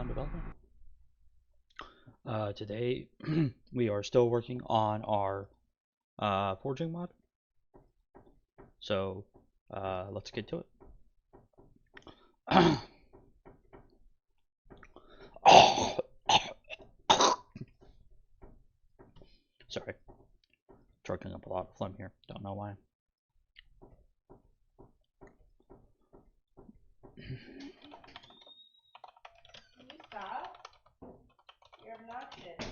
on development. Today we are still working on our forging mod, so let's get to it. Sorry, choking up a lot of phlegm here, don't know why. Can you stop? You're obnoxious.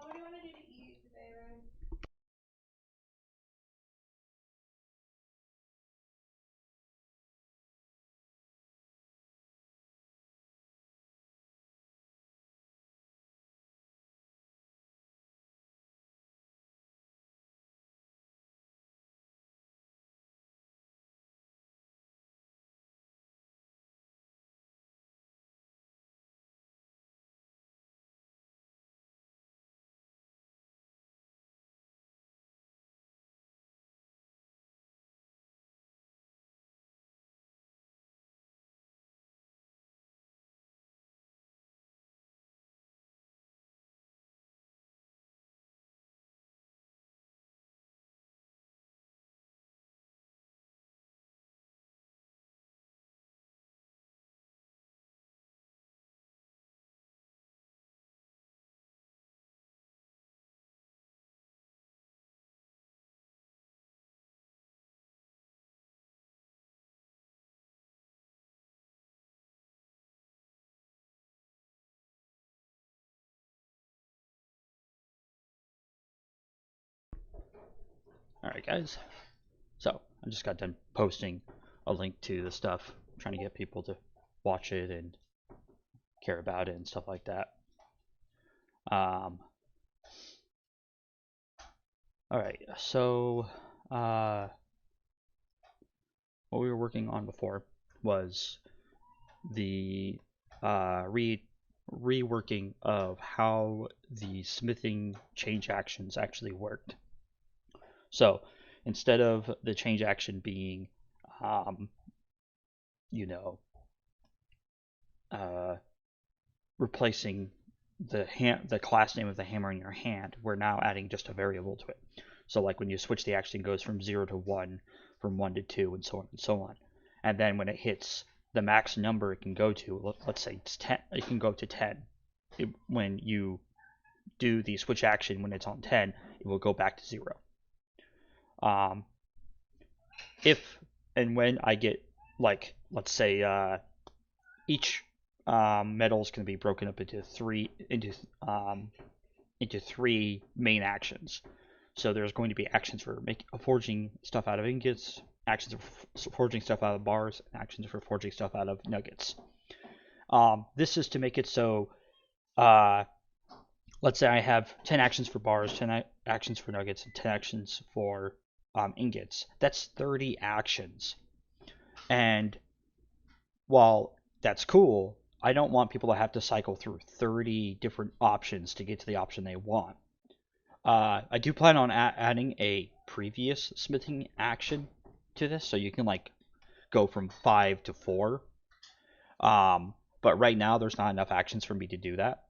What do you want to do to eat today, Ryan? Alright guys, so I just got done posting a link to the stuff, trying to get people to watch it and care about it and stuff like that. Alright, so what we were working on before was the reworking of how the smithing change actions actually worked. So instead of the change action being, replacing the class name of the hammer in your hand, we're now adding just a variable to it. So like when you switch, the action goes from 0 to 1, from 1 to 2, and so on and so on. And then when it hits the max number it can go to, let's say it's 10, it can go to 10. When you do the switch action, when it's on 10, it will go back to 0. If and when I get, like, let's say each metal is going to be broken up into three main actions. So there's going to be actions for forging stuff out of ingots, actions for forging stuff out of bars, and actions for forging stuff out of nuggets. This is to make it so, let's say I have 10 actions for bars, 10 actions for nuggets, and 10 actions for ingots. That's 30 actions. And while that's cool, I don't want people to have to cycle through 30 different options to get to the option they want. I do plan on adding a previous smithing action to this, so you can like go from 5 to 4. But right now there's not enough actions for me to do that.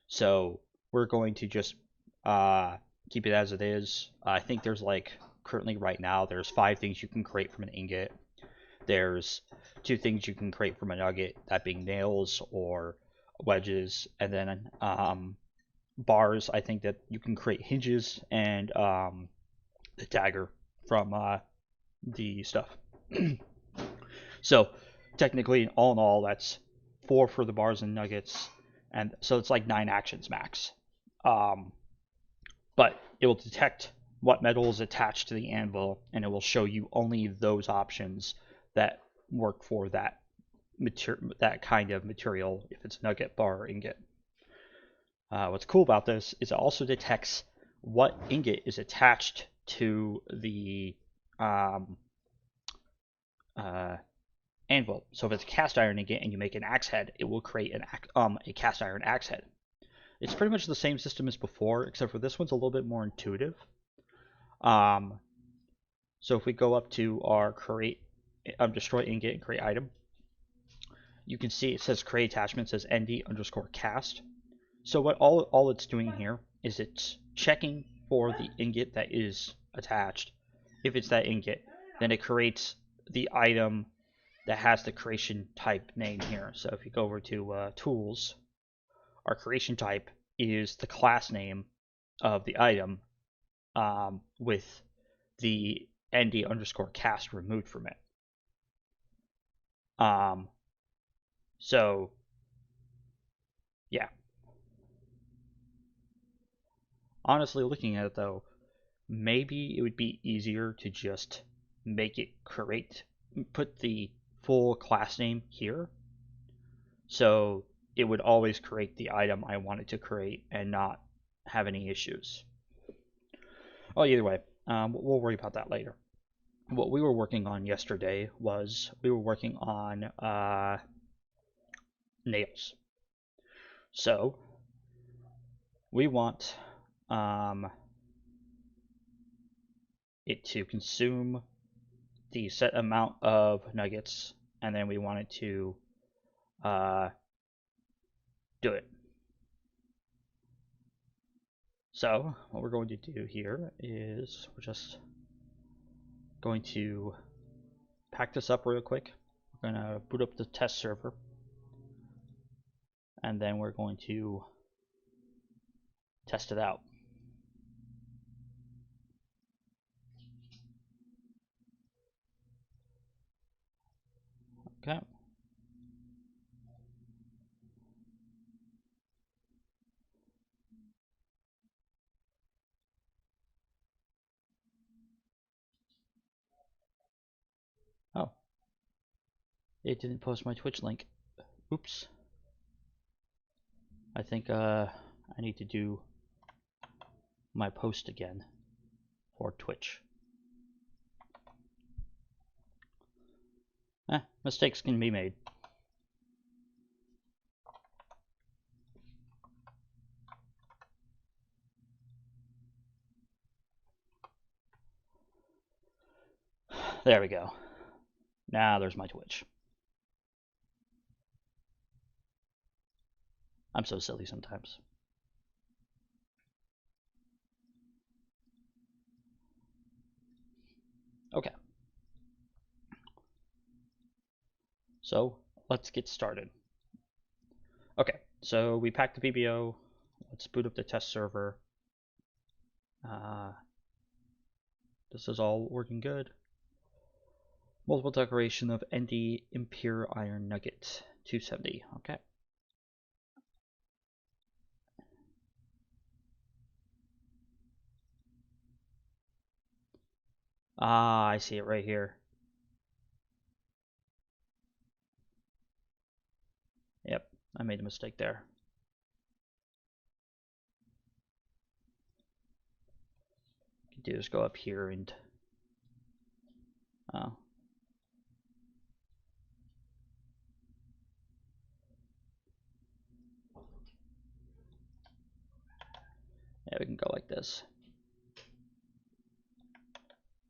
So we're going to just keep it as it is. I think there's currently right now there's 5 things you can create from an ingot. There's 2 things you can create from a nugget, that being nails or wedges, and then bars. I think that you can create hinges and the dagger from the stuff. So technically, all in all, that's 4 for the bars and nuggets, and so it's like 9 actions max. But it will detect what metal is attached to the anvil, and it will show you only those options that work for that kind of material, if it's nugget, bar, or ingot. What's cool about this is it also detects what ingot is attached to the anvil. So if it's a cast iron ingot and you make an axe head, it will create a cast iron axe head. It's pretty much the same system as before, except for this one's a little bit more intuitive. So if we go up to our create, destroy ingot and create item, you can see it says create attachment, says nd_cast. So what all it's doing here is it's checking for the ingot that is attached. If it's that ingot, then it creates the item that has the creation type name here. So if you go over to tools, our creation type is the class name of the item with the nd_cast removed from it. So yeah. Honestly, looking at it though, maybe it would be easier to just make it put the full class name here, so it would always create the item I wanted to create and not have any issues. Well, either way, we'll worry about that later. What we were working on yesterday was we were working on nails. So we want it to consume the set amount of nuggets, and then we want it to do it. So what we're going to do here is we're just going to pack this up real quick. We're going to boot up the test server, and then we're going to test it out. Okay. Oh, it didn't post my Twitch link. Oops. I think I need to do my post again for Twitch. Mistakes can be made. There we go. Now there's my Twitch. I'm so silly sometimes. Okay. So let's get started. Okay, so we packed the VBO. Let's boot up the test server. This is all working good. Multiple decoration of ND Impure Iron Nugget 270. Okay. Ah, I see it right here. Yep, I made a mistake there. What you can do is go up here and yeah, we can go like this.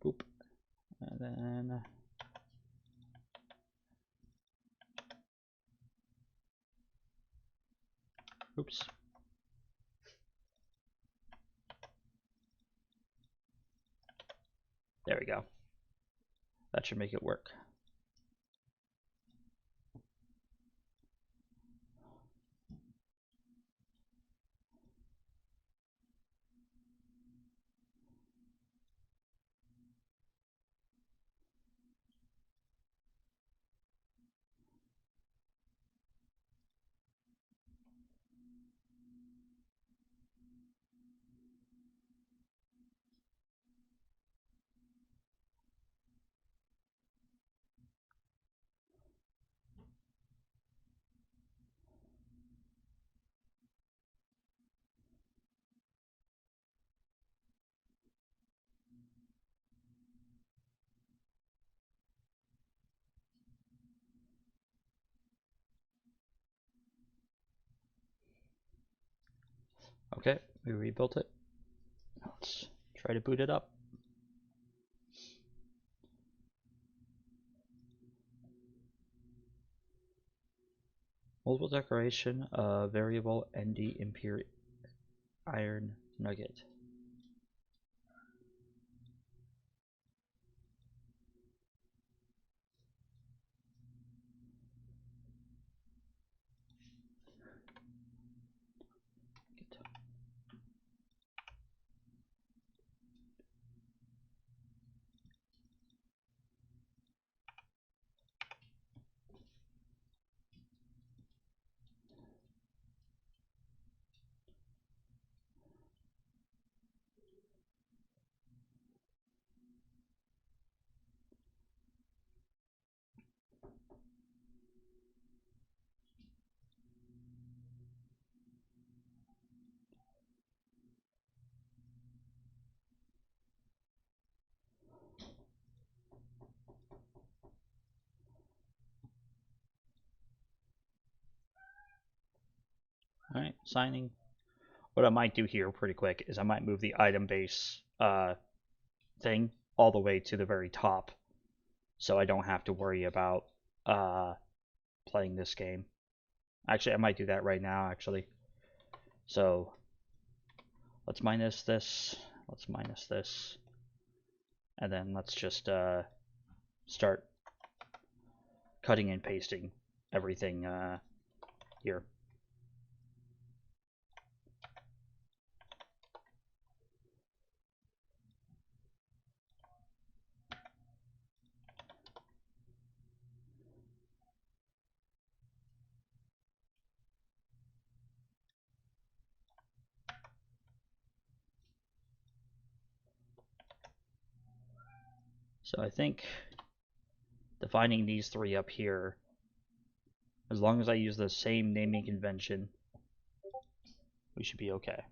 Boop. And then oops. There we go. That should make it work. Okay, we rebuilt it. Let's try to boot it up. Multiple decoration, variable ND Imperial Iron Nugget. Alright, signing. What I might do here pretty quick is I might move the item base thing all the way to the very top, so I don't have to worry about playing this game. Actually, I might do that right now, actually. So, let's minus this, and then let's just start cutting and pasting everything here. So I think defining these three up here, as long as I use the same naming convention, we should be okay.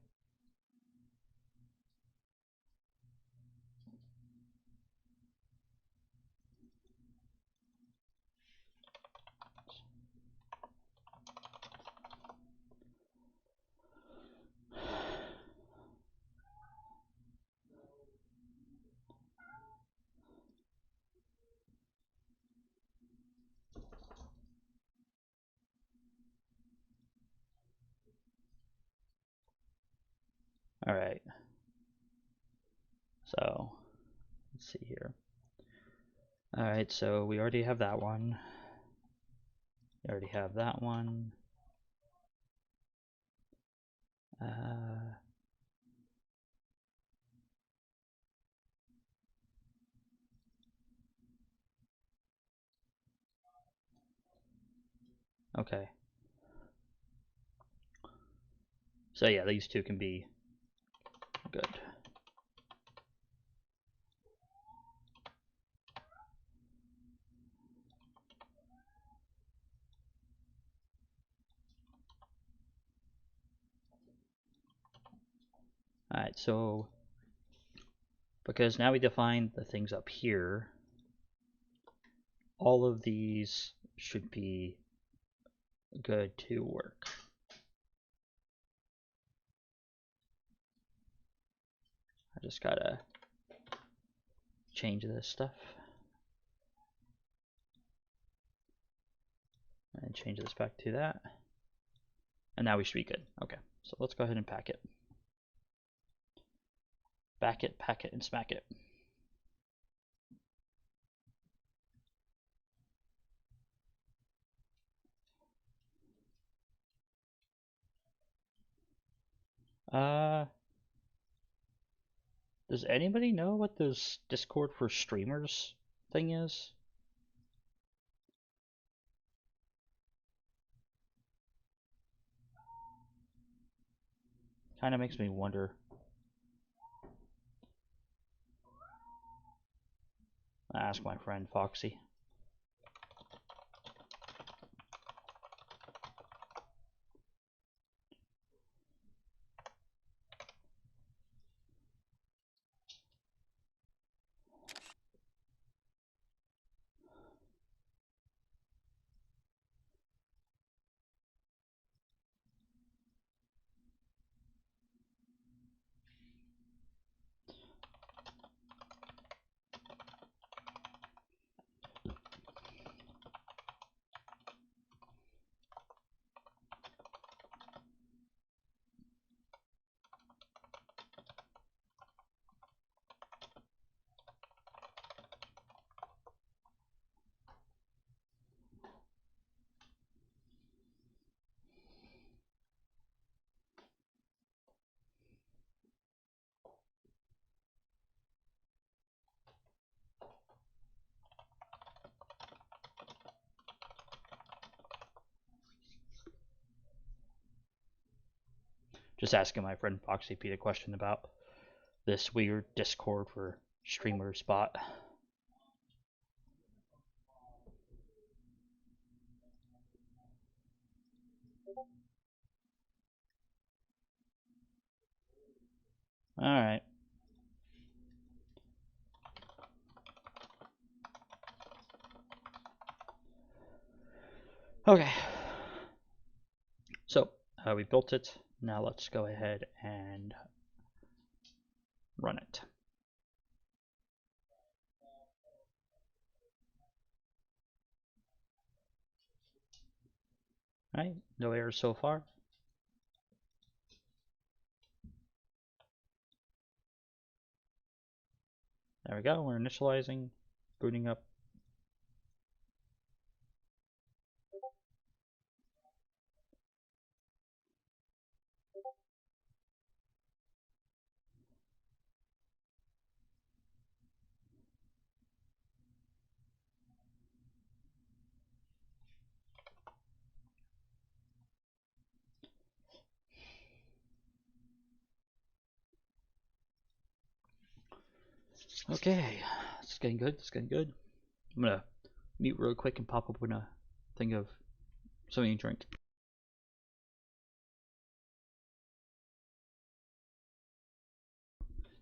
Alright. So, let's see here. Alright, so we already have that one. We already have that one. Okay. So yeah, these two can be good. Alright, so because now we define the things up here, all of these should be good to work. I just gotta change this stuff. And change this back to that. And now we should be good. Okay, so let's go ahead and pack it. Back it, pack it, and smack it. Does anybody know what this Discord for streamers thing is? Kind of makes me wonder. I'll ask my friend Foxy. Just asking my friend Foxy Pete a question about this weird Discord for streamer spot. Alright. Okay. So, we built it. Now let's go ahead and run it. Alright, no errors so far. There we go, we're initializing, booting up. Okay, it's getting good, it's getting good. I'm gonna mute real quick and pop open a thing of something to drink.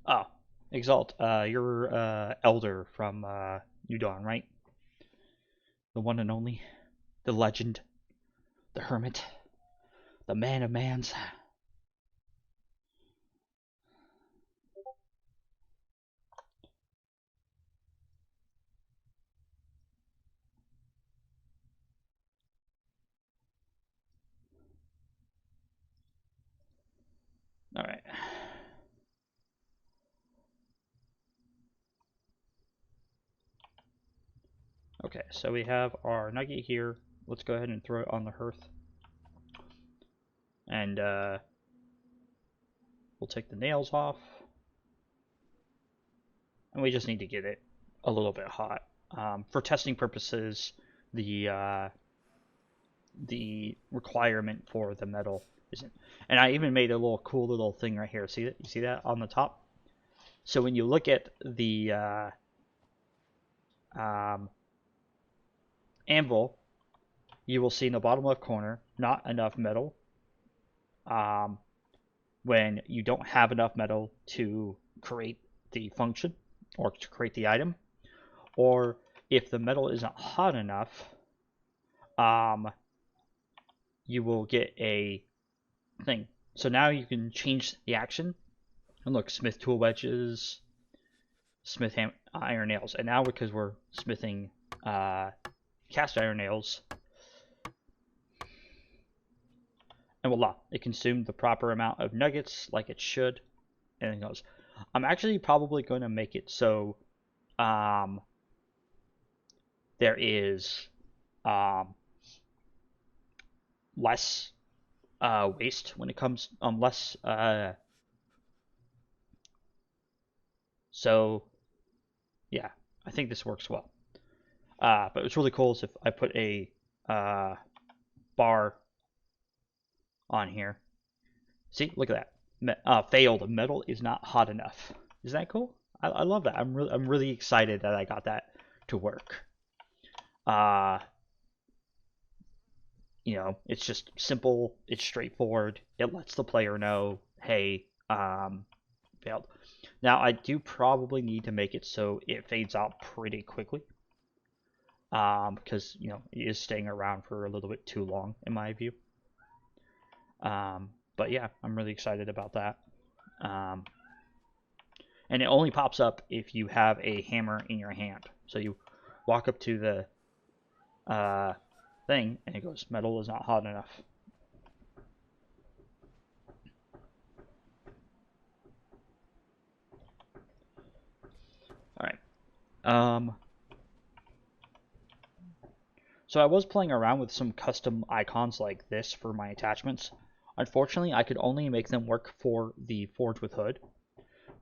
Oh, Exalt, you're Elder from New Dawn, right? The one and only, the legend, the hermit, the man of mans. Alright. Okay, so we have our nugget here. Let's go ahead and throw it on the hearth. And we'll take the nails off. And we just need to get it a little bit hot. For testing purposes, the requirement for the metal isn't. And I even made a little cool little thing right here. See that? You see that on the top? So when you look at the anvil, you will see in the bottom left corner, not enough metal. When you don't have enough metal to create the function or to create the item, or if the metal isn't hot enough, you will get a thing. So now you can change the action. And look, smith tool wedges, smith iron nails. And now because we're smithing cast iron nails, and voila, it consumed the proper amount of nuggets like it should. And it goes. I'm actually probably going to make it so there is less waste when it comes less so yeah, I think this works well. But what's really cool is if I put a bar on here. See, look at that. Failed. Metal is not hot enough. Isn't that cool? I love that. I'm really excited that I got that to work. You know, it's just simple. It's straightforward. It lets the player know, hey, failed. Now I do probably need to make it so it fades out pretty quickly. Because you know it is staying around for a little bit too long in my view. But yeah, I'm really excited about that. And it only pops up if you have a hammer in your hand. So you walk up to the thing, and it goes, metal is not hot enough. Alright. So I was playing around with some custom icons like this for my attachments. Unfortunately, I could only make them work for the Forge with Hood.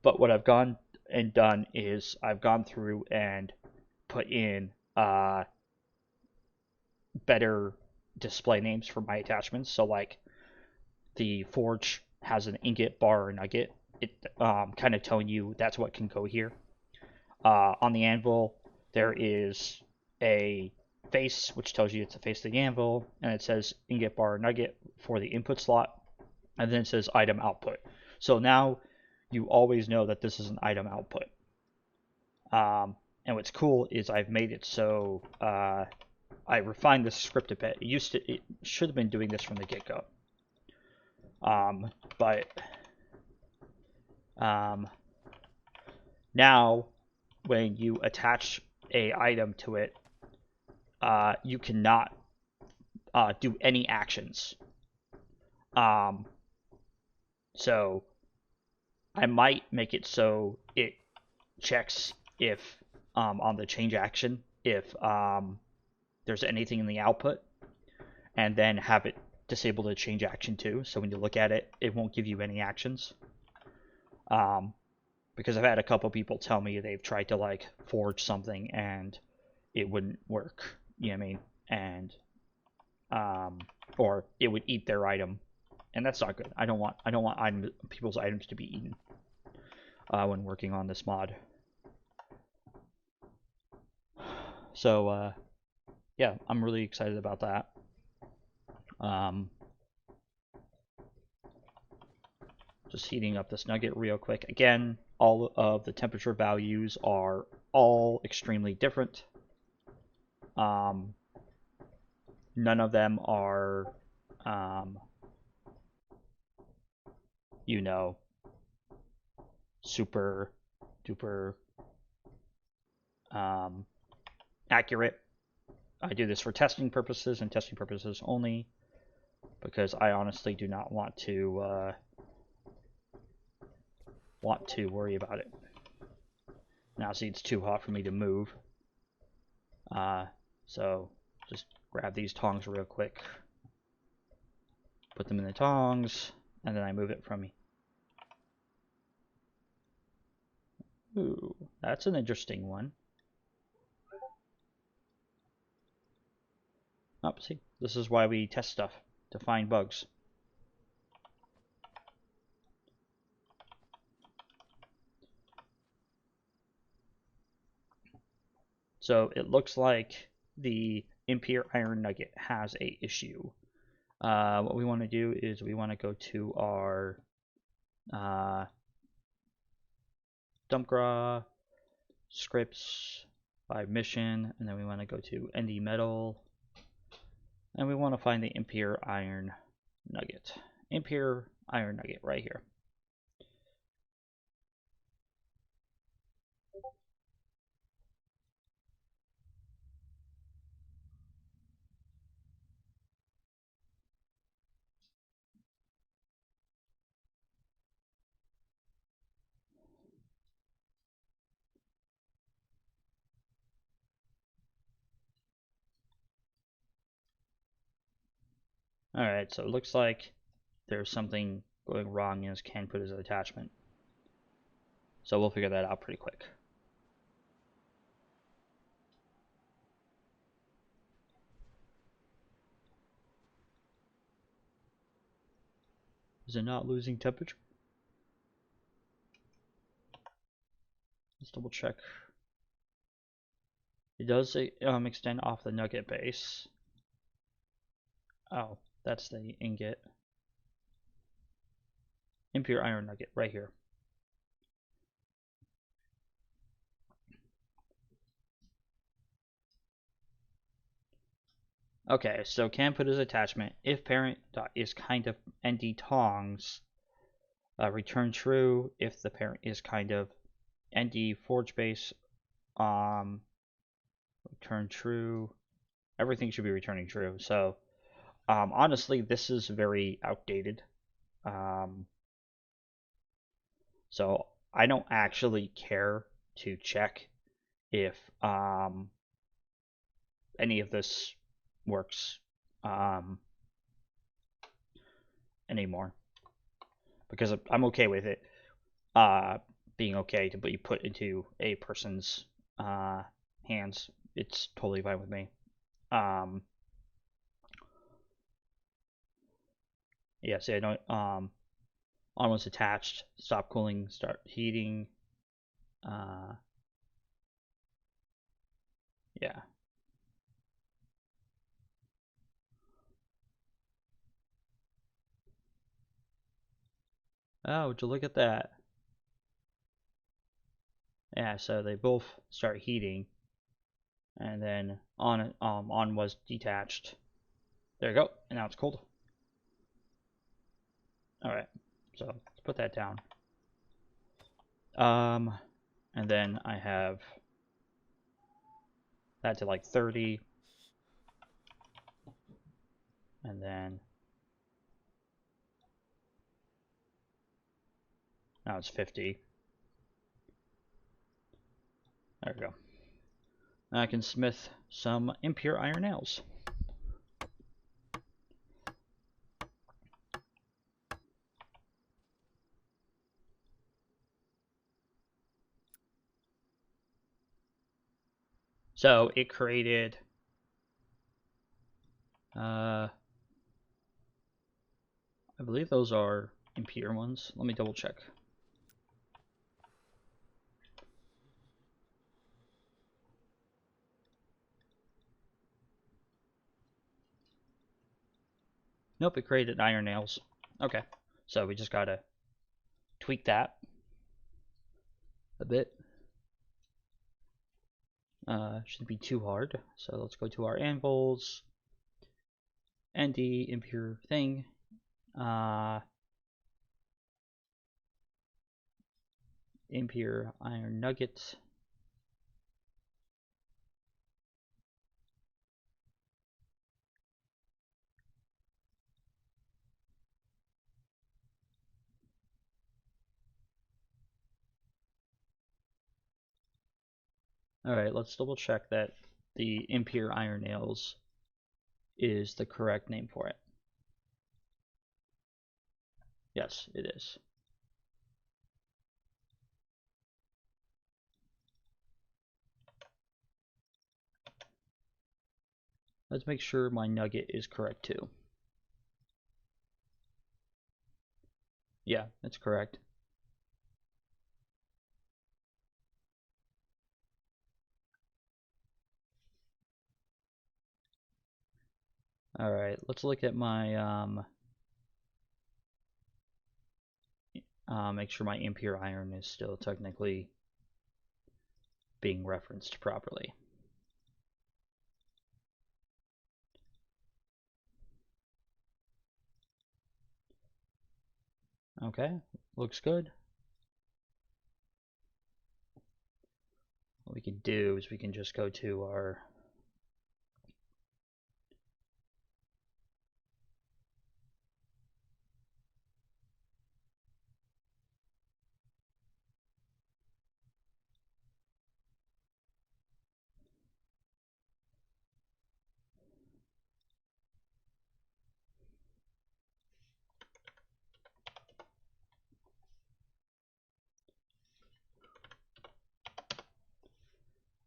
But what I've gone and done is I've gone through and put in better display names for my attachments. So like the Forge has an ingot, bar, or nugget, it kind of telling you that's what can go here. On the anvil, there is a face, which tells you it's the face of the anvil, and it says ingot, bar, or nugget for the input slot, and then it says item output. So now you always know that this is an item output. And what's cool is I've made it so I refined the script a bit. It should have been doing this from the get-go. But now when you attach a item to it, you cannot do any actions. So I might make it so it checks if on the change action if there's anything in the output, and then have it disable the change action too. So when you look at it, it won't give you any actions. Because I've had a couple people tell me they've tried to like forge something and it wouldn't work. You know what I mean? And or it would eat their item, and that's not good. I don't want people's items to be eaten when working on this mod. So yeah, I'm really excited about that. Just heating up this nugget real quick. Again, all of the temperature values are all extremely different. None of them are, you know, super duper accurate. I do this for testing purposes and testing purposes only, because I honestly do not want to worry about it. Now see, it's too hot for me to move. So just grab these tongs real quick, put them in the tongs, and then I move it from me. Ooh, that's an interesting one. Oh, see, this is why we test stuff, to find bugs. So it looks like the impure iron nugget has a issue. What we want to do is we want to go to our dumpgra scripts by mission, and then we want to go to ND metal, and we want to find the impure iron nugget. Impure iron nugget right here. Alright, so it looks like there's something going wrong in his can put as an attachment. So we'll figure that out pretty quick. Is it not losing temperature? Let's double check. It does extend off the nugget base. Oh, that's the ingot. Impure iron nugget right here. Okay, so can put as attachment if parent is kind of ND tongs, return true. If the parent is kind of ND forge base, return true. Everything should be returning true. So honestly, this is very outdated. So I don't actually care to check if any of this works anymore, because I'm okay with it being okay to be put into a person's hands. It's totally fine with me. Yeah, see, I don't on was attached, stop cooling, start heating. Yeah. Oh, would you look at that? Yeah, so they both start heating, and then on was detached. There you go, and now it's cold. All right, so let's put that down. And then I have that to like 30, and then now it's 50. There we go. Now I can smith some impure iron nails. So it created I believe those are impure ones. Let me double check. Nope, it created iron nails. Okay, so we just gotta tweak that a bit. Shouldn't be too hard. So let's go to our anvils, ND impure thing. Impure iron nuggets. Alright, let's double check that the impure iron nails is the correct name for it. Yes, it is. Let's make sure my nugget is correct too. Yeah, it's correct. Alright, let's look at my make sure my impure iron is still technically being referenced properly. Okay, looks good. What we can do is we can just go to our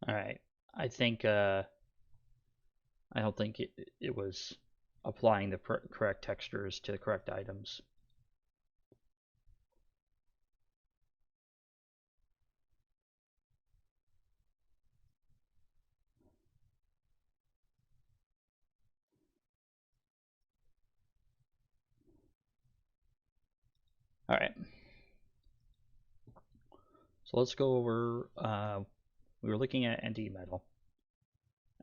Alright, I think, I don't think it was applying the correct textures to the correct items. Alright. So let's go over, we were looking at ND metal.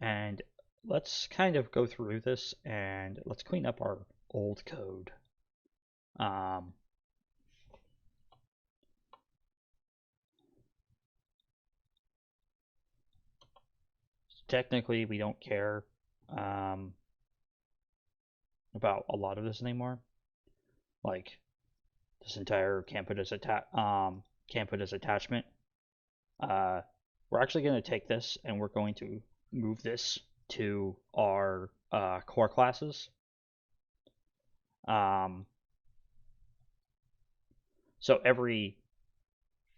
And let's kind of go through this and let's clean up our old code. Technically, we don't care about a lot of this anymore. Like this entire can't put as attachment. We're actually going to take this and we're going to move this to our core classes. So every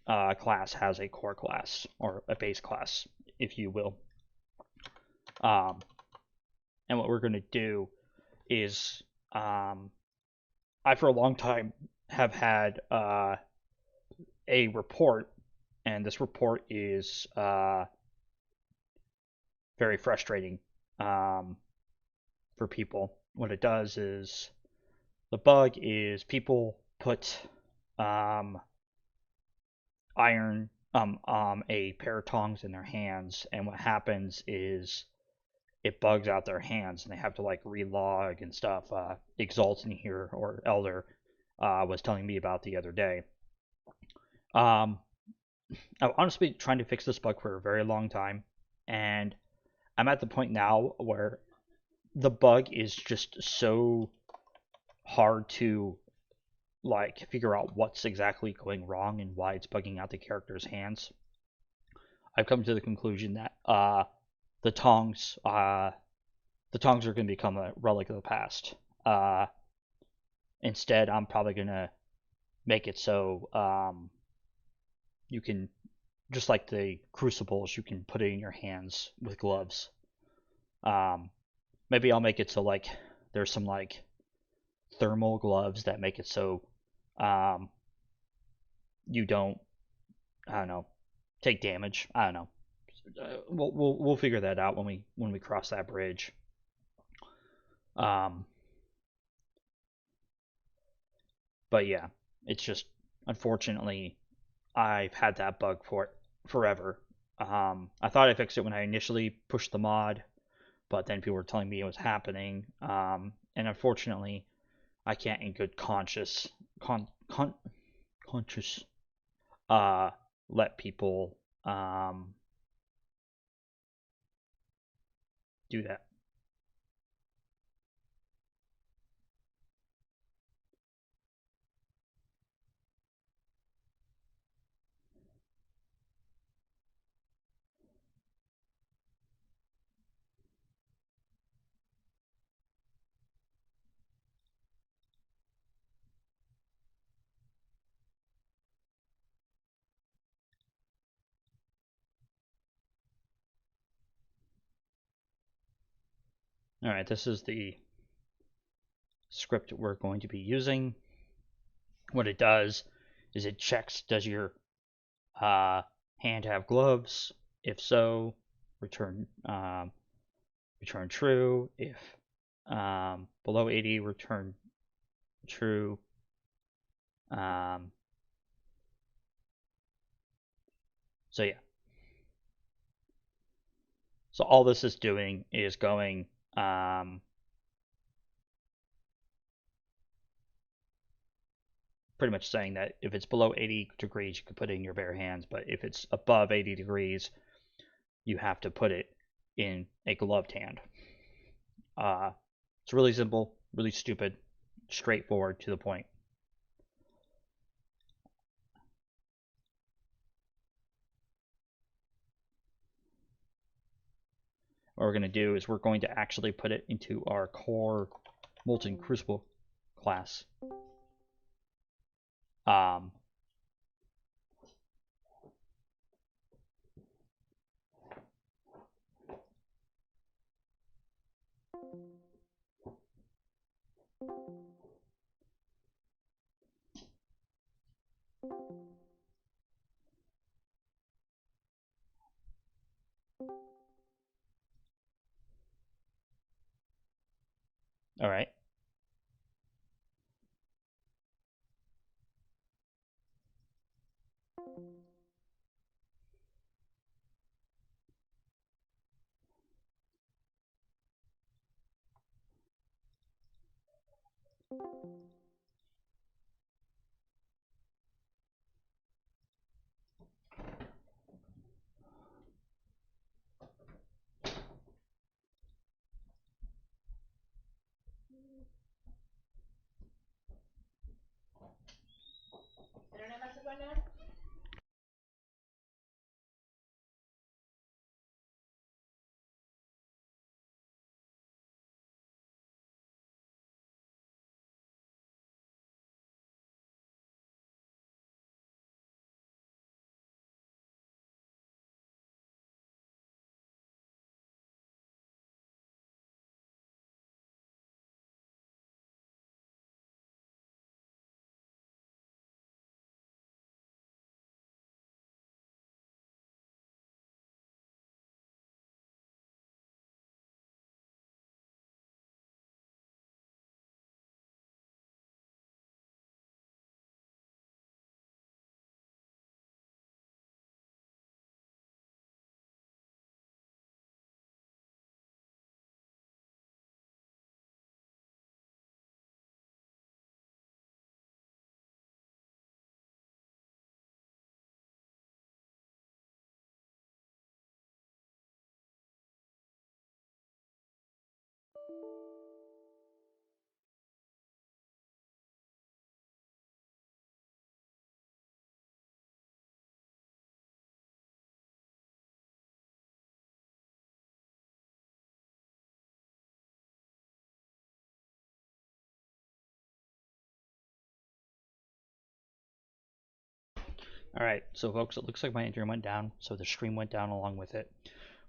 class has a core class or a base class, if you will. And what we're going to do is, I for a long time have had a report, and this report is very frustrating for people. What it does is the bug is people put iron a pair of tongs in their hands, and what happens is it bugs out their hands, and they have to like relog and stuff. Exalt in here, or Elder was telling me about the other day. Um, I've honestly been trying to fix this bug for a very long time, and I'm at the point now where the bug is just so hard to like figure out what's exactly going wrong and why it's bugging out the character's hands. I've come to the conclusion that the tongs are going to become a relic of the past. Instead, I'm probably going to make it so you can, just like the crucibles, you can put it in your hands with gloves. Maybe I'll make it so like there's some like thermal gloves that make it so you don't, I don't know, take damage. I don't know. We'll figure that out when we cross that bridge. Um, but yeah, it's just unfortunately I've had that bug for forever. I thought I fixed it when I initially pushed the mod, but then people were telling me it was happening. And unfortunately, I can't in good conscious let people do that. All right, this is the script we're going to be using. What it does is it checks, does your hand have gloves? If so, return return true. If below 80, return true. So yeah. So all this is doing is going pretty much saying that if it's below 80 degrees, you can put it in your bare hands, but if it's above 80 degrees, you have to put it in a gloved hand. It's really simple, really stupid, straightforward, to the point. What we're going to do is we're going to actually put it into our core Molten Crucible class. All right. Internet message right now? Alright, so folks, it looks like my internet went down, so the stream went down along with it.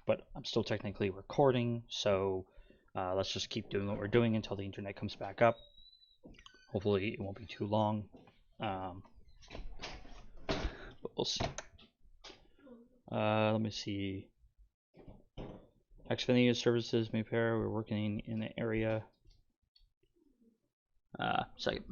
But I'm still technically recording, so let's just keep doing what we're doing until the internet comes back up. Hopefully it won't be too long. But we'll see. Let me see. Xfinity services may pair. We're working in the area. Second.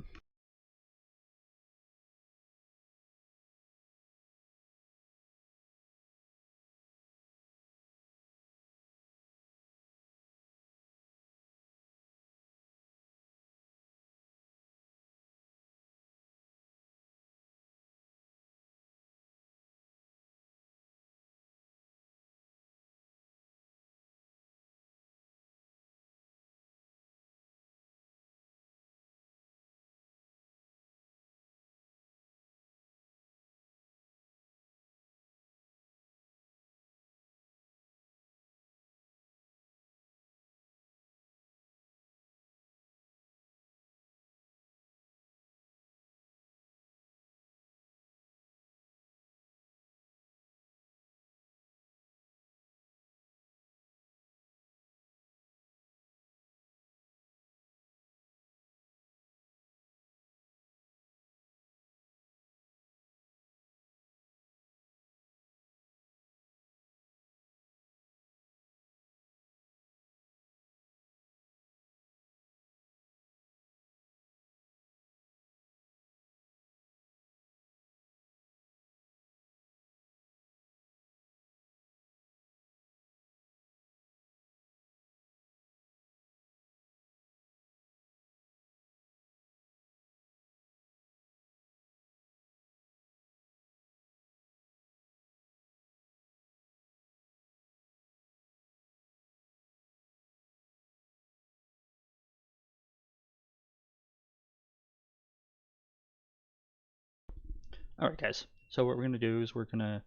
Alright guys, so what we're going to do is we're going to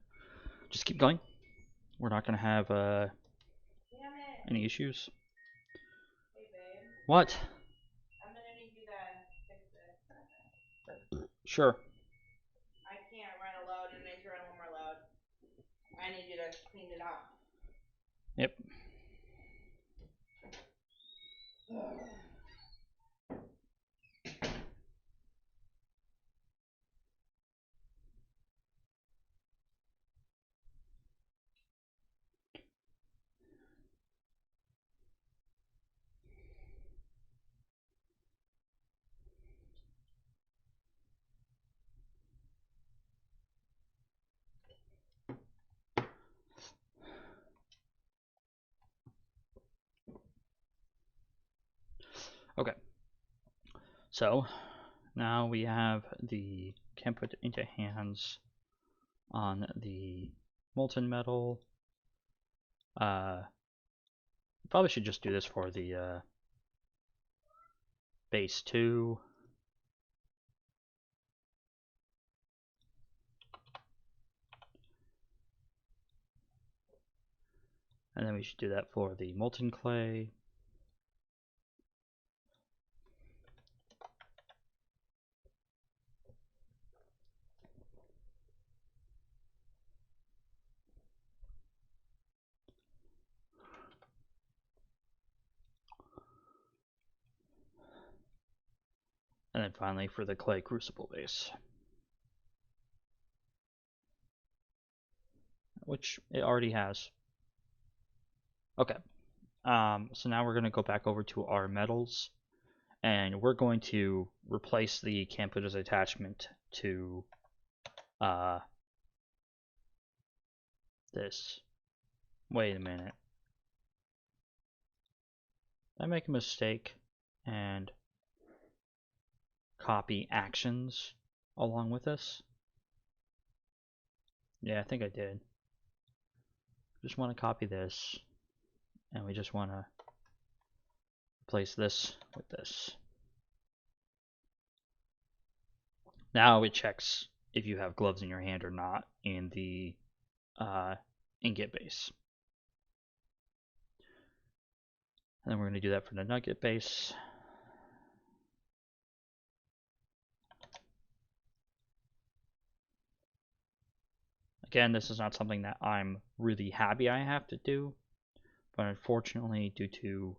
just keep going. We're not going to have any issues. Hey babe, What? I'm gonna need you to fix this. Sure. I can't run a load and I need to run one more load. I need you to clean it off. Yep. Okay. So now we have the can put into hands on the molten metal. Probably should just do this for the base 2. And then we should do that for the molten clay. And then finally for the clay crucible base, which it already has. Okay, so now we're going to go back over to our metals, and we're going to replace the can put as attachment to this. Wait a minute. Did I make a mistake and copy actions along with this? Yeah, I think I did. Just want to copy this, and we just want to replace this with this. Now it checks if you have gloves in your hand or not in the ingot base. And then we're going to do that for the nugget base. Again, this is not something that I'm really happy I have to do, but unfortunately, due to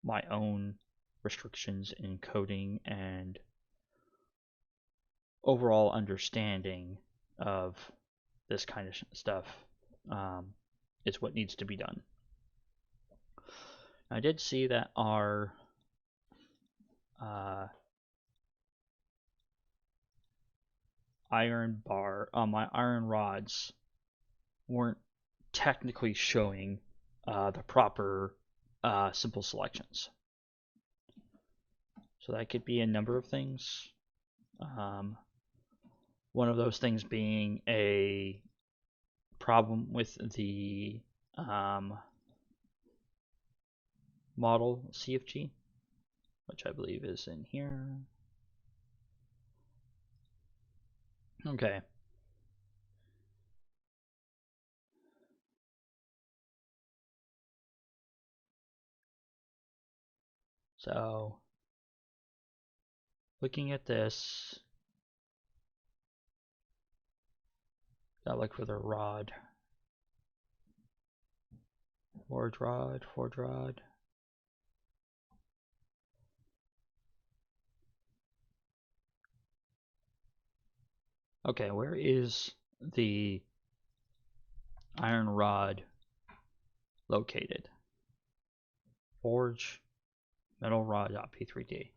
my own restrictions in coding and overall understanding of this kind of stuff, it's what needs to be done. I did see that our iron bar, my iron rods weren't technically showing the proper simple selections. So that could be a number of things. One of those things being a problem with the model CFG, which I believe is in here. Okay. So, looking at this, gotta look for the rod. Forge rod, forge rod. Okay, where is the iron rod located? Forge metal rod.p3d.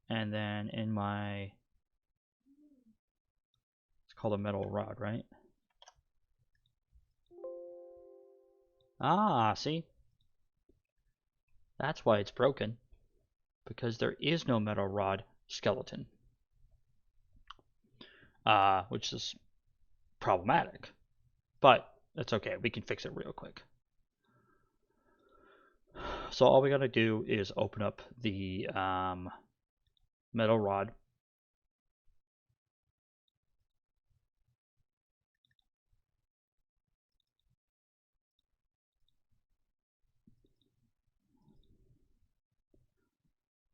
And then in my, it's called a metal rod, right? Ah, see? That's why it's broken. Because there is no metal rod skeleton. Which is problematic. But that's okay, we can fix it real quick. So all we gotta do is open up the metal rod.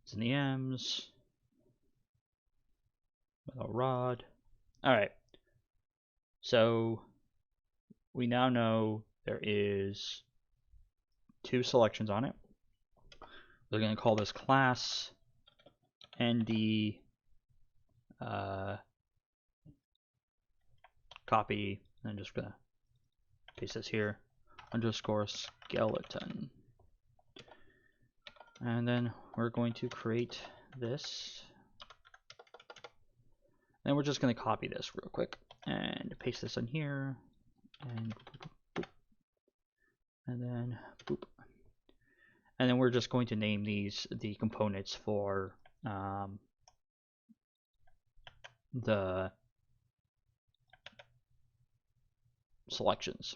It's in the M's. Metal rod. Alright. So we now know there is 2 selections on it. We're going to call this class ND copy. I'm just going to paste this here. Underscore skeleton. And then we're going to create this. Then we're just going to copy this real quick and paste this in here. And boop, boop, boop. And then boop. And then we're just going to name these the components for the selections,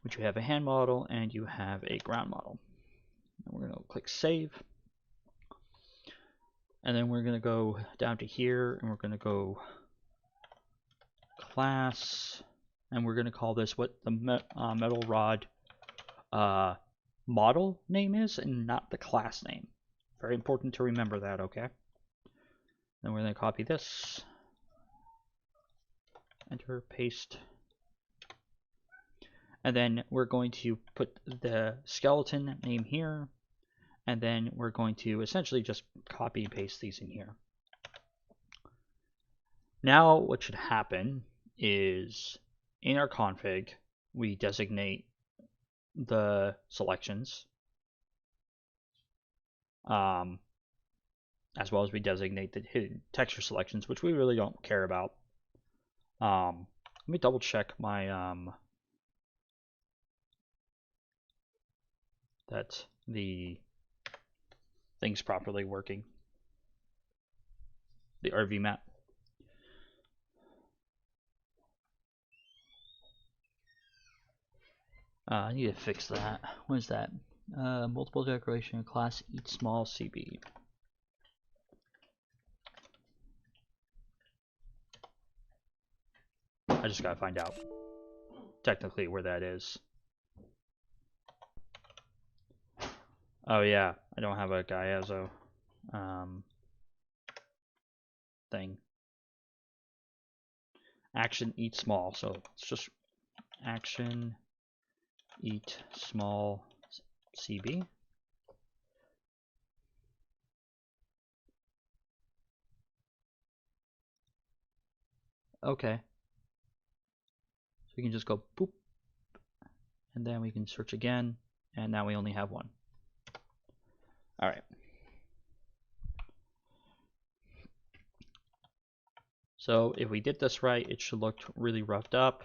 which you have a hand model and you have a ground model. And we're going to click save. And then we're going to go down to here and we're going to go class, and we're going to call this what the metal rod model name is and not the class name. Very important to remember that, okay? Then we're going to copy this, enter, paste, and then we're going to put the skeleton name here, and then we're going to essentially just copy and paste these in here. Now what should happen is in our config we designate the selections as well as we designate the hidden texture selections, which we really don't care about. Let me double check my that the thing's properly working, the ReVamp. I need to fix that. What is that? Multiple declaration class each small CB. I just gotta find out technically where that is. Oh yeah, I don't have a Gaiazo thing. Action eat small, so it's just action eat small CB. Okay. So we can just go boop, and then we can search again, and now we only have one. All right. So if we did this right, it should look really roughed up.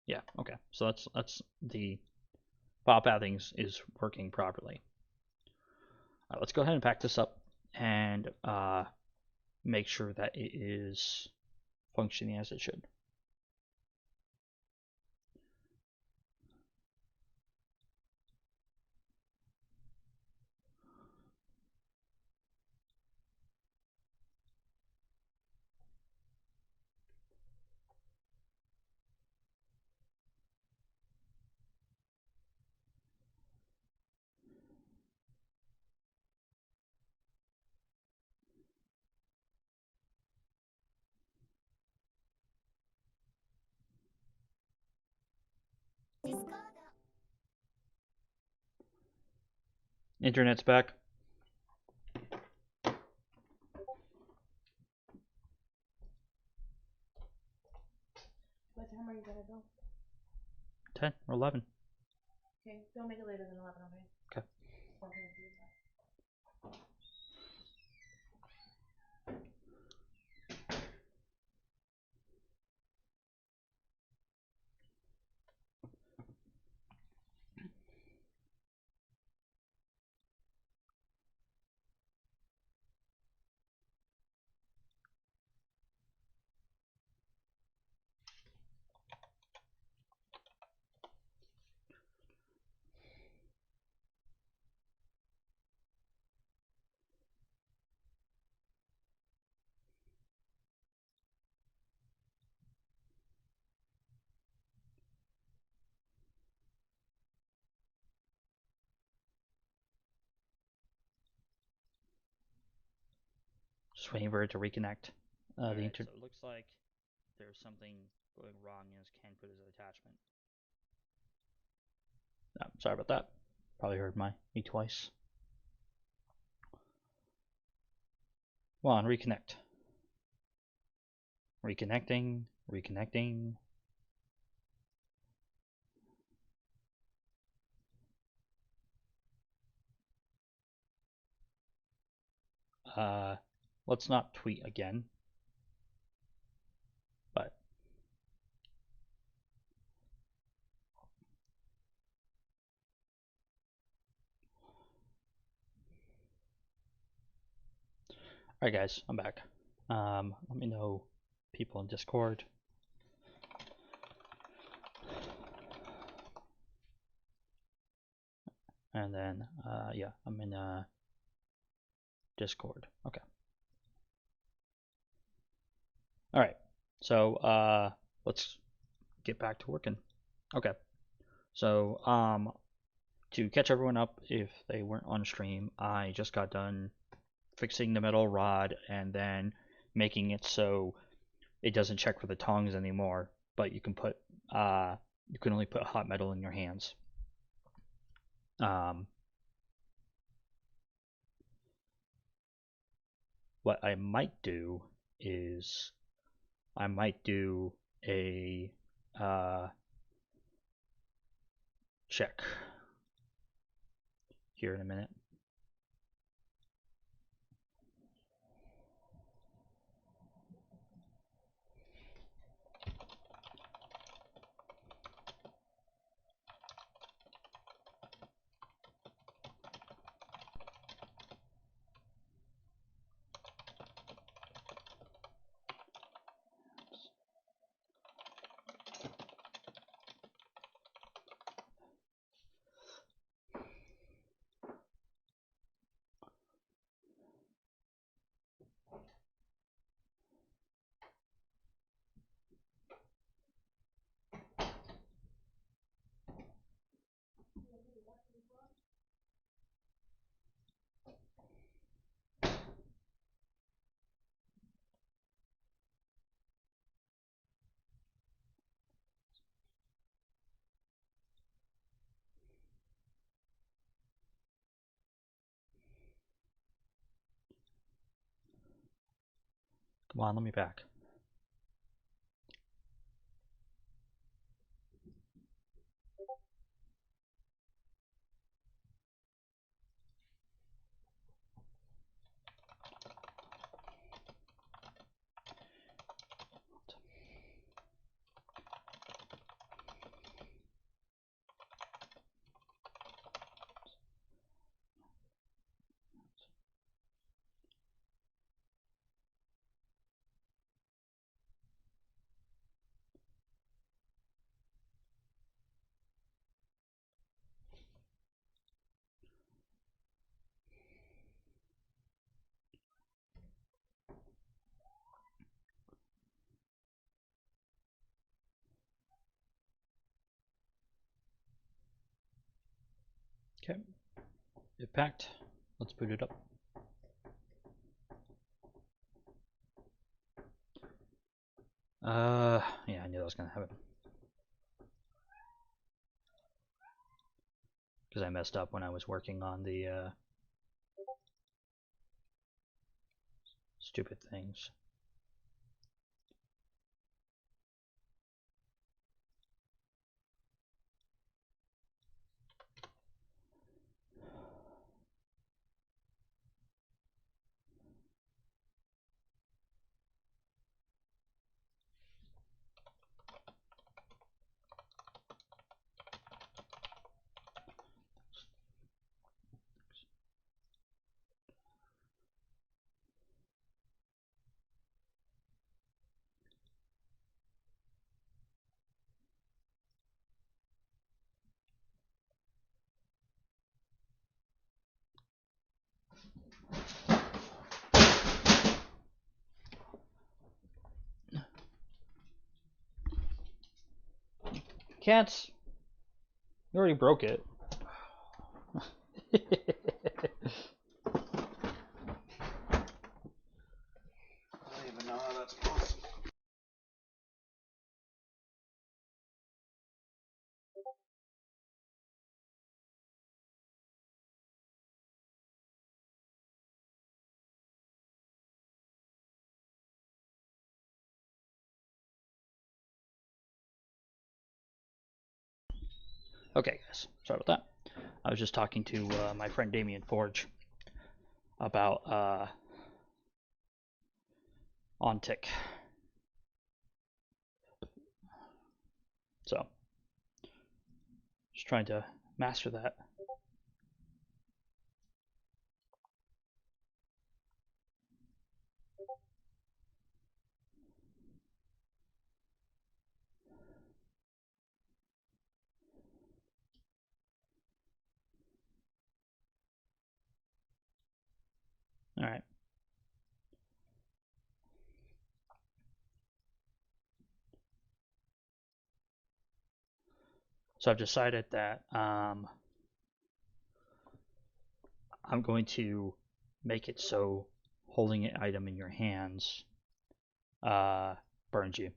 Yeah, okay. So that's the file pathing is working properly. All right, let's go ahead and pack this up and make sure that it is functioning as it should. Internet's back. What time are you gonna go? 10 or 11. Okay, don't make it later than 11, okay? Okay. Just waiting for it to reconnect. The internet. So it looks like there's something going wrong in this can put as an attachment. Oh, sorry about that. Probably heard me twice. Come on, reconnect. Reconnecting, reconnecting. Let's not tweet again. But alright guys, I'm back. Let me know people in Discord. And then yeah, I'm in Discord. Okay. Alright. So let's get back to working. Okay. So to catch everyone up if they weren't on stream, I just got done fixing the metal rod and then making it so it doesn't check for the tongs anymore, but you can only put hot metal in your hands. What I might do is I might do a check here in a minute. Come on, let me back. Okay, it packed. Let's boot it up. Yeah, I knew that was gonna happen. Because I messed up when I was working on the stupid things. Can't. You already broke it. I don't even know how that's possible. Okay, guys, sorry about that. I was just talking to my friend Damien Forge about on tick. So, just trying to master that. All right. So I've decided that I'm going to make it so holding an item in your hands burns you.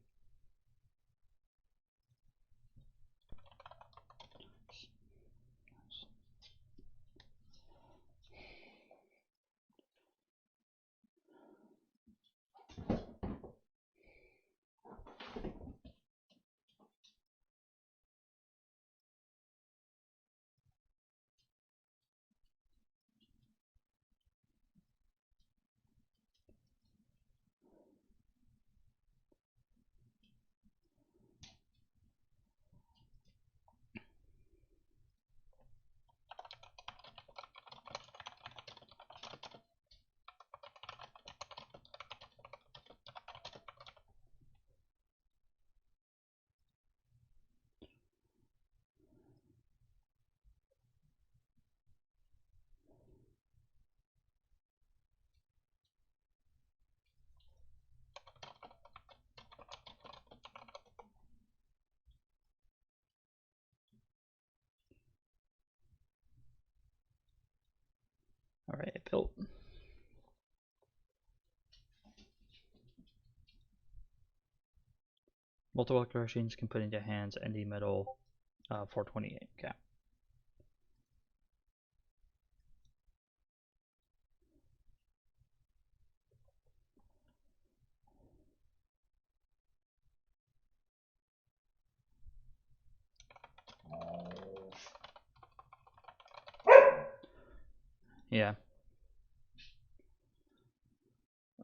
All right, it built. Multiple corrections can put into hands ND metal 428. Okay. Yeah.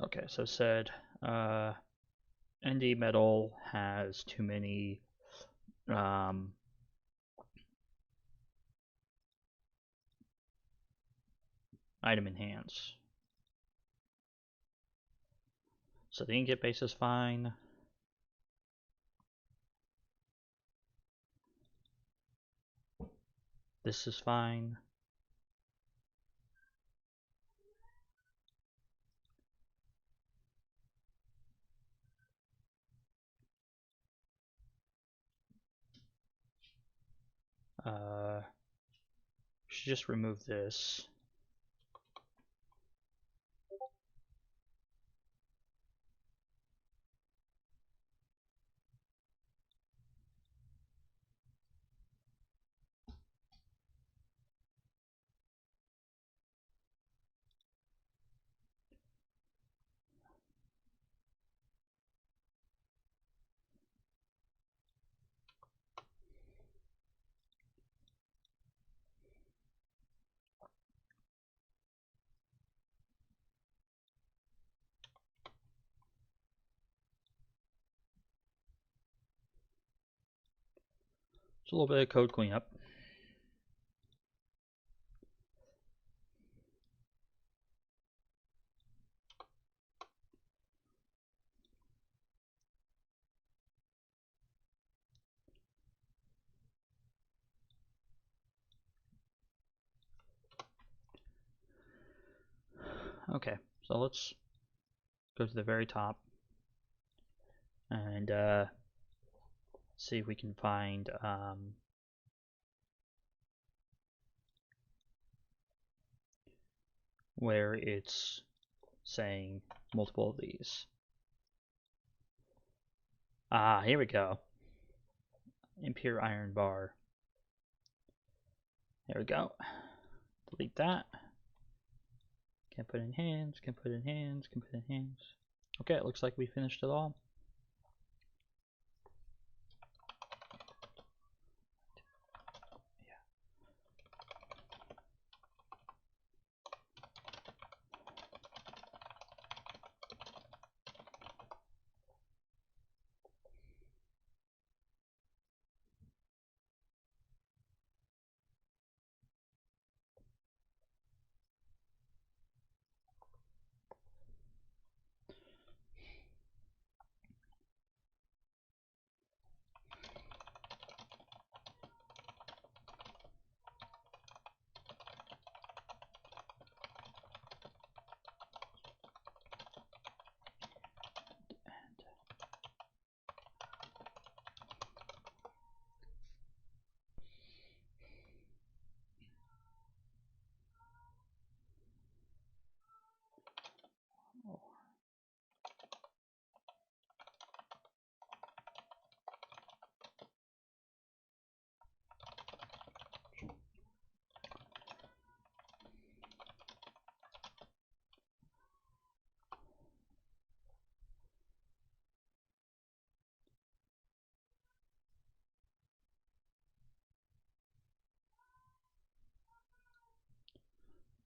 Okay, so it said ND metal has too many item enhance. So the ingot base is fine. This is fine. Should just remove this. Just a little bit of code cleanup. Okay, so let's go to the very top and see if we can find where it's saying multiple of these. Ah, here we go. Impure iron bar. There we go. Delete that. Can put in hands, can put in hands, can put in hands. Okay, it looks like we finished it all.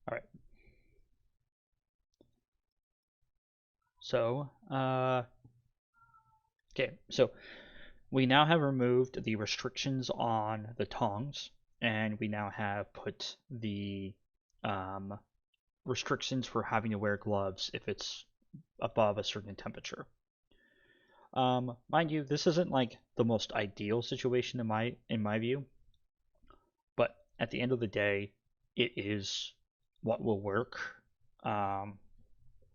All right. So, okay, so we now have removed the restrictions on the tongs, and we now have put the restrictions for having to wear gloves if it's above a certain temperature. Mind you, this isn't like the most ideal situation in my view, but at the end of the day, it is what will work.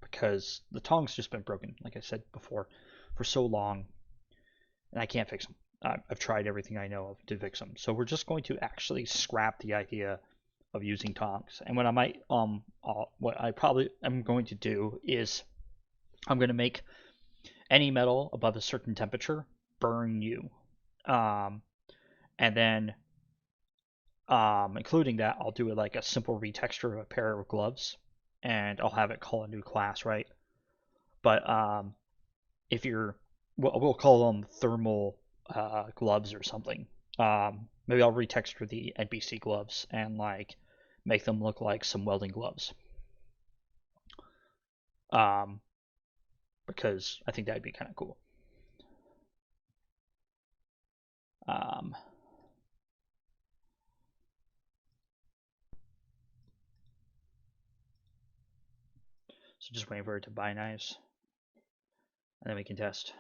Because the tong's just been broken, like I said before, for so long, and I can't fix them. I've tried everything I know of to fix them. So we're just going to actually scrap the idea of using tongs. And what I might, what I probably am going to do is I'm going to make any metal above a certain temperature burn you, and then including that, I'll do it like a simple retexture of a pair of gloves, and I'll have it call a new class, right? But if you're, we'll call them thermal gloves or something. Maybe I'll retexture the NPC gloves and like make them look like some welding gloves. Because I think that'd be kind of cool. So just waiting for it to buy knives, and then we can test.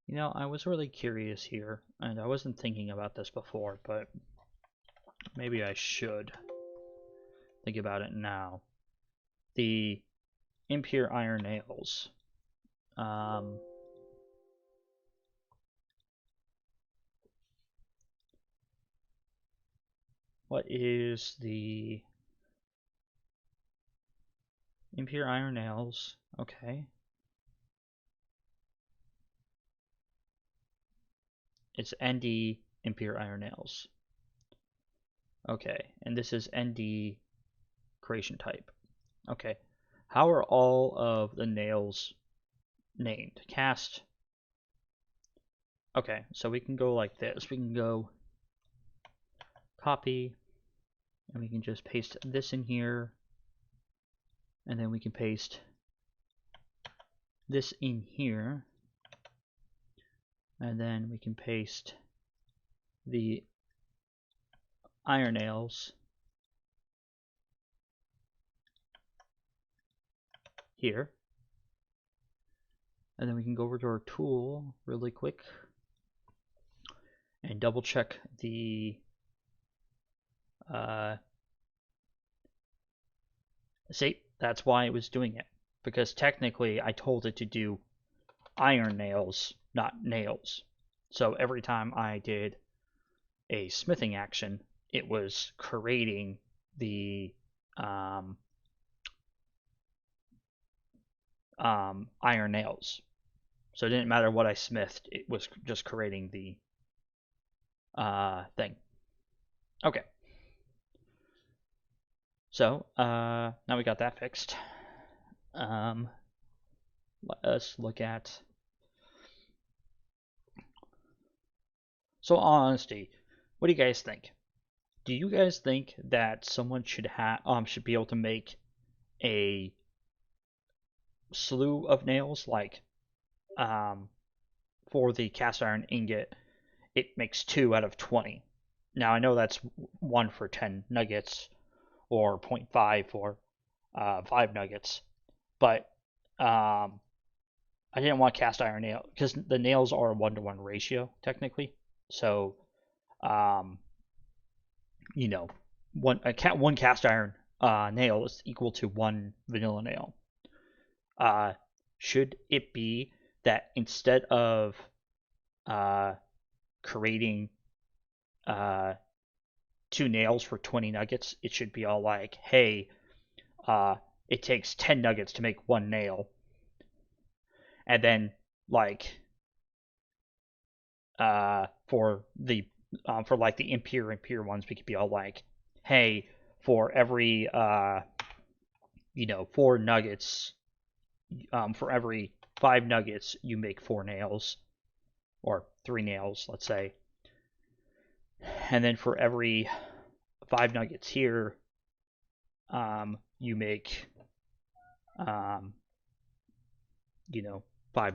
You know, I was really curious here, and I wasn't thinking about this before, but maybe I should think about it now. The impure iron nails. What is the impure iron nails? Okay. It's ND impure iron nails. Okay, and this is ND creation type. Okay, how are all of the nails named? Cast. Okay, so we can go like this. We can go copy, and we can just paste this in here, and then we can paste this in here, and then we can paste the iron nails here, and then we can go over to our tool really quick and double check the see, that's why it was doing it, because technically I told it to do iron nails, not nails. So every time I did a smithing action, it was creating the iron nails. So it didn't matter what I smithed, it was just creating the thing. Okay. So now we got that fixed. Let us look at. So, honesty, what do you guys think? Do you guys think that someone should be able to make a slew of nails, like for the cast iron ingot, it makes 2 out of 20. Now I know that's 1 for 10 nuggets, or 0.5 for 5 nuggets, but I didn't want cast iron nail because the nails are a 1-to-1 ratio technically. So, you know, one cast iron nail is equal to 1 vanilla nail. Should it be that instead of creating 2 nails for 20 nuggets, it should be all like, hey, it takes 10 nuggets to make 1 nail, and then like for like the impure ones, we could be all like, hey, for every 4 nuggets, for every 5 nuggets, you make 4 nails, or 3 nails, let's say. And then for every 5 nuggets here, you make 5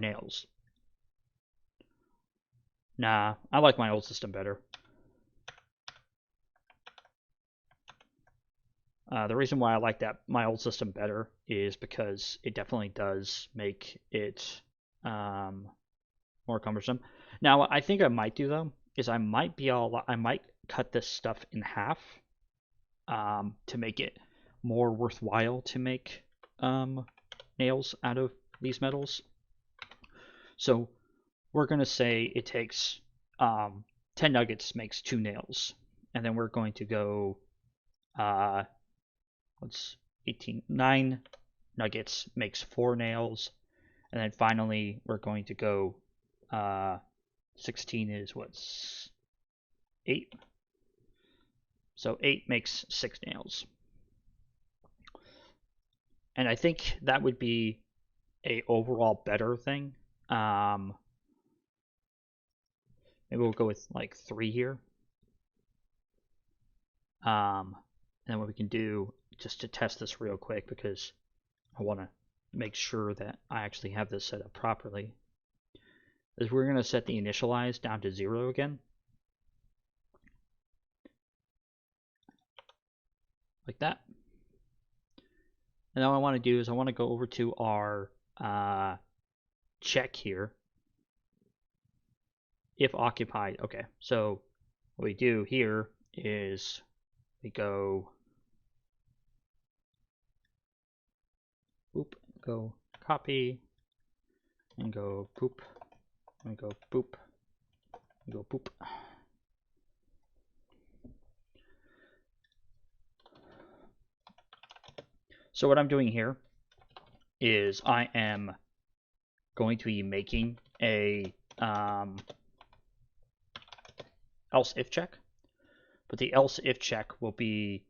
nails. Nah, I like my old system better. The reason why I like my old system better is because it definitely does make it more cumbersome. Now, I think I might do though is I might cut this stuff in half to make it more worthwhile to make nails out of these metals. So we're gonna say it takes 10 nuggets makes 2 nails, and then we're going to go 9 nuggets makes 4 nails, and then finally we're going to go 16 is what's 8, so 8 makes 6 nails. And I think that would be a overall better thing. Maybe we'll go with like 3 here. And then what we can do, just to test this real quick, because I want to make sure that I actually have this set up properly, is we're going to set the initialize down to 0 again. Like that. And now what I want to do is I want to go over to our check here. If occupied. Okay, so what we do here is we go boop, go copy, and go poop, and go boop, and go boop. So what I'm doing here is I am going to be making a else if check, but the else if check will be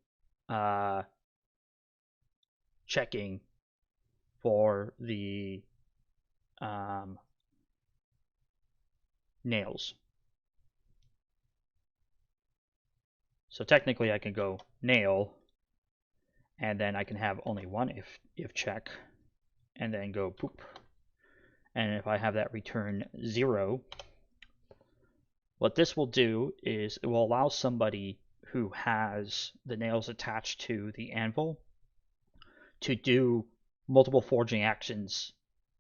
checking for the nails. So technically I can go nail, and then I can have only one if check, and then go poop. And if I have that return 0, what this will do is it will allow somebody who has the nails attached to the anvil to do multiple forging actions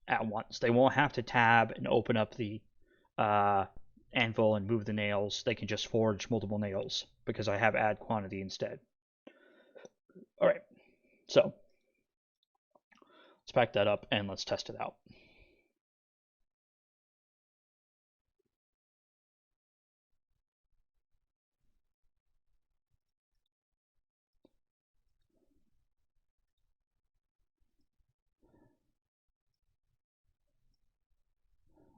at once. They won't have to tab and open up the anvil and move the nails. They can just forge multiple nails because I have add quantity instead. All right, so let's back that up and let's test it out.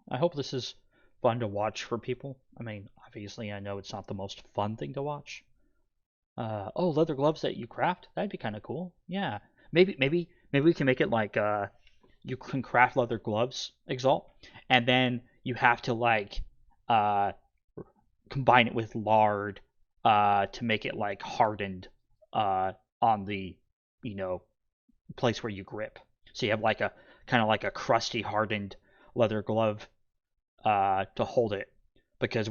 I hope this is fun to watch for people. I mean, obviously, I know it's not the most fun thing to watch. Oh, leather gloves that you craft? That'd be kind of cool. Yeah, maybe we can make it like you can craft leather gloves, Exalt, and then you have to like combine it with lard to make it like hardened on the place where you grip. So you have like a kind of like a crusty hardened leather glove to hold it, because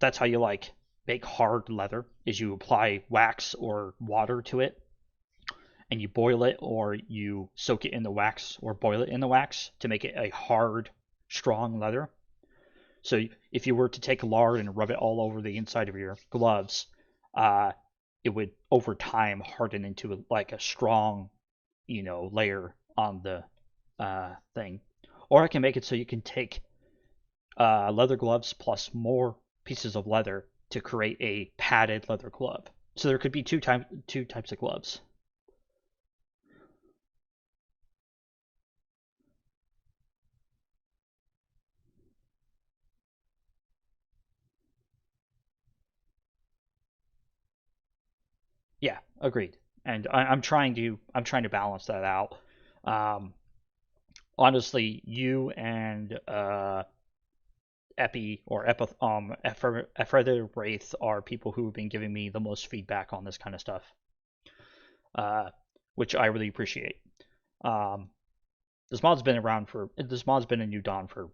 that's how you like make hard leather, is you apply wax or water to it and you boil it, or you soak it in the wax or boil it in the wax to make it a hard, strong leather. So if you were to take lard and rub it all over the inside of your gloves, it would over time harden into like a strong, layer on the thing. Or I can make it so you can take leather gloves plus more pieces of leather to create a padded leather glove. So there could be two types of gloves. Yeah, agreed. And I'm trying to balance that out. Honestly, you and Epi or Ephrathid Wraith are people who have been giving me the most feedback on this kind of stuff, which I really appreciate. This mod's been a new Dawn for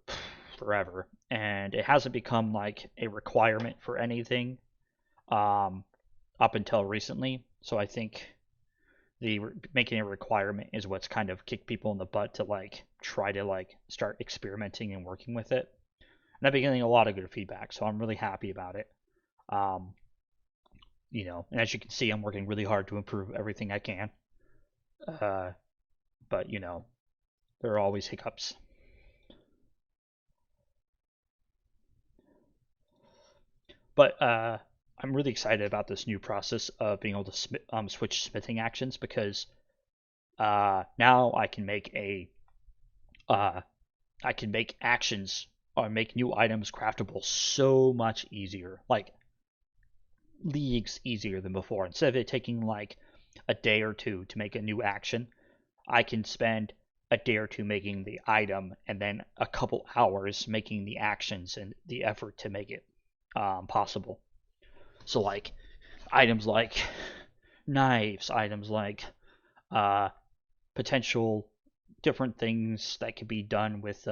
forever, and it hasn't become like a requirement for anything up until recently. So I think making a requirement is what's kind of kicked people in the butt to like try to like start experimenting and working with it. And I've been getting a lot of good feedback, so I'm really happy about it. And as you can see, I'm working really hard to improve everything I can. But there are always hiccups. But I'm really excited about this new process of being able to switch smithing actions, because now I can make actions or make new items craftable so much easier, like leagues easier than before. Instead of it taking like a day or two to make a new action, I can spend a day or two making the item, and then a couple hours making the actions and the effort to make it possible. So like items like knives, items like potential different things that could be done with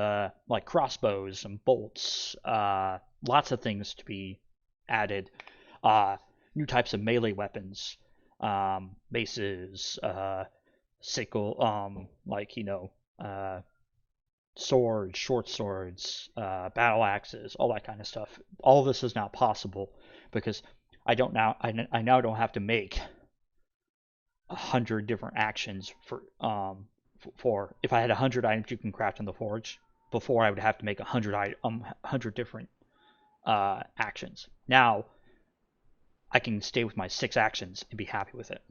like crossbows and bolts, lots of things to be added, new types of melee weapons, maces, sickle, like swords, short swords, battle axes, all that kind of stuff. All of this is now possible because I now don't have to make 100 different actions for if I had 100 items you can craft in the forge. Before I would have to make 100 different actions. Now I can stay with my 6 actions and be happy with it.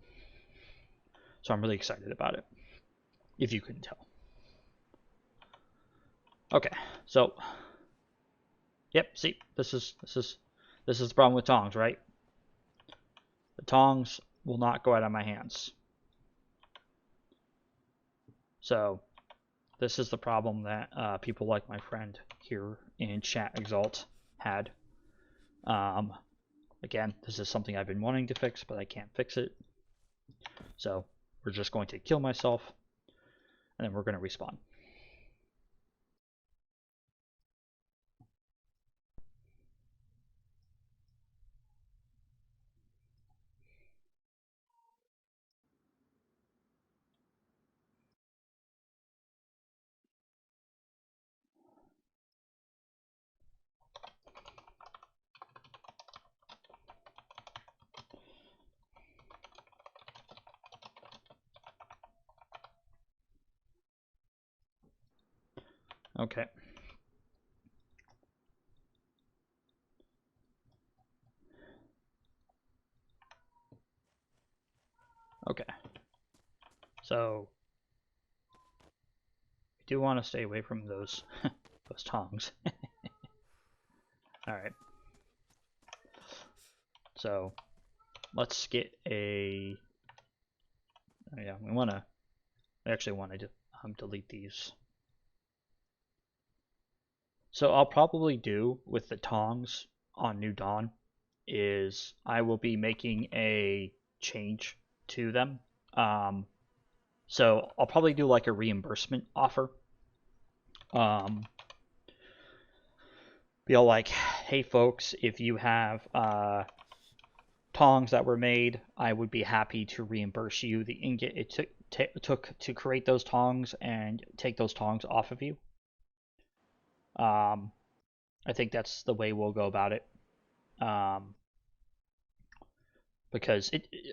So I'm really excited about it, if you couldn't tell. Okay, so yep, see, this is the problem with tongs, right? The tongs will not go out of my hands. So this is the problem that people like my friend here in chat Exalt had. Again, this is something I've been wanting to fix, but I can't fix it. So we're just going to kill myself, and then we're going to respawn. Okay. Okay. So I do want to stay away from those those tongs. All right. So let's get a. Oh, yeah, I actually want to delete these. So I'll probably do with the tongs on New Dawn is I will be making a change to them. So I'll probably do like a reimbursement offer. Be all like, hey folks, if you have tongs that were made, I would be happy to reimburse you the ingot it took to create those tongs and take those tongs off of you. I think that's the way we'll go about it. Because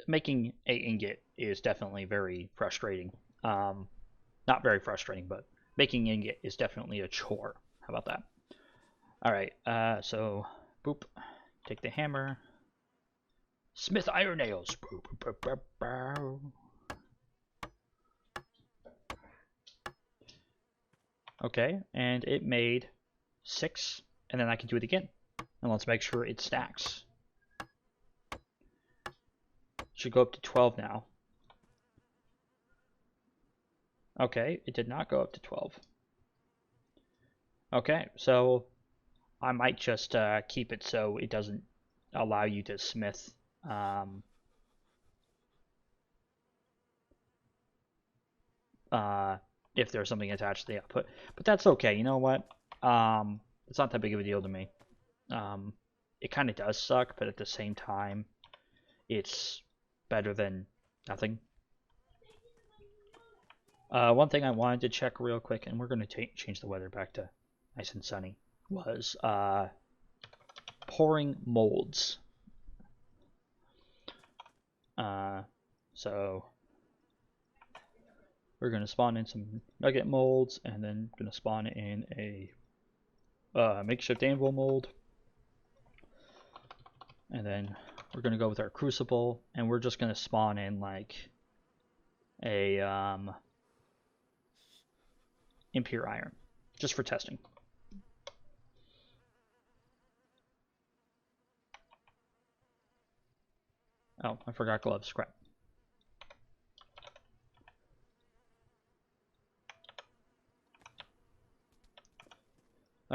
making a ingot is definitely very frustrating. Not very frustrating, but making ingot is definitely a chore. How about that? All right. So, boop. Take the hammer. Smith iron nails. Boop, boop, boop, boop. Okay, and it made 6, and then I can do it again. And let's make sure it stacks. Should go up to 12 now. Okay, it did not go up to 12. Okay, so I might just keep it so it doesn't allow you to smith. If there's something attached to the output, but that's okay. You know what? It's not that big of a deal to me. It kind of does suck, but at the same time, it's better than nothing. One thing I wanted to check real quick, and we're going to change the weather back to nice and sunny, was pouring molds. So we're going to spawn in some nugget molds, and then going to spawn in a makeshift anvil mold. And then we're going to go with our crucible, and we're just going to spawn in like a impure iron, just for testing. Oh, I forgot gloves. Crap.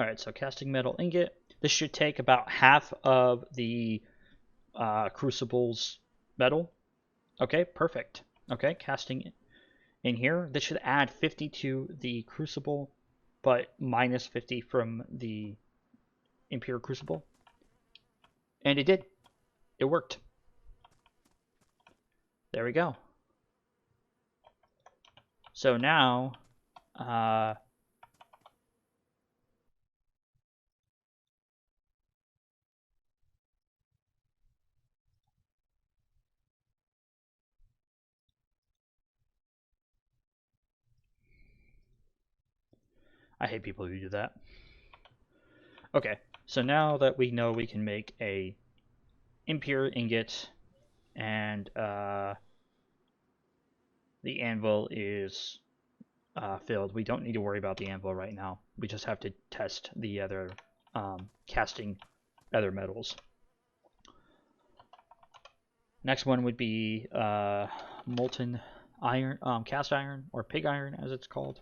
Alright, so casting metal ingot. This should take about half of the crucible's metal. Okay, perfect. Okay, casting in here. This should add 50 to the crucible, but minus 50 from the impure crucible. And it did. It worked. There we go. So now, I hate people who do that. Okay, so now that we know we can make a impure ingot and the anvil is filled, we don't need to worry about the anvil right now. We just have to test the other casting other metals. Next one would be molten iron, cast iron, or pig iron as it's called.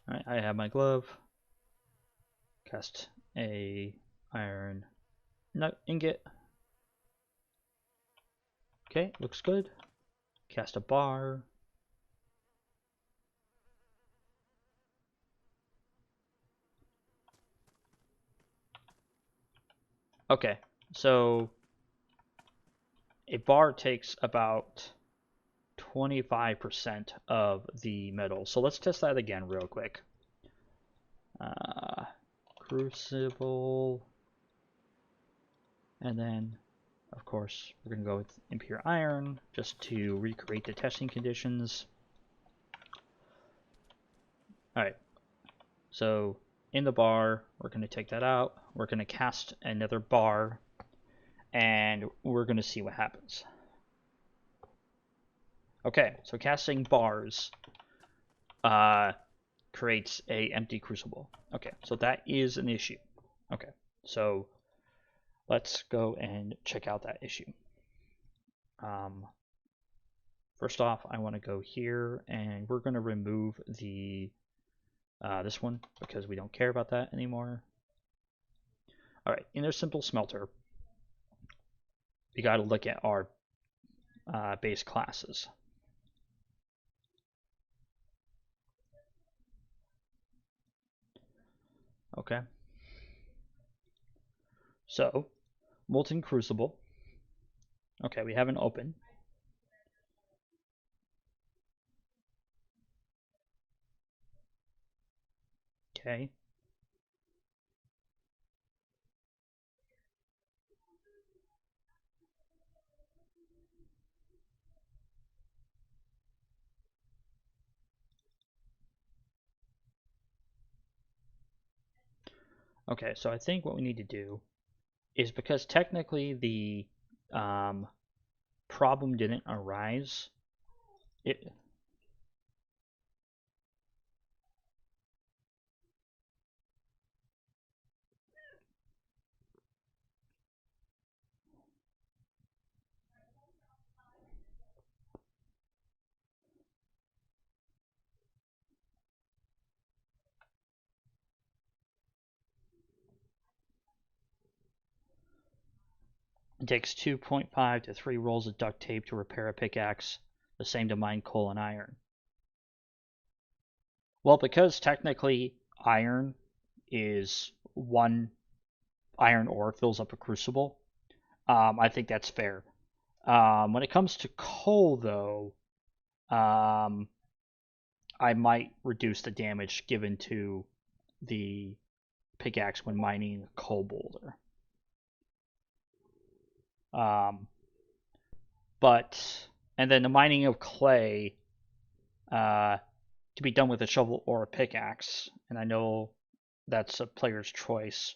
Alright, I have my glove. Cast a iron nut ingot. Okay, looks good. Cast a bar. Okay, so a bar takes about 25% of the metal. So let's test that again real quick. Crucible. And then, of course, we're going to go with impure iron just to recreate the testing conditions. Alright, so in the bar, we're going to take that out. We're going to cast another bar, and we're going to see what happens. Okay, so casting bars creates a empty crucible. Okay, so that is an issue. Okay, so let's go and check out that issue. First off, I want to go here, and we're going to remove the this one because we don't care about that anymore. All right, in our simple smelter, we got to look at our base classes. Okay. So, molten crucible. Okay, we have an open. Okay. Okay, so I think what we need to do is, because technically the problem didn't arise, it takes 2.5 to 3 rolls of duct tape to repair a pickaxe, the same to mine coal and iron. Well, because technically iron is one iron ore fills up a crucible, I think that's fair. When it comes to coal, though, I might reduce the damage given to the pickaxe when mining a coal boulder. And then the mining of clay to be done with a shovel or a pickaxe, and I know that's a player's choice.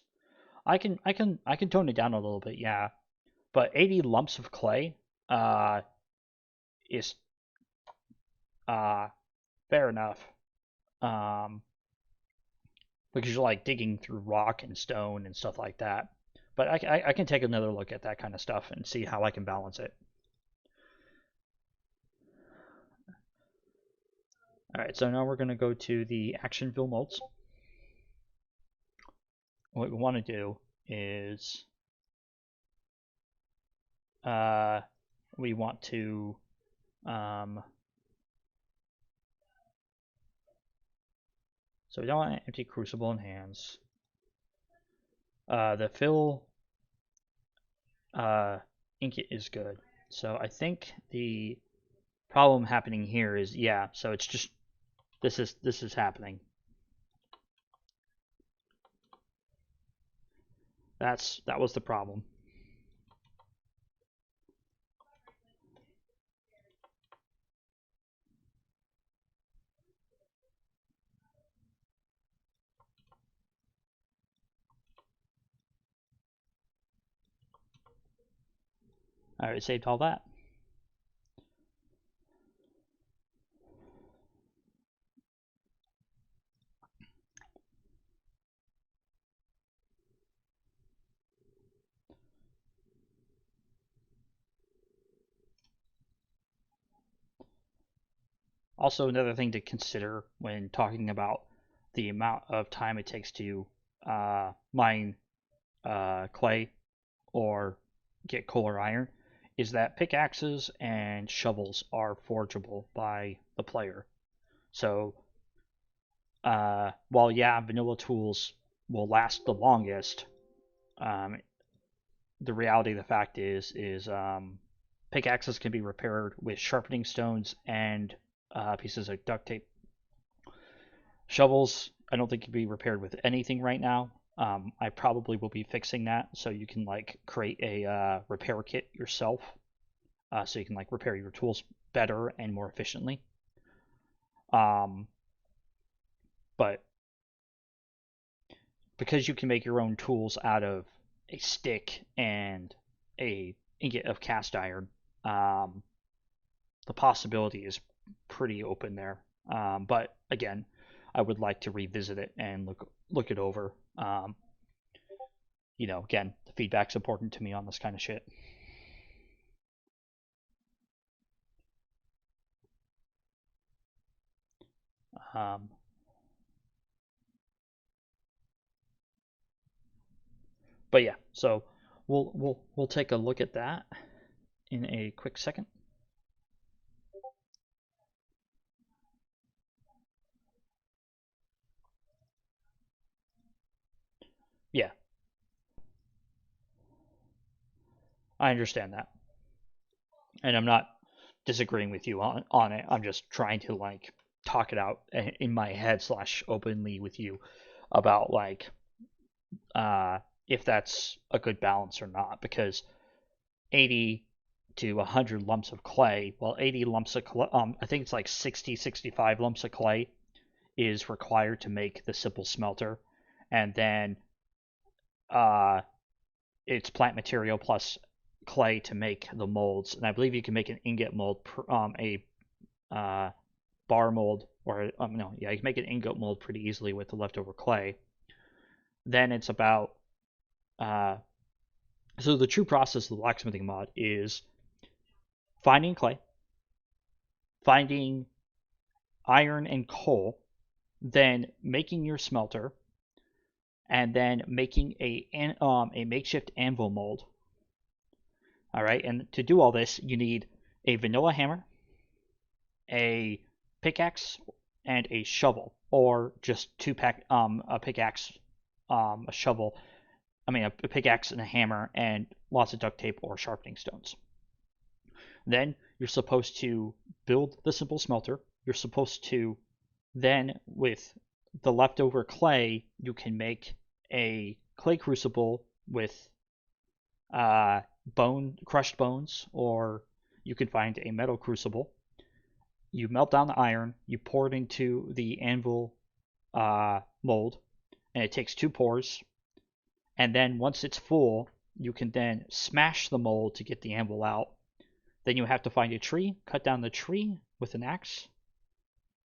I can tone it down a little bit, yeah, but 80 lumps of clay is fair enough. Because you're like digging through rock and stone and stuff like that. But I can take another look at that kind of stuff and see how I can balance it. Alright, so now we're going to go to the action fill molds. What we want to do is we want to so we don't want an empty crucible in hands. The fill ingot is good. So I think the problem happening here is, yeah, so it's just this is happening. That was the problem. I already saved all that. Also, another thing to consider when talking about the amount of time it takes to mine clay or get coal or iron is that pickaxes and shovels are forgeable by the player. So while, yeah, vanilla tools will last the longest, the reality of the fact is pickaxes can be repaired with sharpening stones and pieces of duct tape. Shovels, I don't think can be repaired with anything right now. I probably will be fixing that so you can like create a repair kit yourself, so you can like repair your tools better and more efficiently. But because you can make your own tools out of a stick and a ingot of cast iron, the possibility is pretty open there. But again, I would like to revisit it and look it over. You know, again, the feedback's important to me on this kind of shit. But yeah, so we'll take a look at that in a quick second. Yeah, I understand that, and I'm not disagreeing with you on it. I'm just trying to like talk it out in my head / openly with you about like if that's a good balance or not, because 80 to 100 lumps of clay, well, 80 lumps of clay, I think it's like 65 lumps of clay is required to make the simple smelter, and then it's plant material plus clay to make the molds. And I believe you can make an ingot mold, a bar mold, or no, yeah, you can make an ingot mold pretty easily with the leftover clay. Then it's about so the true process of the blacksmithing mod is finding clay, finding iron and coal, then making your smelter, and then making a makeshift anvil mold. All right, and to do all this, you need a vanilla hammer, a pickaxe, and a shovel, or just a pickaxe, a shovel. I mean, a pickaxe and a hammer, and lots of duct tape or sharpening stones. Then you're supposed to build the simple smelter. You're supposed to then, with the leftover clay, you can make a clay crucible with crushed bones, or you can find a metal crucible. You melt down the iron, you pour it into the anvil mold, and it takes 2 pours. And then once it's full, you can then smash the mold to get the anvil out. Then you have to find a tree, cut down the tree with an axe,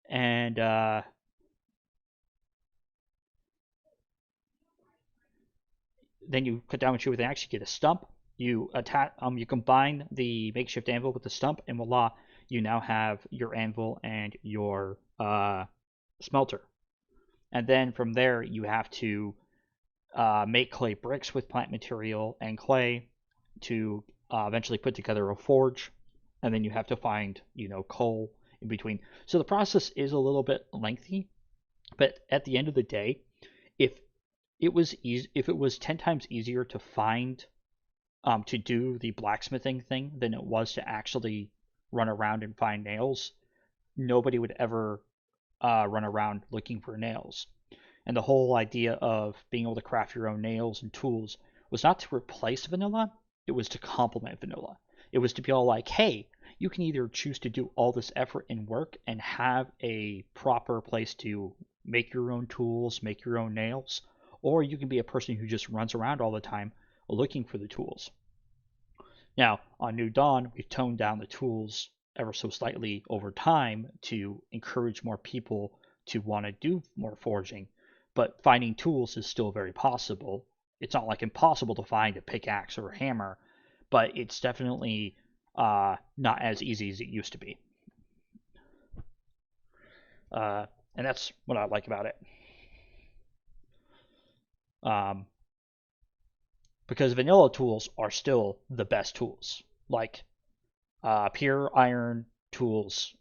and then you cut down a tree with an axe, you get a stump. You combine the makeshift anvil with the stump, and voila, you now have your anvil and your smelter. And then from there, you have to make clay bricks with plant material and clay to eventually put together a forge. And then you have to find, coal in between. So the process is a little bit lengthy, but at the end of the day, if it was 10 times easier to find to do the blacksmithing thing than it was to actually run around and find nails, nobody would ever run around looking for nails. And the whole idea of being able to craft your own nails and tools was not to replace vanilla, it was to complement vanilla. It was to be all like, hey, you can either choose to do all this effort and work and have a proper place to make your own tools, make your own nails, or you can be a person who just runs around all the time looking for the tools. Now, on New Dawn, we've toned down the tools ever so slightly over time to encourage more people to want to do more forging, but finding tools is still very possible. It's not like impossible to find a pickaxe or a hammer, but it's definitely not as easy as it used to be. And that's what I like about it. Because vanilla tools are still the best tools. Like, pure iron tools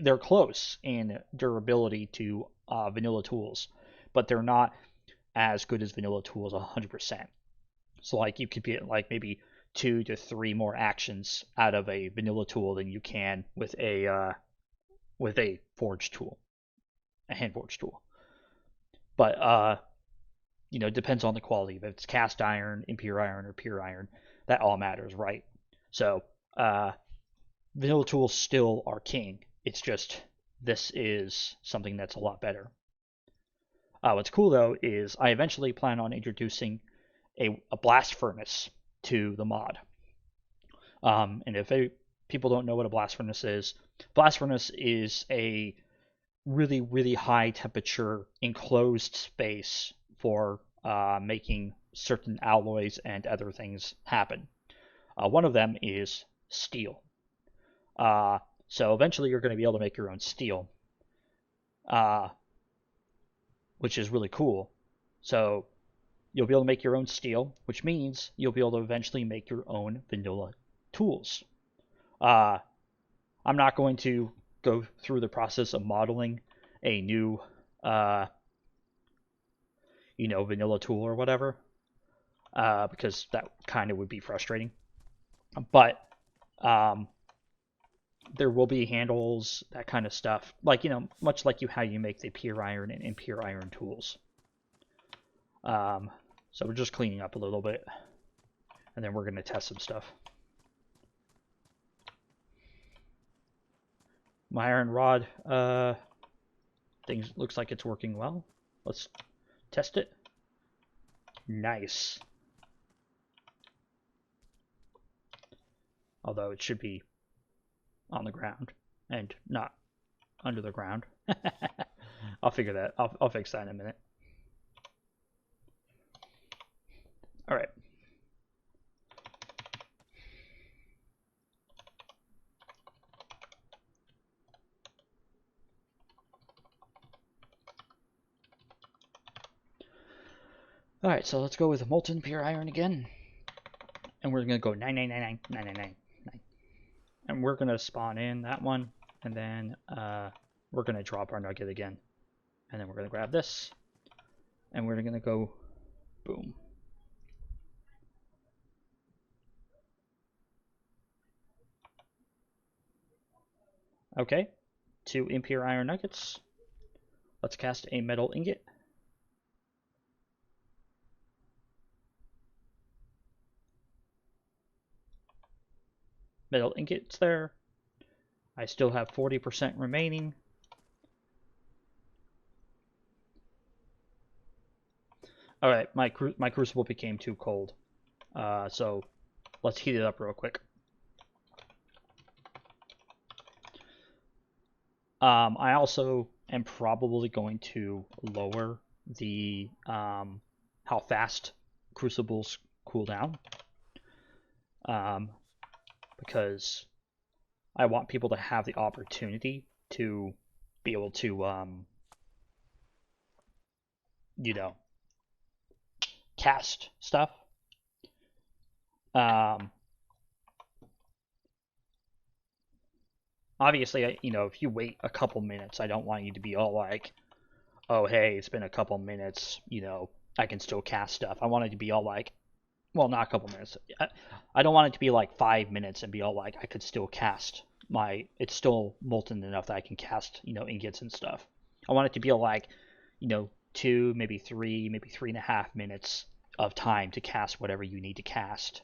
they're close in durability to vanilla tools, but they're not as good as vanilla tools 100%. So like you could get like maybe 2 to 3 more actions out of a vanilla tool than you can with a forge tool, a hand forge tool. But it depends on the quality. If it's cast iron, impure iron, or pure iron, that all matters, right? So vanilla tools still are king. It's just this is something that's a lot better. What's cool though is I eventually plan on introducing a blast furnace to the mod. And if people don't know what a blast furnace is a really, really high temperature enclosed space for making certain alloys and other things happen. One of them is steel. So eventually you're going to be able to make your own steel, which is really cool. So you'll be able to make your own steel, which means you'll be able to eventually make your own vanilla tools. I'm not going to go through the process of modeling a new, vanilla tool or whatever, because that kind of would be frustrating. But there will be handles, that kind of stuff, like much like how you make the pure iron and impure iron tools. So we're just cleaning up a little bit, and then we're going to test some stuff. My iron rod thing looks like it's working well. Let's test it. Nice. Although it should be on the ground and not under the ground. I'll figure that. I'll fix that in a minute. All right. All right, so let's go with molten pure iron again, and we're gonna go 9999999, and we're gonna spawn in that one, and then we're gonna drop our nugget again, and then we're gonna grab this, and we're gonna go boom. Okay, 2 impure iron nuggets. Let's cast a metal ingot. Metal ingot's there. I still have 40% remaining. All right, my crucible became too cold, so let's heat it up real quick. I also am probably going to lower the how fast crucibles cool down, because I want people to have the opportunity to be able to, you know, cast stuff. Obviously, you know, if you wait a couple minutes, I don't want you to be all like, oh, hey, it's been a couple minutes, you know, I can still cast stuff. I want it to be all like, well, not a couple minutes. I don't want it to be like 5 minutes and be all like, I could still cast it's still molten enough that I can cast, you know, ingots and stuff. I want it to be like, you know, 2, maybe 3, maybe 3.5 minutes of time to cast whatever you need to cast.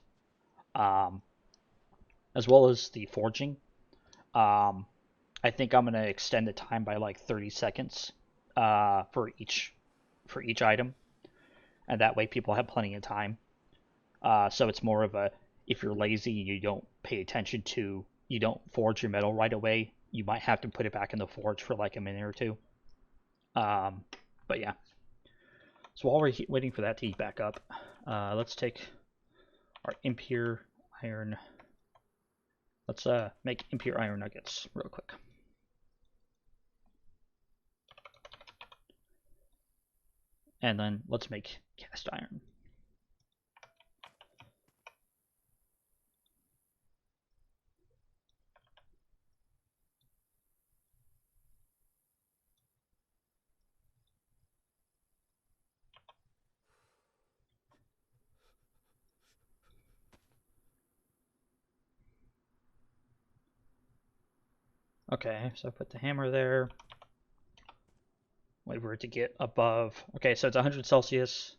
As well as the forging. I think I'm gonna extend the time by like 30 seconds for each item, and that way people have plenty of time. So it's more of a, if you're lazy and you don't pay attention to, you don't forge your metal right away, you might have to put it back in the forge for like a minute or two. But yeah. So while we're waiting for that to heat back up, let's take our impure iron. Let's make impure iron nuggets real quick. And then let's make cast iron. Okay, so put the hammer there. Wait for it to get above. Okay, so it's 100 Celsius.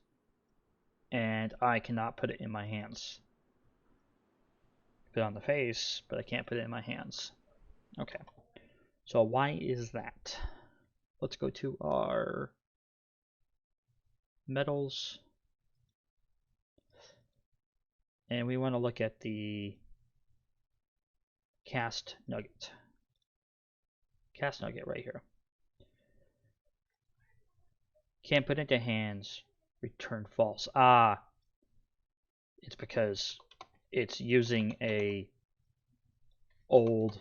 And I cannot put it in my hands. Put it on the face, but I can't put it in my hands. Okay. So why is that? Let's go to our metals. And we want to look at the cast nugget. Cast nugget right here. Can't put into hands. Return false. Ah. It's because it's using a old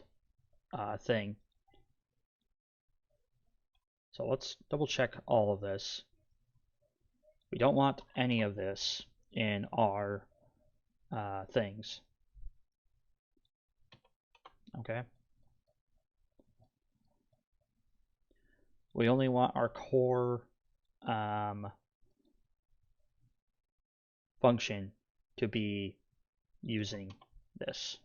thing. So let's double check all of this. We don't want any of this in our things. Okay. We only want our core function to be using this.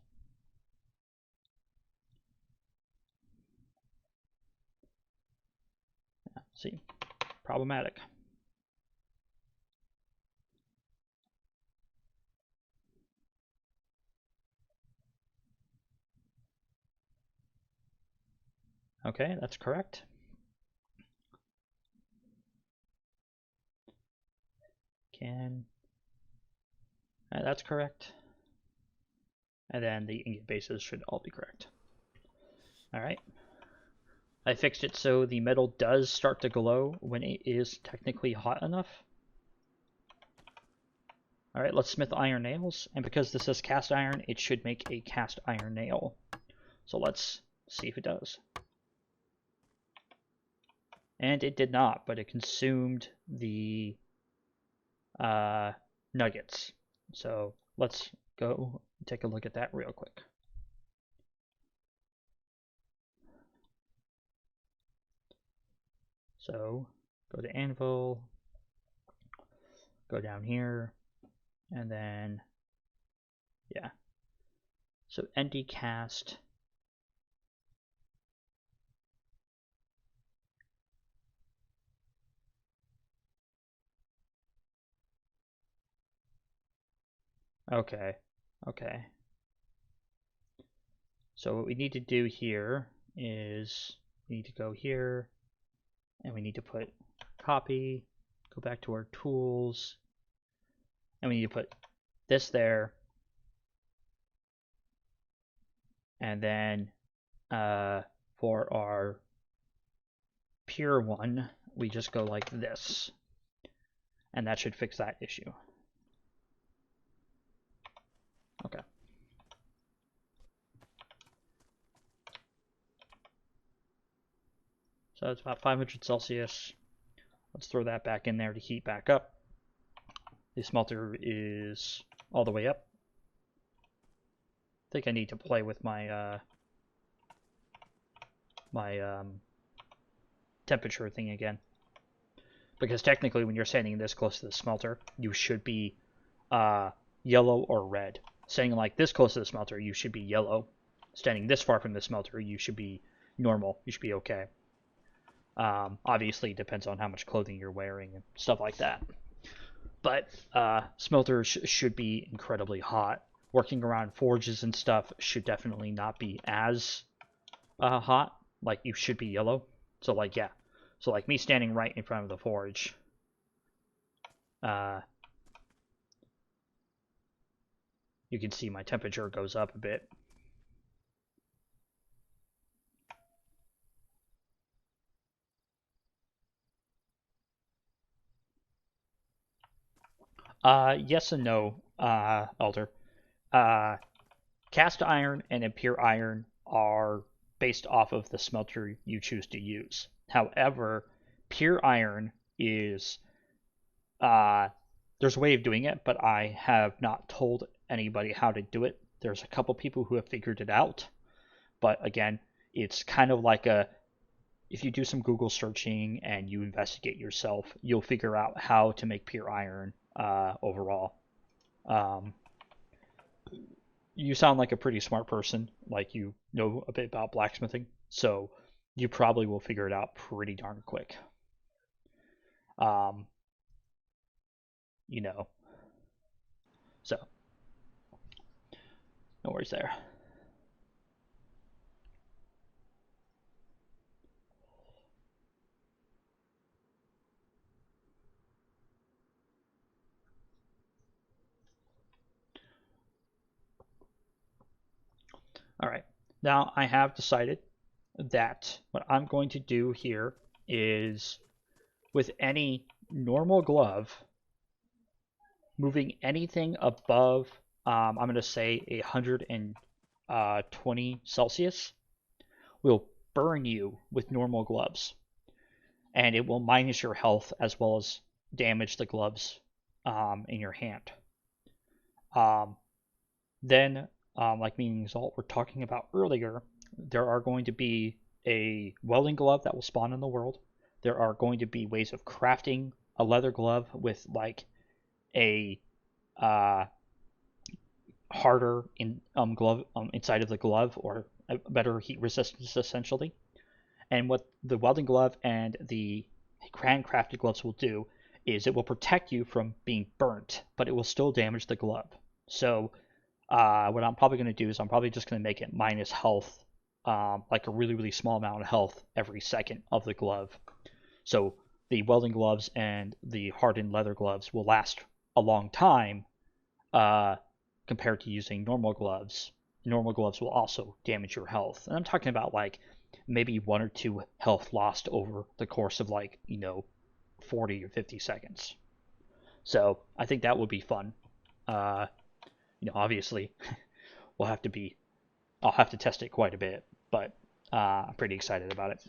See, problematic. Okay, that's correct. That's correct. And then the ingot bases should all be correct. Alright. I fixed it so the metal does start to glow when it is technically hot enough. Alright, let's smith iron nails. And because this is cast iron, it should make a cast iron nail. So let's see if it does. And it did not, but it consumed the nuggets. So let's go take a look at that real quick. So go to anvil, go down here, and then, yeah. So ND cast. Okay, okay. So what we need to do here is we need to go here and we need to put copy, go back to our tools, and we need to put this there. And then for our pure one, we just go like this. And that should fix that issue. Okay. So it's about 500 Celsius. Let's throw that back in there to heat back up. The smelter is all the way up. I think I need to play with my temperature thing again. Because technically when you're standing this close to the smelter, you should be yellow or red. Standing like this close to the smelter, you should be yellow. Standing this far from the smelter, you should be normal. You should be okay. Obviously, it depends on how much clothing you're wearing and stuff like that. But smelters should be incredibly hot. Working around forges and stuff should definitely not be as hot. Like, you should be yellow. So, like, yeah. So, like, me standing right in front of the forge. You can see my temperature goes up a bit. Yes and no, Elder. Cast iron and impure iron are based off of the smelter you choose to use. However, pure iron is there's a way of doing it, but I have not told anybody how to do it. There's a couple people who have figured it out, but again, it's kind of like if you do some Google searching and you investigate yourself, you'll figure out how to make pure iron overall. You sound like a pretty smart person, like you know a bit about blacksmithing, so you probably will figure it out pretty darn quick. You know. So, no worries there. Alright, now I have decided that what I'm going to do here is with any normal glove, moving anything above, I'm going to say 120 Celsius, will burn you with normal gloves. And it will minus your health as well as damage the gloves in your hand. Then, like me and Exalt were talking about earlier, there are going to be a welding glove that will spawn in the world. There are going to be ways of crafting a leather glove with like a harder glove inside of the glove, or a better heat resistance essentially. And what the welding glove and the handcrafted gloves will do is it will protect you from being burnt, but it will still damage the glove. So what I'm probably going to do is I'm probably just going to make it minus health, like a really, really small amount of health every second of the glove. So the welding gloves and the hardened leather gloves will last a long time compared to using normal gloves. Normal gloves will also damage your health. And I'm talking about like maybe 1 or 2 health lost over the course of 40 or 50 seconds. So I think that would be fun. Obviously I'll have to test it quite a bit, but I'm pretty excited about it.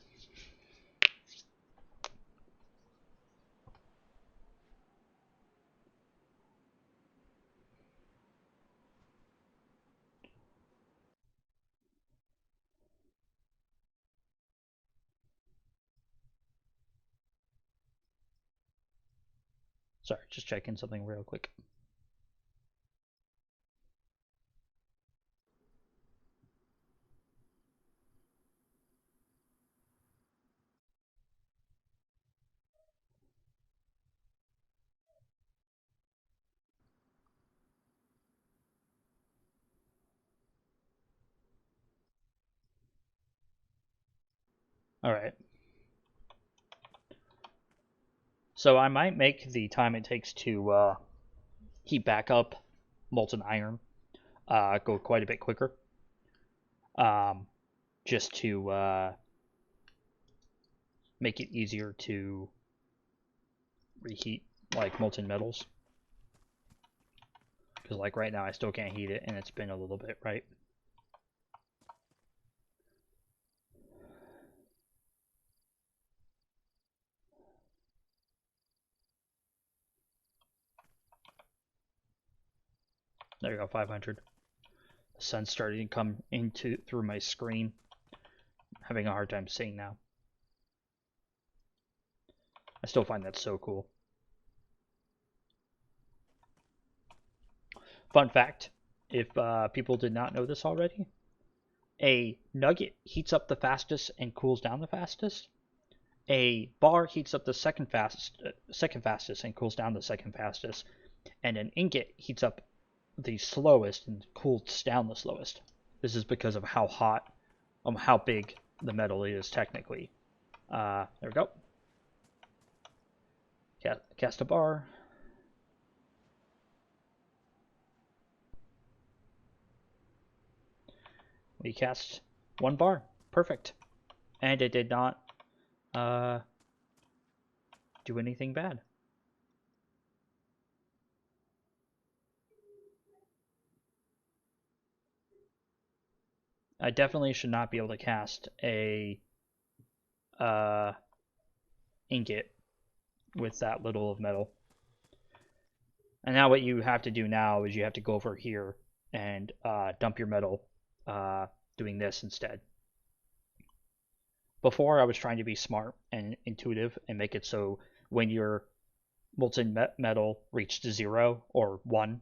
Sorry, just checking something real quick. Alright. So I might make the time it takes to heat back up molten iron go quite a bit quicker. Just to make it easier to reheat like molten metals. Because like right now I still can't heat it and it's been a little bit, right? There you go, 500. The sun's starting to come through my screen. I'm having a hard time seeing now. I still find that so cool. Fun fact, if people did not know this already, a nugget heats up the fastest and cools down the fastest. A bar heats up the second fastest and cools down the second fastest. And an ingot heats up the slowest and cools down the slowest. This is because of how hot, how big the metal is technically. There we go. Cast a bar. We cast one bar. Perfect. And it did not do anything bad. I definitely should not be able to cast a ingot with that little of metal. And now what you have to do now is you have to go over here and dump your metal doing this instead. Before I was trying to be smart and intuitive and make it so when your molten metal reached 0 or 1,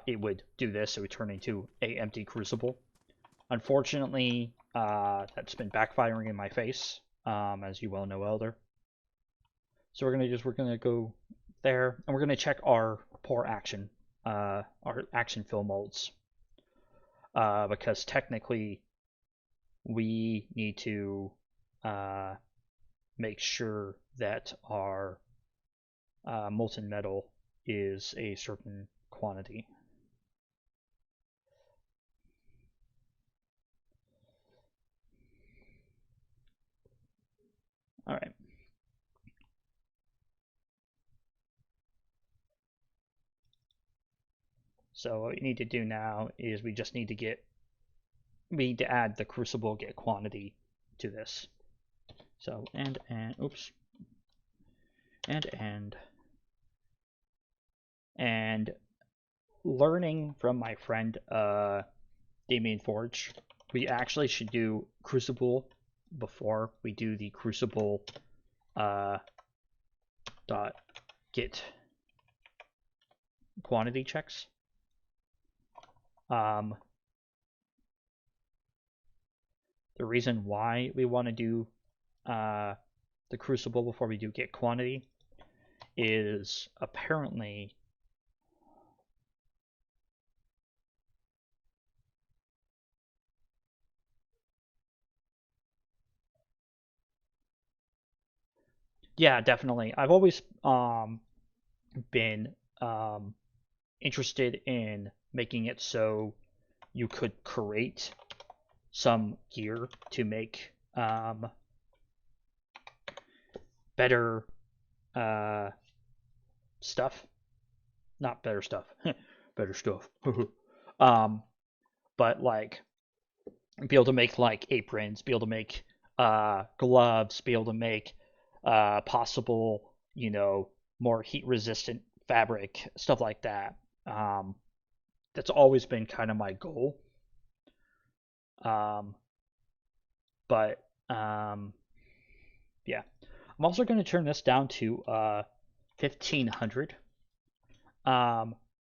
it would do this. It would turn into an empty crucible. Unfortunately, that's been backfiring in my face, as you well know, Elder. So we're gonna go there, and we're gonna check our pour action, our action fill molds, because technically we need to make sure that our molten metal is a certain quantity. All right. So what we need to do now is we just need to add the crucible get quantity to this. So oops. And learning from my friend Damien Forge, we actually should do crucible before we do the crucible dot get quantity checks. The reason why we want to do the crucible before we do get quantity is apparently yeah, definitely. I've always been interested in making it so you could create some gear to make better stuff. Not better stuff. Better stuff. But like be able to make like aprons, be able to make gloves, be able to make possible, more heat resistant fabric, stuff like that. That's always been kind of my goal. But yeah, I'm also going to turn this down to 1500.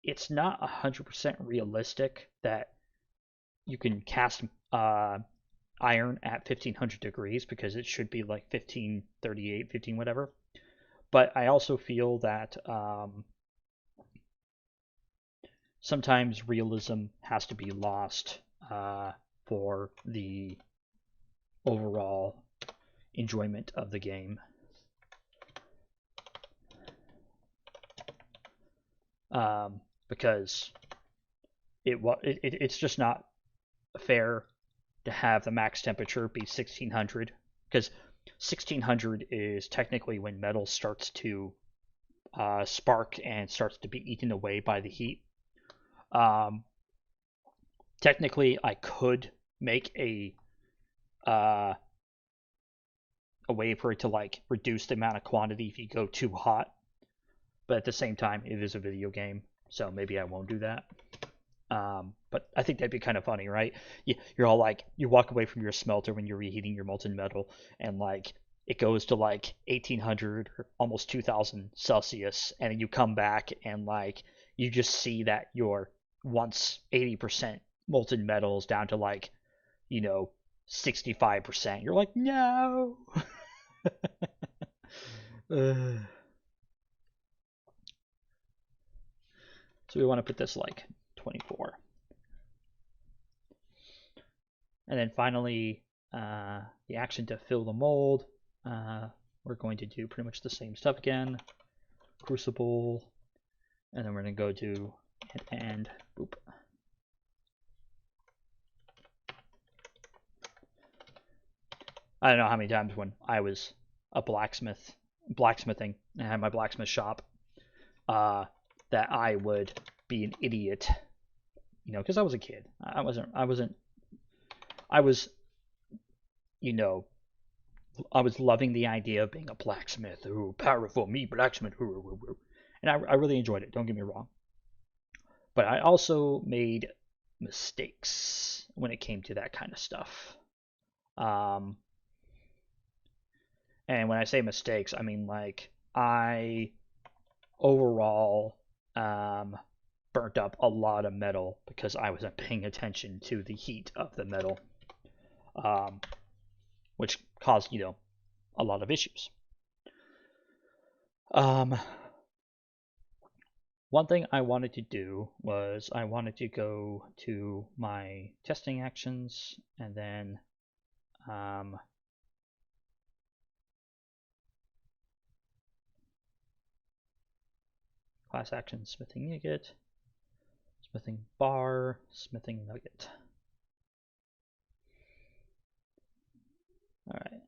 It's not 100% realistic that you can cast iron at 1500 degrees because it should be like 1538, 15 whatever. But I also feel that sometimes realism has to be lost for the overall enjoyment of the game. Because it's just not fair to have the max temperature be 1600, because 1600 is technically when metal starts to spark and starts to be eaten away by the heat. Technically, I could make a way for it to like reduce the amount of quantity if you go too hot, but at the same time, it is a video game, so maybe I won't do that. But I think that'd be kind of funny, right? You're all like, you walk away from your smelter when you're reheating your molten metal, and like it goes to like 1800 or almost 2000 Celsius, and then you come back and like you just see that your once 80% molten metal is down to like, 65%. You're like, no. So we want to put this like 24. And then finally, the action to fill the mold. We're going to do pretty much the same stuff again. Crucible. And then we're going to go to and boop. I don't know how many times when I was a blacksmithing, and I had my blacksmith shop, that I would be an idiot, because I was a kid. I was, I was loving the idea of being a blacksmith. Ooh, powerful, me, blacksmith. Ooh, ooh, ooh. And I really enjoyed it, don't get me wrong. But I also made mistakes when it came to that kind of stuff. And when I say mistakes, I mean like I overall burnt up a lot of metal because I wasn't paying attention to the heat of the metal, which caused, a lot of issues. One thing I wanted to do was I wanted to go to my testing actions and then class action smithing nugget, smithing bar, smithing nugget. All right.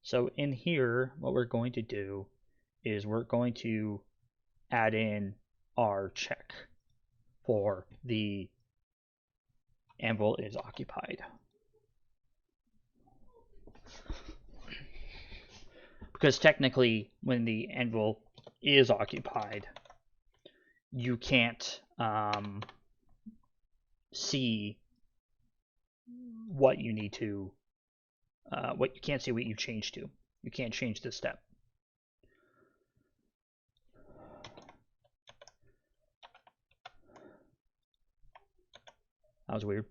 So in here, what we're going to do is we're going to add in our check for the anvil is occupied. Because technically, when the anvil is occupied, you can't see what you need to, what you can't see what you change to. You can't change this step. That was weird.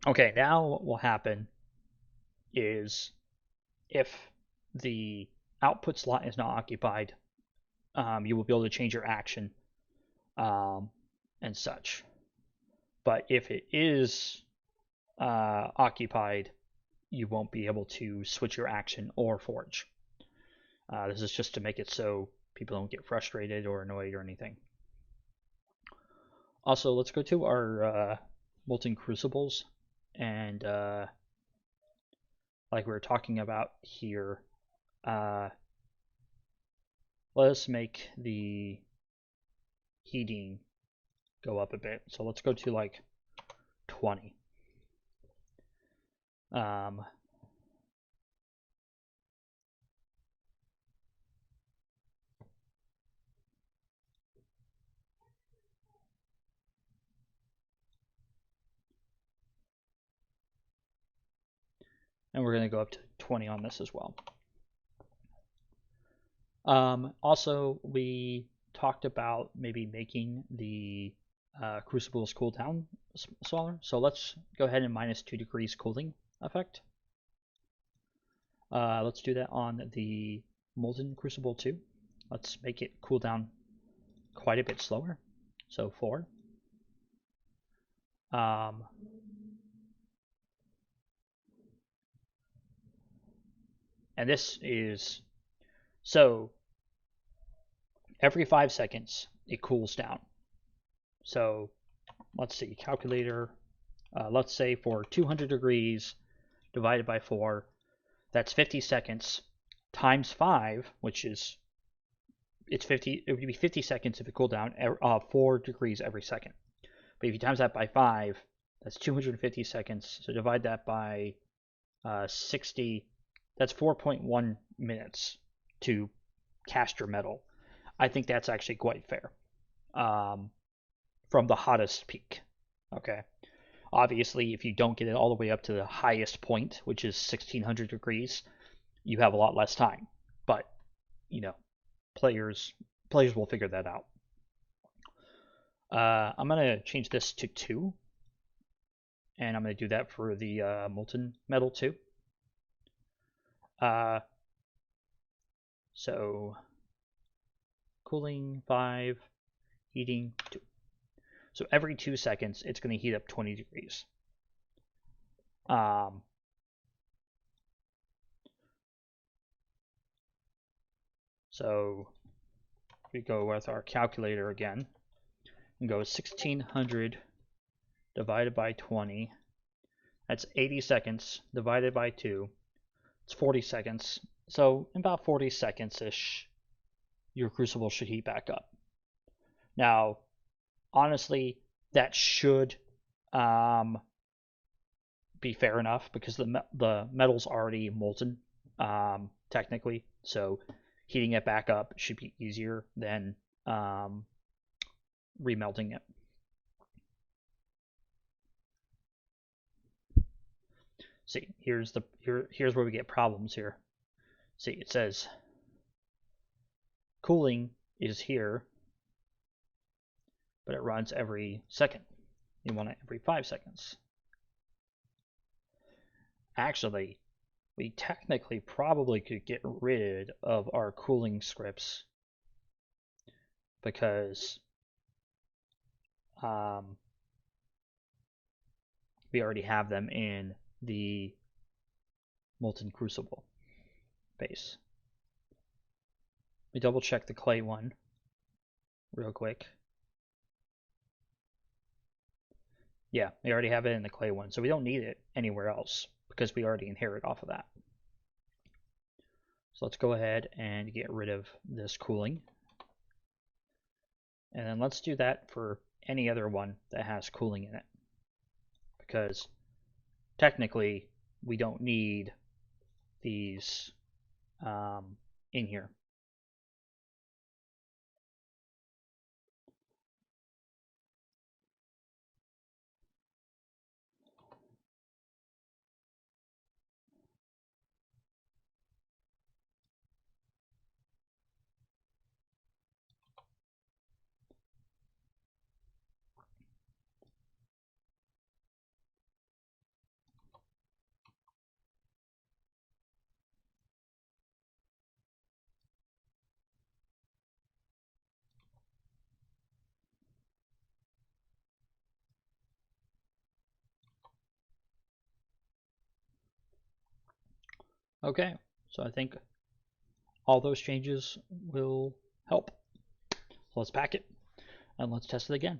Okay, now what will happen is if the output slot is not occupied, you will be able to change your action and such. But if it is occupied, you won't be able to switch your action or forge. This is just to make it so people don't get frustrated or annoyed or anything. Also, let's go to our molten crucibles, and like we were talking about here, let's make the heating go up a bit. So let's go to like 20. And we're going to go up to 20 on this as well. Also, we talked about maybe making the crucibles cool down smaller. So let's go ahead and minus 2 degrees cooling effect. Let's do that on the molten crucible too. Let's make it cool down quite a bit slower. So 4. And this is, so every 5 seconds it cools down. So let's see, calculator, let's say for 200 degrees divided by 4, that's 50 seconds. times 5, which is it's 50. It would be 50 seconds if it cooled down 4 degrees every second. But if you times that by 5, that's 250 seconds. So divide that by 60. That's 4.1 minutes to cast your metal. I think that's actually quite fair. From the hottest peak. Okay. Obviously, if you don't get it all the way up to the highest point, which is 1600 degrees, you have a lot less time. But, players will figure that out. I'm going to change this to 2. And I'm going to do that for the molten metal too. So cooling 5, heating 2. So every 2 seconds, it's going to heat up 20 degrees. So we go with our calculator again and go 1600 divided by 20. That's 80 seconds divided by 2. It's 40 seconds. So in about 40 seconds-ish, your crucible should heat back up. Now, honestly, that should be fair enough because the metal's already molten, technically. So heating it back up should be easier than remelting it. See, here's where we get problems here. See, it says cooling is here, but it runs every second. You want it every 5 seconds. Actually, we technically probably could get rid of our cooling scripts because we already have them in the molten crucible base. Let me double check the clay one real quick. Yeah, we already have it in the clay one, so we don't need it anywhere else because we already inherit off of that. So let's go ahead and get rid of this cooling. And then let's do that for any other one that has cooling in it. Because technically, we don't need these in here. Okay, so I think all those changes will help. So let's pack it and let's test it again.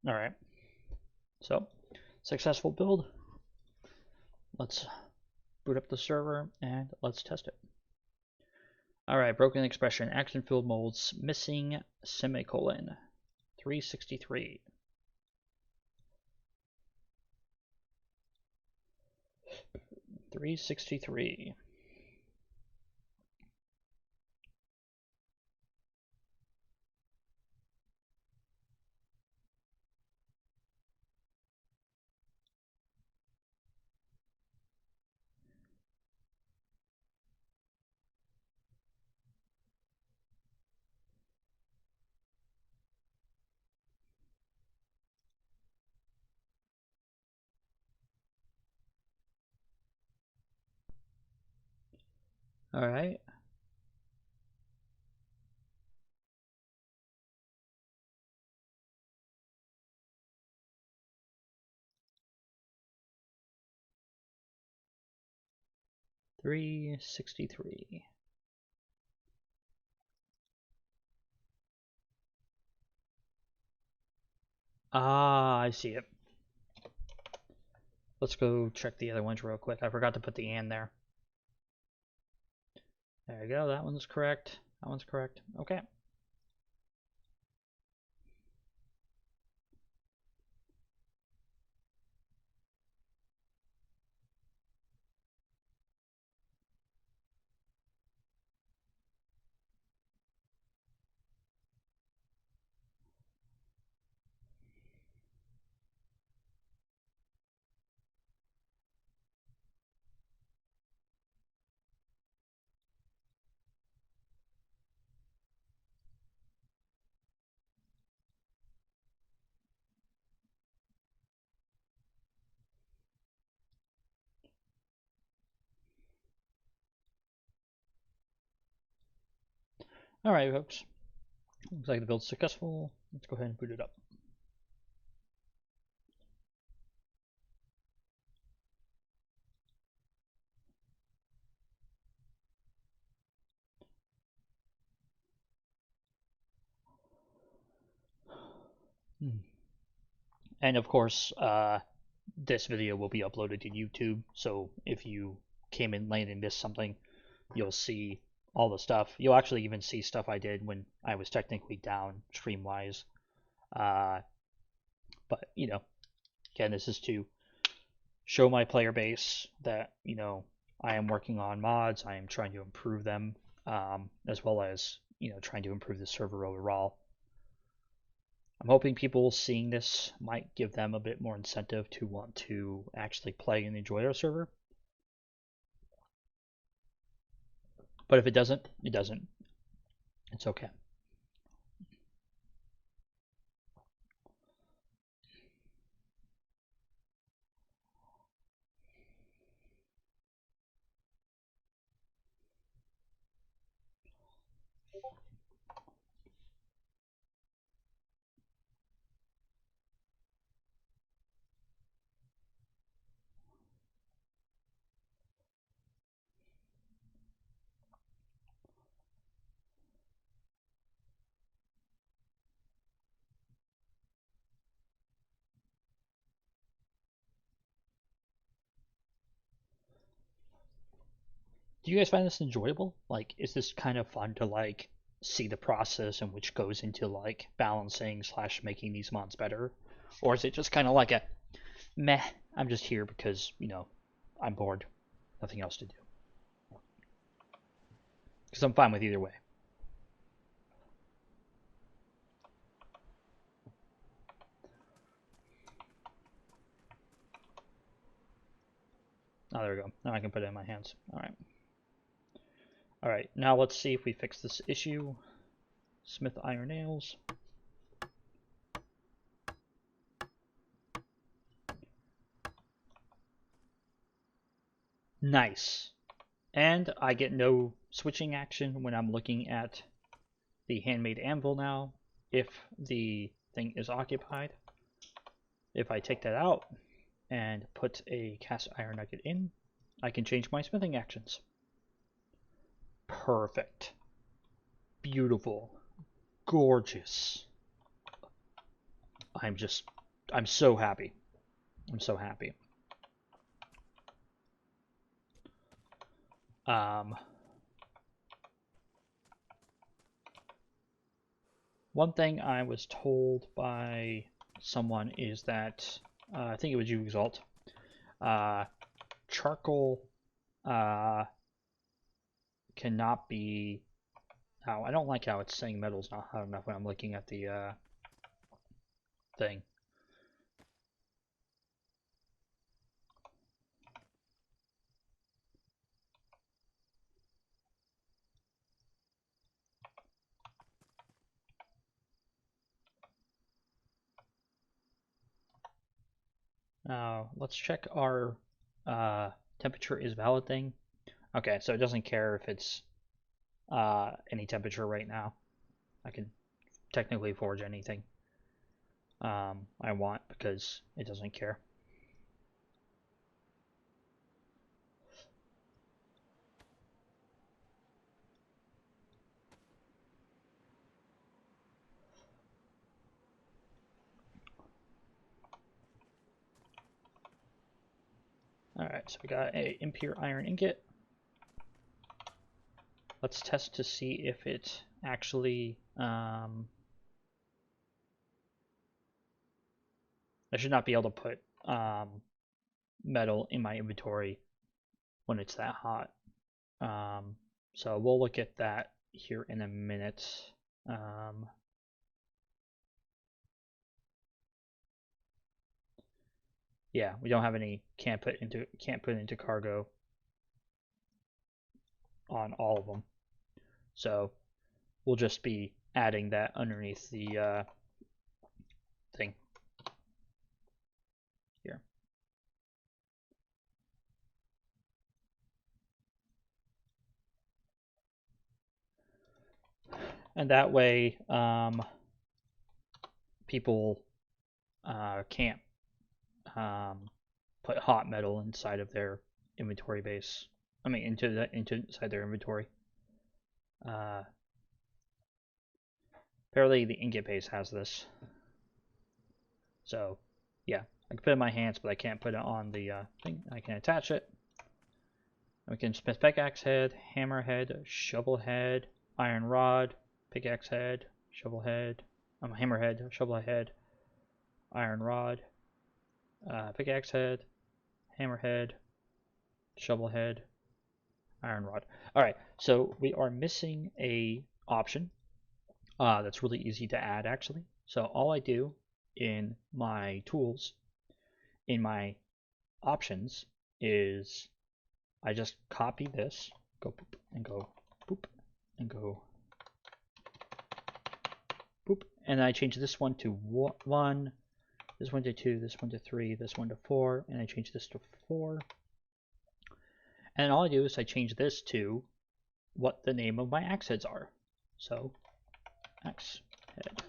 All right, so successful build. Let's boot up the server and let's test it. All right, broken expression, action filled molds, missing semicolon, 363. All right. $363. Ah, I see it. Let's go check the other ones real quick. I forgot to put the and there. There you go. That one's correct. That one's correct. Okay. All right, folks. Looks like the build's successful. Let's go ahead and boot it up. And of course, this video will be uploaded to YouTube. So if you came in late and missed something, you'll see all the stuff. You'll actually even see stuff I did when I was technically down stream-wise. But, you know, again, this is to show my player base that, you know, I am working on mods. I am trying to improve them, as well as, you know, trying to improve the server overall. I'm hoping people seeing this might give them a bit more incentive to want to actually play and enjoy our server. But if it doesn't, it doesn't. It's okay. Do you guys find this enjoyable? Like, is this kind of fun to like see the process in which goes into like balancing / making these mods better? Or is it just kind of like a meh, I'm just here because, you know, I'm bored. Nothing else to do. Because I'm fine with either way. Oh, there we go. Now I can put it in my hands. Alright. Alright, now let's see if we fix this issue. Smith iron nails. Nice. And I get no switching action when I'm looking at the handmade anvil now if the thing is occupied. If I take that out and put a cast iron nugget in, I can change my smithing actions. Perfect. Beautiful. Gorgeous. I'm so happy. I'm so happy. One thing I was told by someone is that, I think it was you, Exalt, charcoal cannot be... Now, I don't like how it's saying metal's not hot enough when I'm looking at the thing. Let's check our temperature is valid thing. Okay, so it doesn't care if it's any temperature right now. I can technically forge anything I want because it doesn't care. Alright, so we got a impure iron ingot. Let's test to see if it actually I should not be able to put metal in my inventory when it's that hot. So we'll look at that here in a minute. Yeah, we don't have any can't put into cargo on all of them. So we'll just be adding that underneath the thing here. And that way people can't put hot metal inside of their inventory base. I mean, inside their inventory. Apparently, the ingot base has this. So, yeah, I can put it in my hands, but I can't put it on the thing. I can attach it. We can smith pickaxe head, hammer head, shovel head, iron rod, pickaxe head, shovel head, hammer head, shovel head, iron rod, pickaxe head, hammer head, shovel head, iron rod. Alright, so we are missing a option that's really easy to add actually. So all I do in my tools, in my options, is I just copy this, go boop, and go boop, and go boop, and I change this one to 1, this one to 2, this one to 3, this one to 4, and I change this to 4. And all I do is I change this to what the name of my axe heads are. So, axe head.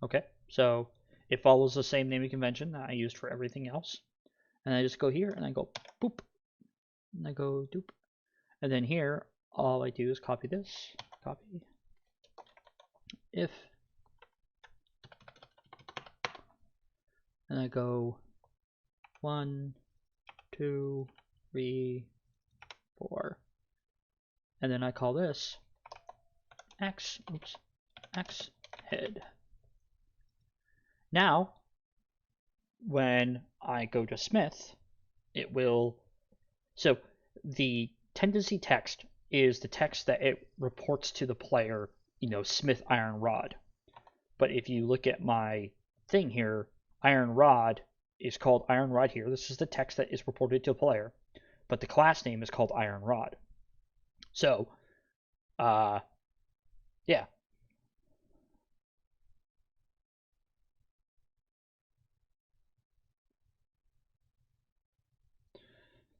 Okay, so it follows the same naming convention that I used for everything else. And I just go here and I go boop, and I go doop. And then here, all I do is copy this, copy, if, and I go 1, 2, 3, 4, and then I call this axe head. Now, when I go to smith, it will, so the tendency text is the text that it reports to the player, smith iron rod. But if you look at my thing here, iron rod is called iron rod here. This is the text that is reported to the player, but the class name is called iron rod. So, yeah.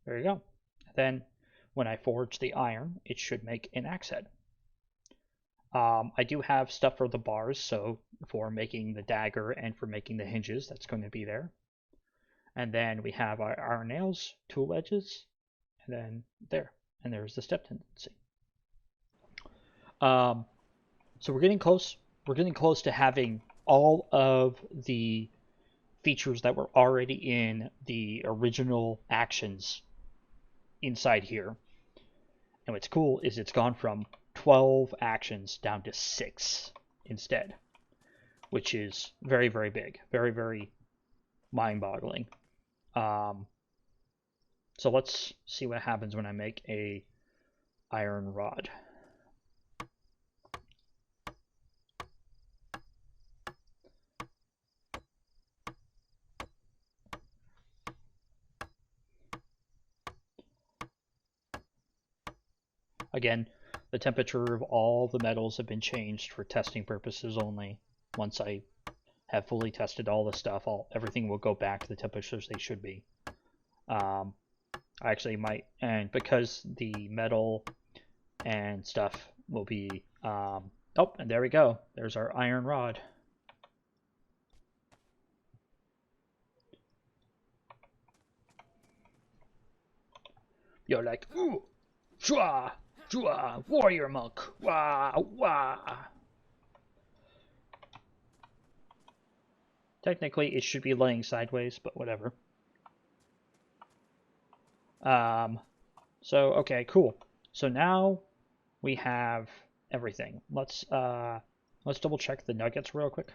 There you go. Then when I forge the iron, it should make an axe head. I do have stuff for the bars, so for making the dagger and for making the hinges, that's going to be there. And then we have our iron nails, tool edges, and then there. And there's the step tendency. So we're getting close. We're getting close to having all of the features that were already in the original actions inside here. And what's cool is it's gone from 12 actions down to 6 instead, which is very, very big. Very, very mind-boggling. So let's see what happens when I make a iron rod. Again, the temperature of all the metals have been changed for testing purposes only. Once I have fully tested all the stuff, everything will go back to the temperatures they should be. I actually might, and because the metal and stuff will be, oh, and there we go. There's our iron rod. You're like, ooh, shua, shua, warrior monk, wah, wah. Technically, it should be laying sideways, but whatever. So, okay, cool. So now we have everything. Let's double check the nuggets real quick.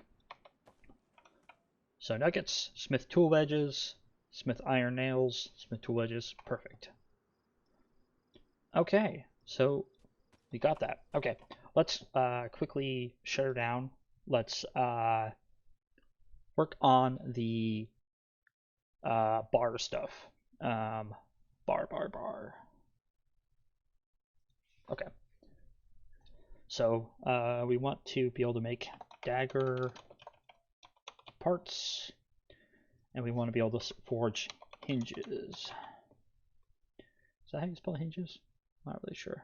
So nuggets, smith tool wedges, smith iron nails, smith tool wedges, perfect. Okay, so we got that. Okay, let's quickly shut her down. Let's work on the bar stuff. Bar. Okay. So we want to be able to make dagger parts, and we want to be able to forge hinges. Is that how you spell hinges? Not really sure.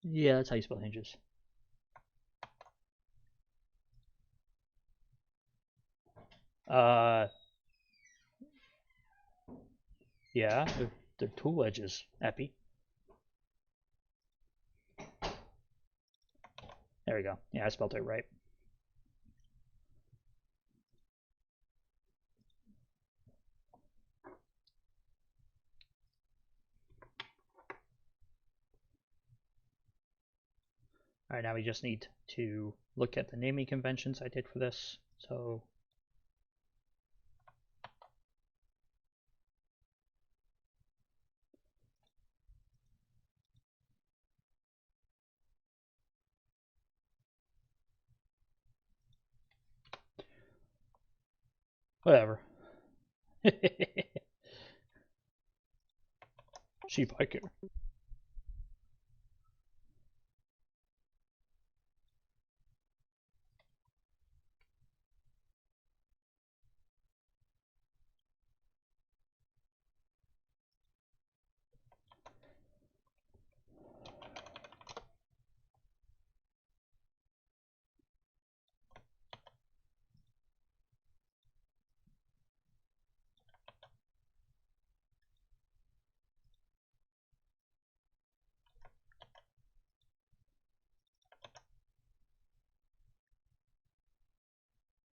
Yeah, that's how you spell hinges. Yeah, they're tool edges, Epi. There we go. Yeah, I spelled it right. Alright, now we just need to look at the naming conventions I did for this. So whatever. See if I care.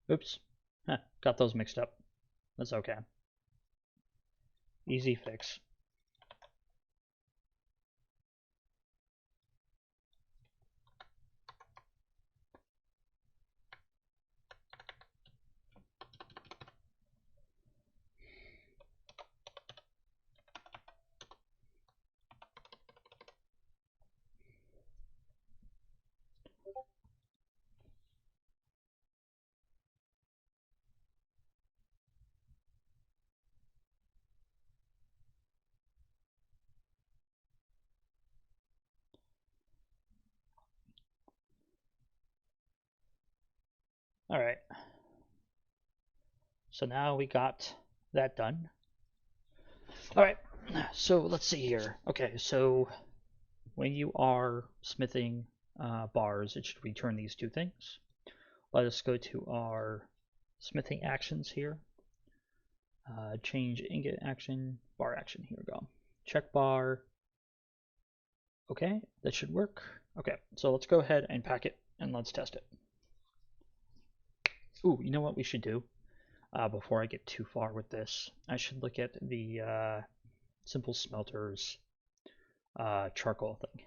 Oops. Huh, got those mixed up. That's okay. Easy fix. Alright. So now we got that done. Alright, so let's see here. Okay, so when you are smithing bars, it should return these two things. Let us go to our smithing actions here. Change ingot action, bar action. Here we go. Check bar. Okay, that should work. Okay, so let's go ahead and pack it and let's test it. Ooh, you know what we should do? Before I get too far with this, I should look at the Simple Smelters charcoal thing.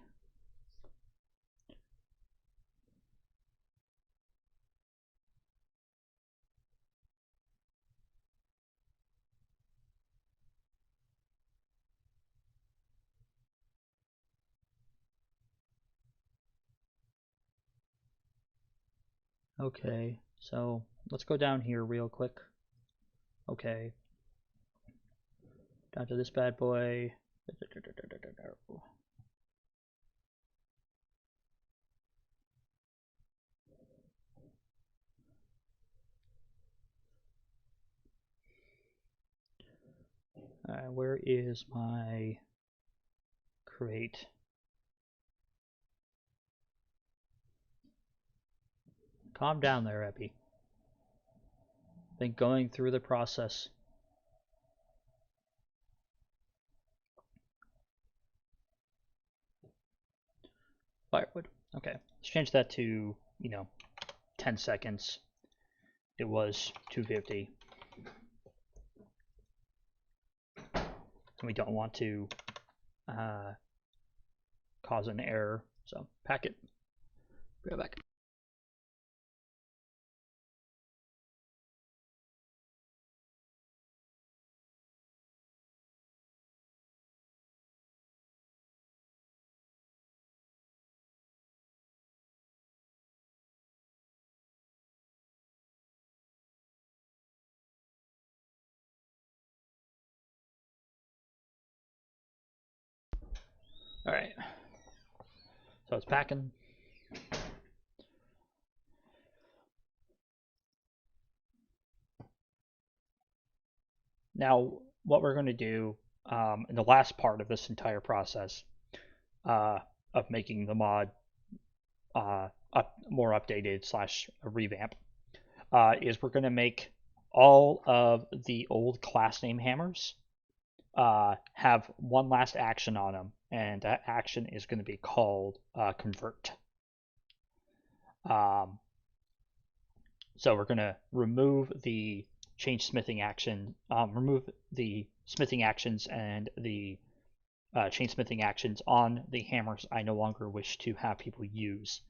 Okay, so let's go down here real quick. Okay, Down to this bad boy. Where is my crate? Calm down there, Epi. Been going through the process. Firewood. Okay, let's change that to, 10 seconds. It was 250. We don't want to cause an error, so pack it. Be right back. All right, so it's packing. Now, what we're going to do in the last part of this entire process of making the mod more updated / revamp is we're going to make all of the old class name hammers have one last action on them, and that action is going to be called convert. So we're going to remove the change smithing action, remove the smithing actions and the chain smithing actions on the hammers I no longer wish to have people use,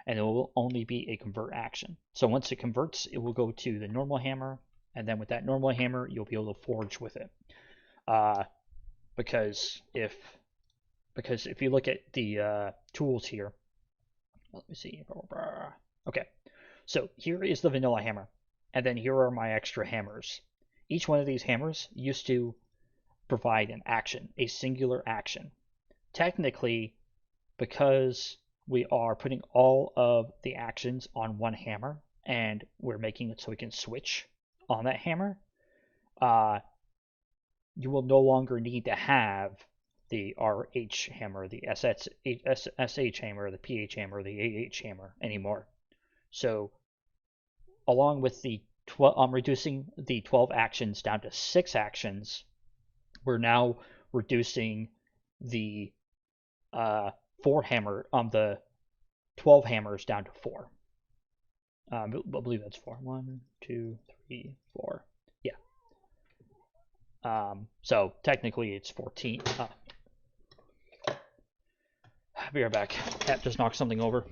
and it will only be a convert action. So once it converts, it will go to the normal hammer, and then with that normal hammer, you'll be able to forge with it. Because if you look at the tools here, let me see. Okay, so here is the vanilla hammer, and then here are my extra hammers. Each one of these hammers used to provide an action, a singular action. Technically, because we are putting all of the actions on one hammer, and we're making it so we can switch on that hammer, you will no longer need to have the RH hammer, the SH hammer, the PH hammer, the AH hammer anymore. So, along with the reducing the 12 actions down to 6 actions, we're now reducing the 4 hammer the 12 hammers down to 4. I believe that's 4. 1, 2, 3, 4. Yeah. So technically it's 14. Be right back. Cat just knocked something over.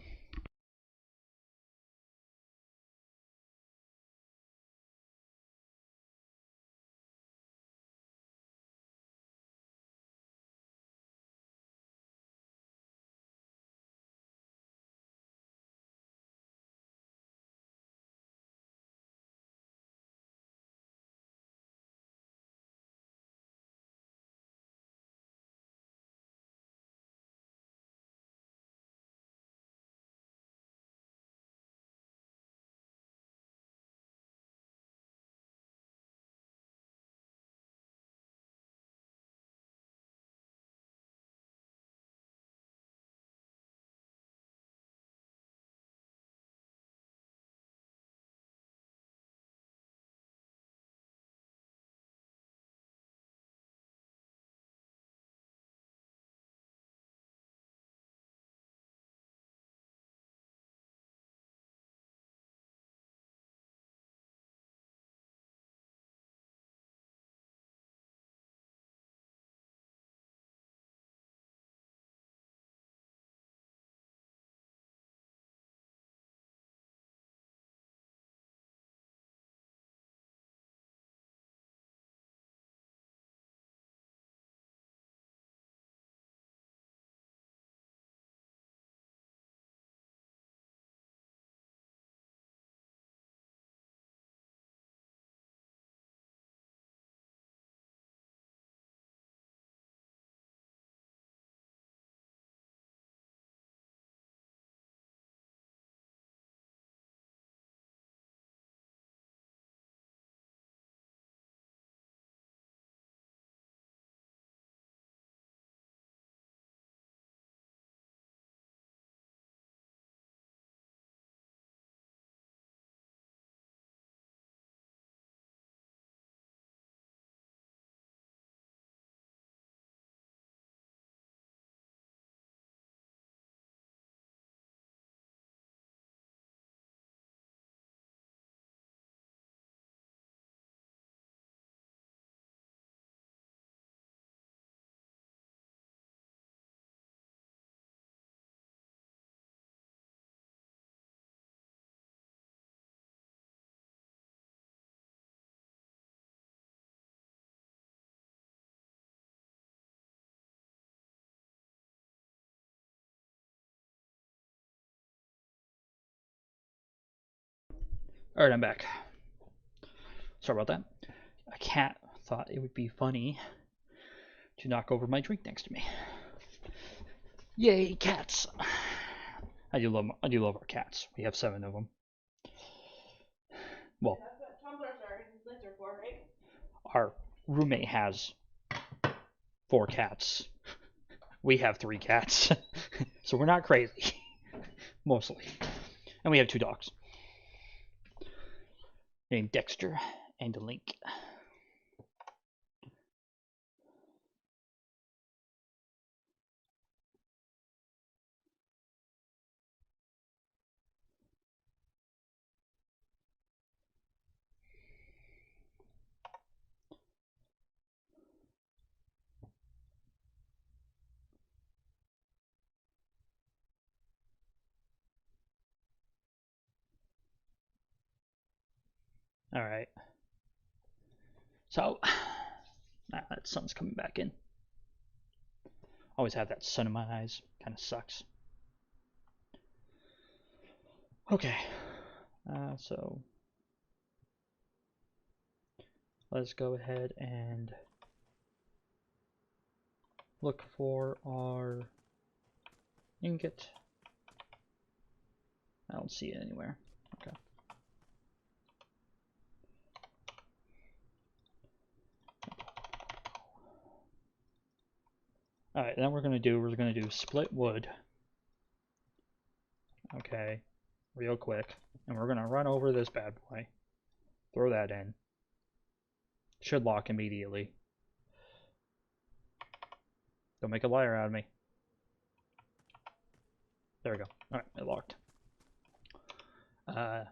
Alright, I'm back. Sorry about that. A cat thought it would be funny to knock over my drink next to me. Yay, cats! I do love our cats. We have 7 of them. Well, That's what tumblers are for, right? our roommate has 4 cats. We have 3 cats. So we're not crazy. Mostly. And we have 2 dogs. Named Dexter and Link. Alright. So, that sun's coming back in. Always have that sun in my eyes. Kind of sucks. Okay. So, let's go ahead and look for our ingot. I don't see it anywhere. Okay. Alright, then we're gonna do split wood. Okay, real quick. And we're gonna run over this bad boy. Throw that in. Should lock immediately. Don't make a liar out of me. There we go. Alright, it locked. And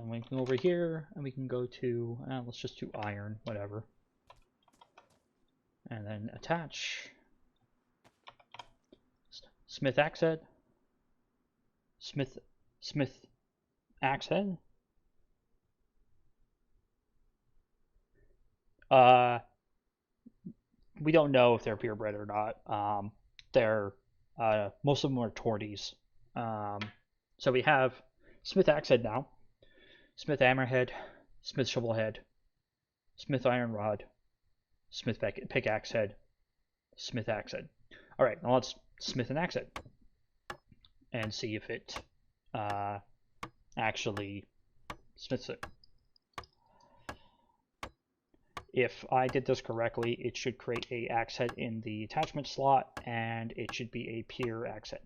we can go over here, and we can go to, let's just do iron, whatever. And then attach. Smith axe head. Smith axe head. We don't know if they're purebred or not. They're most of them are torties. So we have Smith axe head now, Smith hammerhead, Smith shovel head, Smith iron rod, Smith pickaxe head, Smith axe head. All right, now let's smith an axe head and see if it actually smiths it. If I did this correctly, it should create a axe head in the attachment slot, and it should be a pure axe head.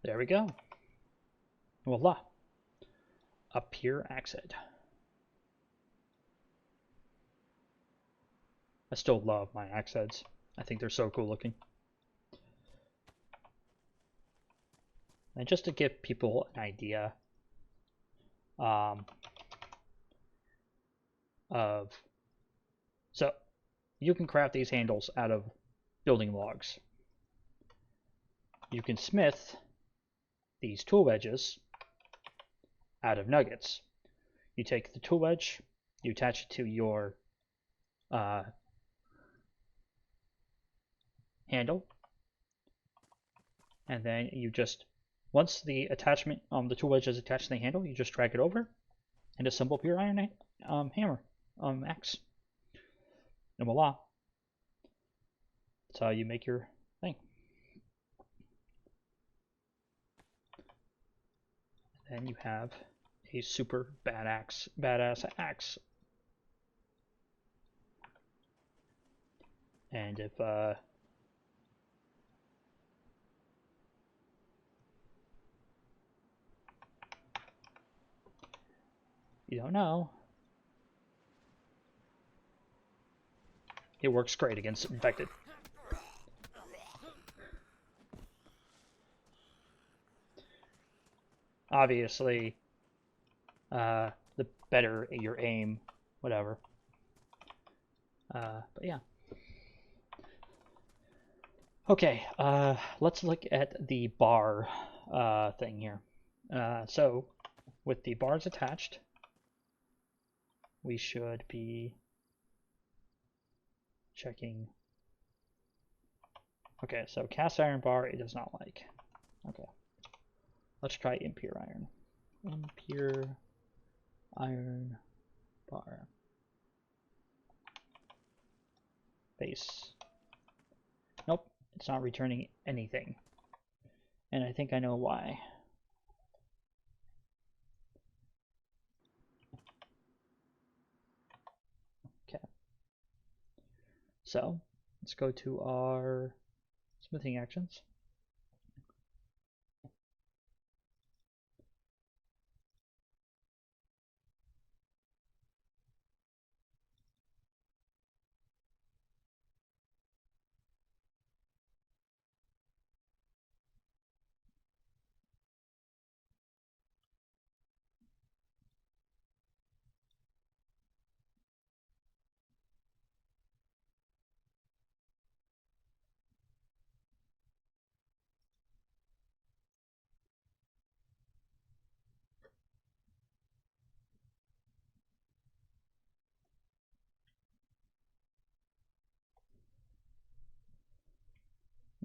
There we go. Voila. A pure axe head. I still love my axe heads. I think they're so cool looking. And just to give people an idea of, so you can craft these handles out of building logs. You can smith these tool wedges out of nuggets. You take the tool wedge, you attach it to your handle, and then you just, once the attachment, the tool wedge is attached to the handle, you just drag it over and assemble pure iron hammer, axe, and voila. That's how you make your thing. And then you have a super badass axe. And if you don't know, it works great against infected. Obviously, the better your aim, whatever. But yeah. Okay, let's look at the bar thing here. So, with the bars attached, we should be checking. Okay, so cast iron bar it does not like. Okay. Let's try impure iron. Impure iron bar. Base. Nope, it's not returning anything. And I think I know why. Okay. So, let's go to our smithing actions.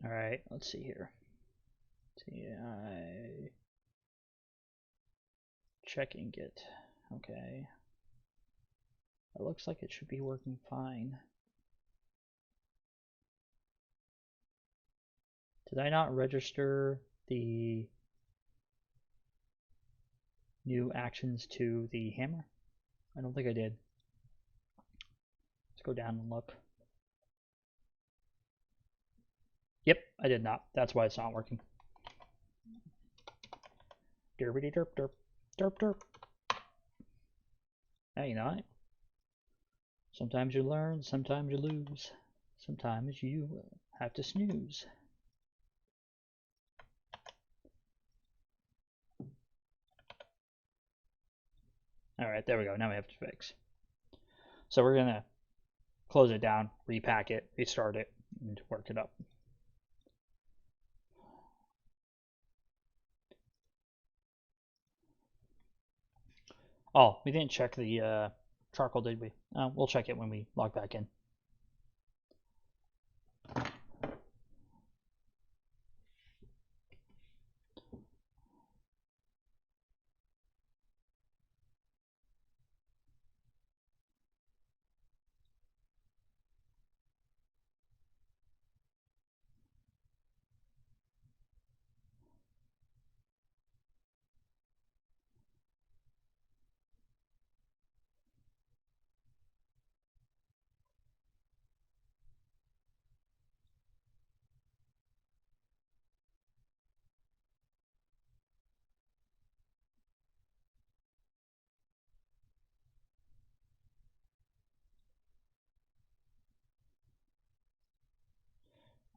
Alright, let's see here. TI check ingot. Okay. It looks like it should be working fine. Did I not register the new actions to the hammer? I don't think I did. Let's go down and look. Yep, I did not. That's why it's not working. Derpity derp derp. Derp derp. Hey, you know, sometimes you learn, sometimes you lose. Sometimes you have to snooze. Alright, there we go. Now we have to fix. So we're going to close it down, repack it, restart it, and work it up. Oh, we didn't check the charcoal, did we? We'll check it when we log back in.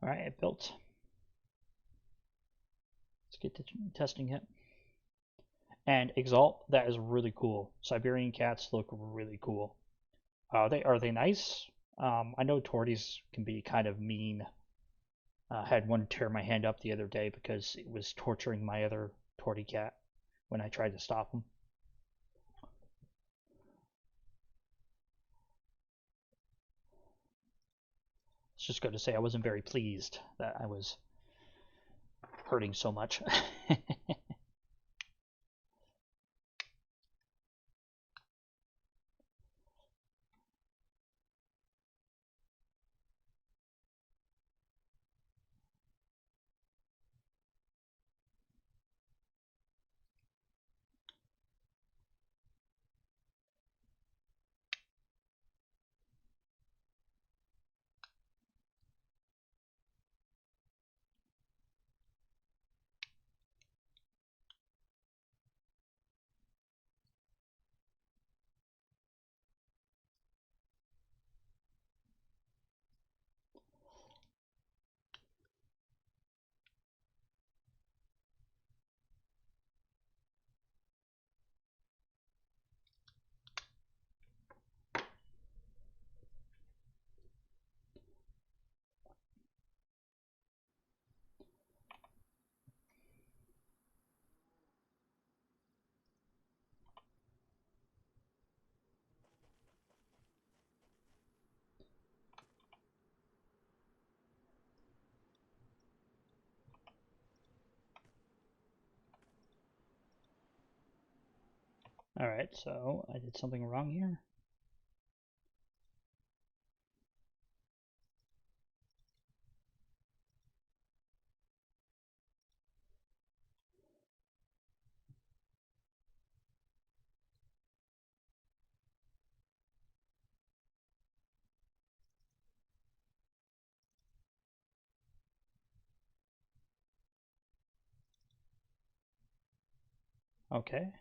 Alright, it built. Let's get to testing it. And Exalt, that is really cool. Siberian cats look really cool. Are they nice? I know torties can be kind of mean. I had one tear my hand up the other day because it was torturing my other tortie cat when I tried to stop him. It's just good to say I wasn't very pleased that I was hurting so much. Alright, so I did something wrong here. Okay.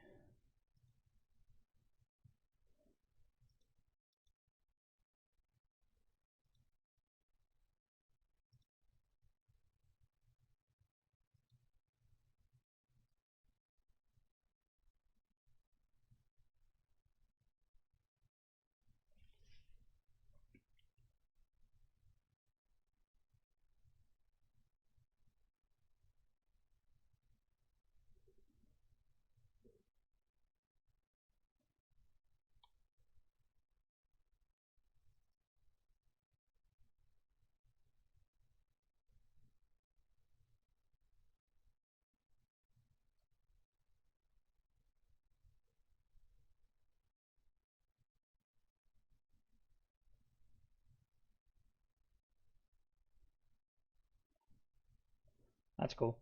That's cool.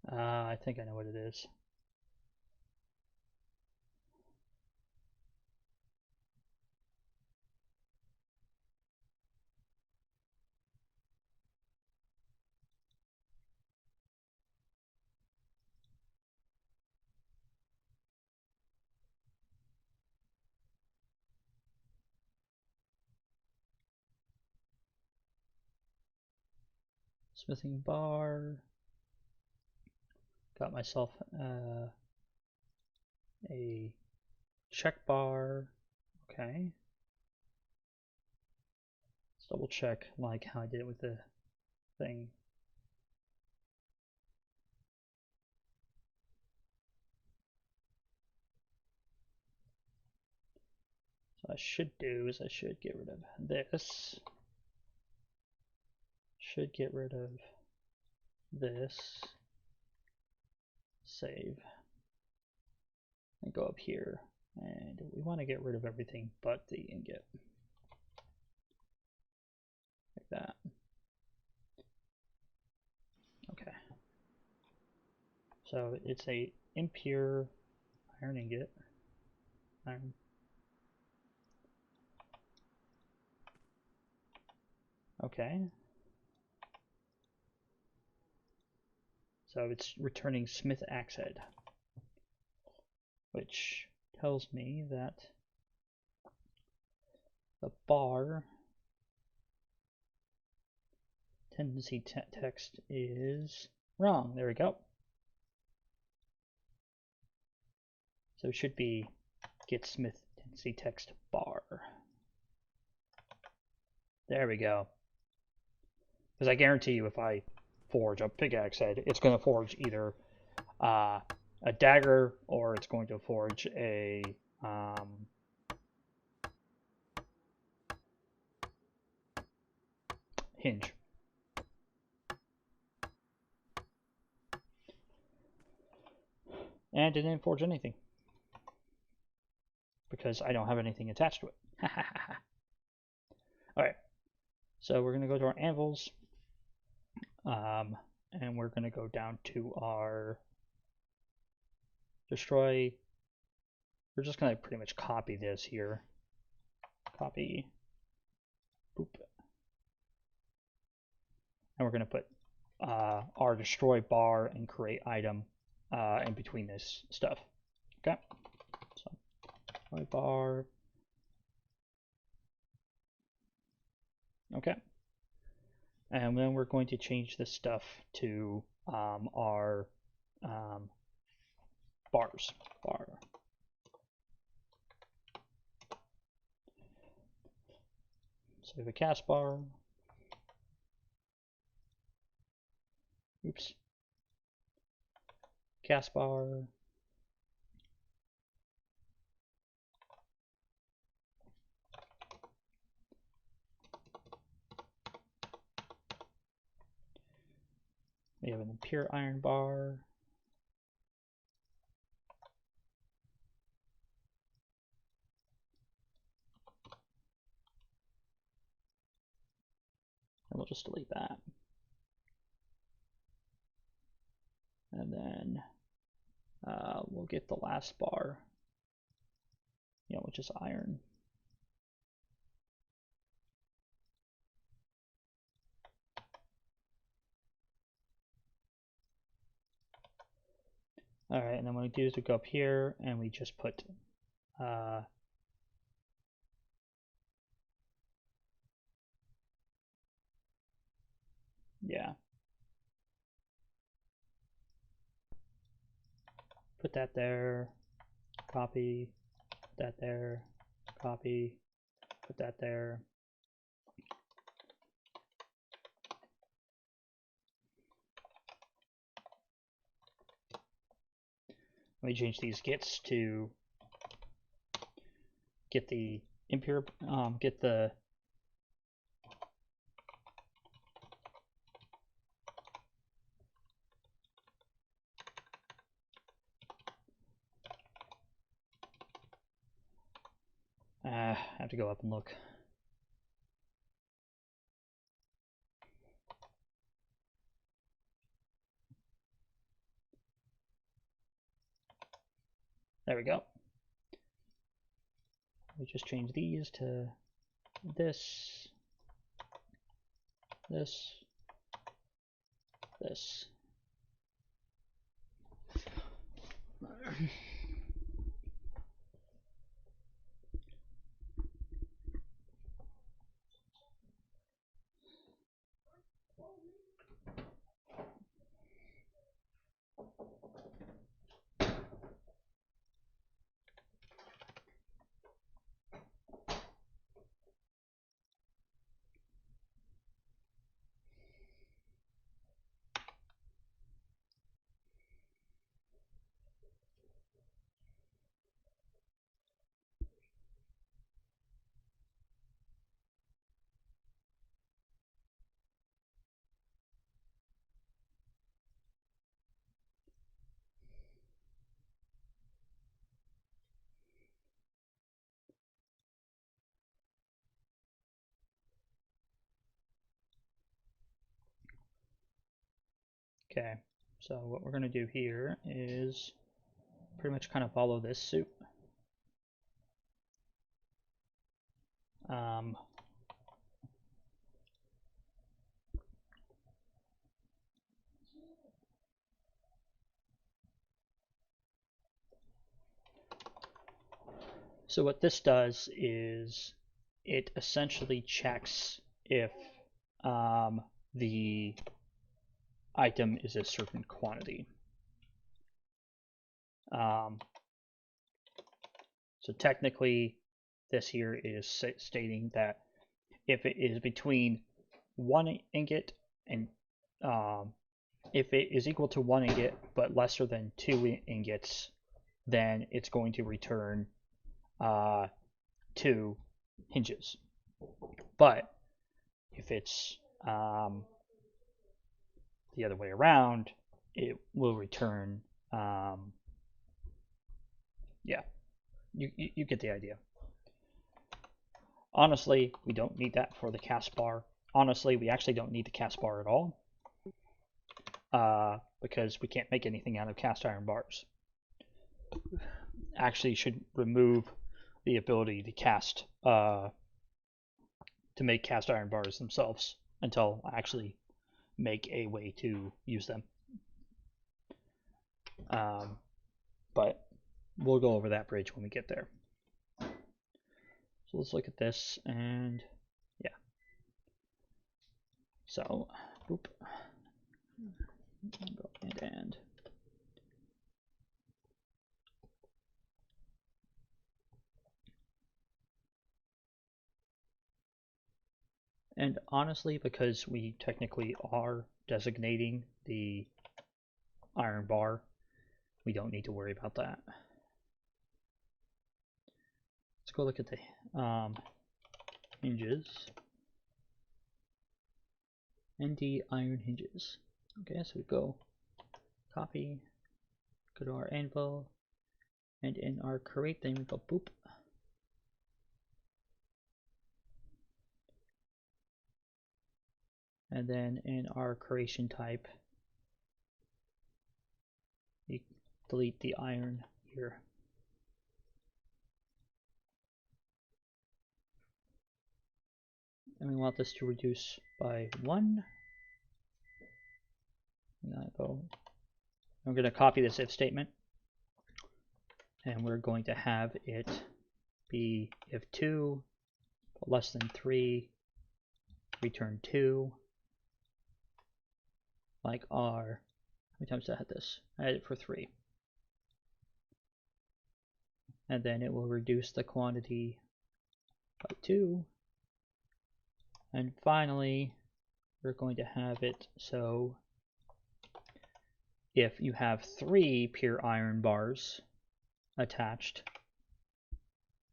I think I know what it is. Smithing bar. Got myself a check bar. Okay. Let's double check like how I did it with the thing. So I should do is I should get rid of this. Should get rid of this. Save. And go up here. And we want to get rid of everything but the ingot. Like that. Okay. So it's a impure iron ingot. Iron. Okay. So it's returning Smith axe head, which tells me that the bar tendency text is wrong. There we go. So it should be get Smith tendency text bar. There we go. Because I guarantee you, if I forge a pickaxe head, it's going to forge either a dagger or it's going to forge a hinge. And it didn't forge anything because I don't have anything attached to it. Alright, so we're going to go to our anvils, and we're going to go down to our destroy. We're just going to pretty much copy this here. Copy. Boop. And we're going to put our destroy bar and create item in between this stuff. Okay, so destroy bar. Okay, and then we're going to change this stuff to our bars. Bar. Save a cast bar. Oops. Cast bar. We have an impure iron bar. And we'll just delete that. And then we'll get the last bar, which is iron. All right, and then what we do is we go up here and we just put yeah. Put that there, copy, put that there, copy, put that there. Let me change these gets to get the impure, get the I have to go up and look. There we go. We just change these to this, this, this. Okay, so what we're going to do here is pretty much kind of follow this suit. So what this does is it essentially checks if the item is a certain quantity. So technically, this here is stating that if it is between 1 ingot and if it is equal to 1 ingot but lesser than 2 ingots, then it's going to return 2 hinges. But if it's the other way around, it will return yeah, you get the idea. Honestly, we don't need that for the cast bar. Honestly, we actually don't need the cast bar at all, because we can't make anything out of cast iron bars. Actually, should remove the ability to cast to make cast iron bars themselves until I actually make a way to use them. But we'll go over that bridge when we get there. So let's look at this, and yeah. So, boop, and. And honestly, because we technically are designating the iron bar, we don't need to worry about that. Let's go look at the hinges. ND iron hinges. Okay, so we go copy, go to our anvil, and in our create thing we go boop. And then in our creation type, you delete the iron here. And we want this to reduce by 1. I'm going to copy this if statement, and we're going to have it be if 2 less than 3, return 2, like our, how many times did I had this? I had it for 3. And then it will reduce the quantity by 2. And finally, we're going to have it so if you have 3 pure iron bars attached,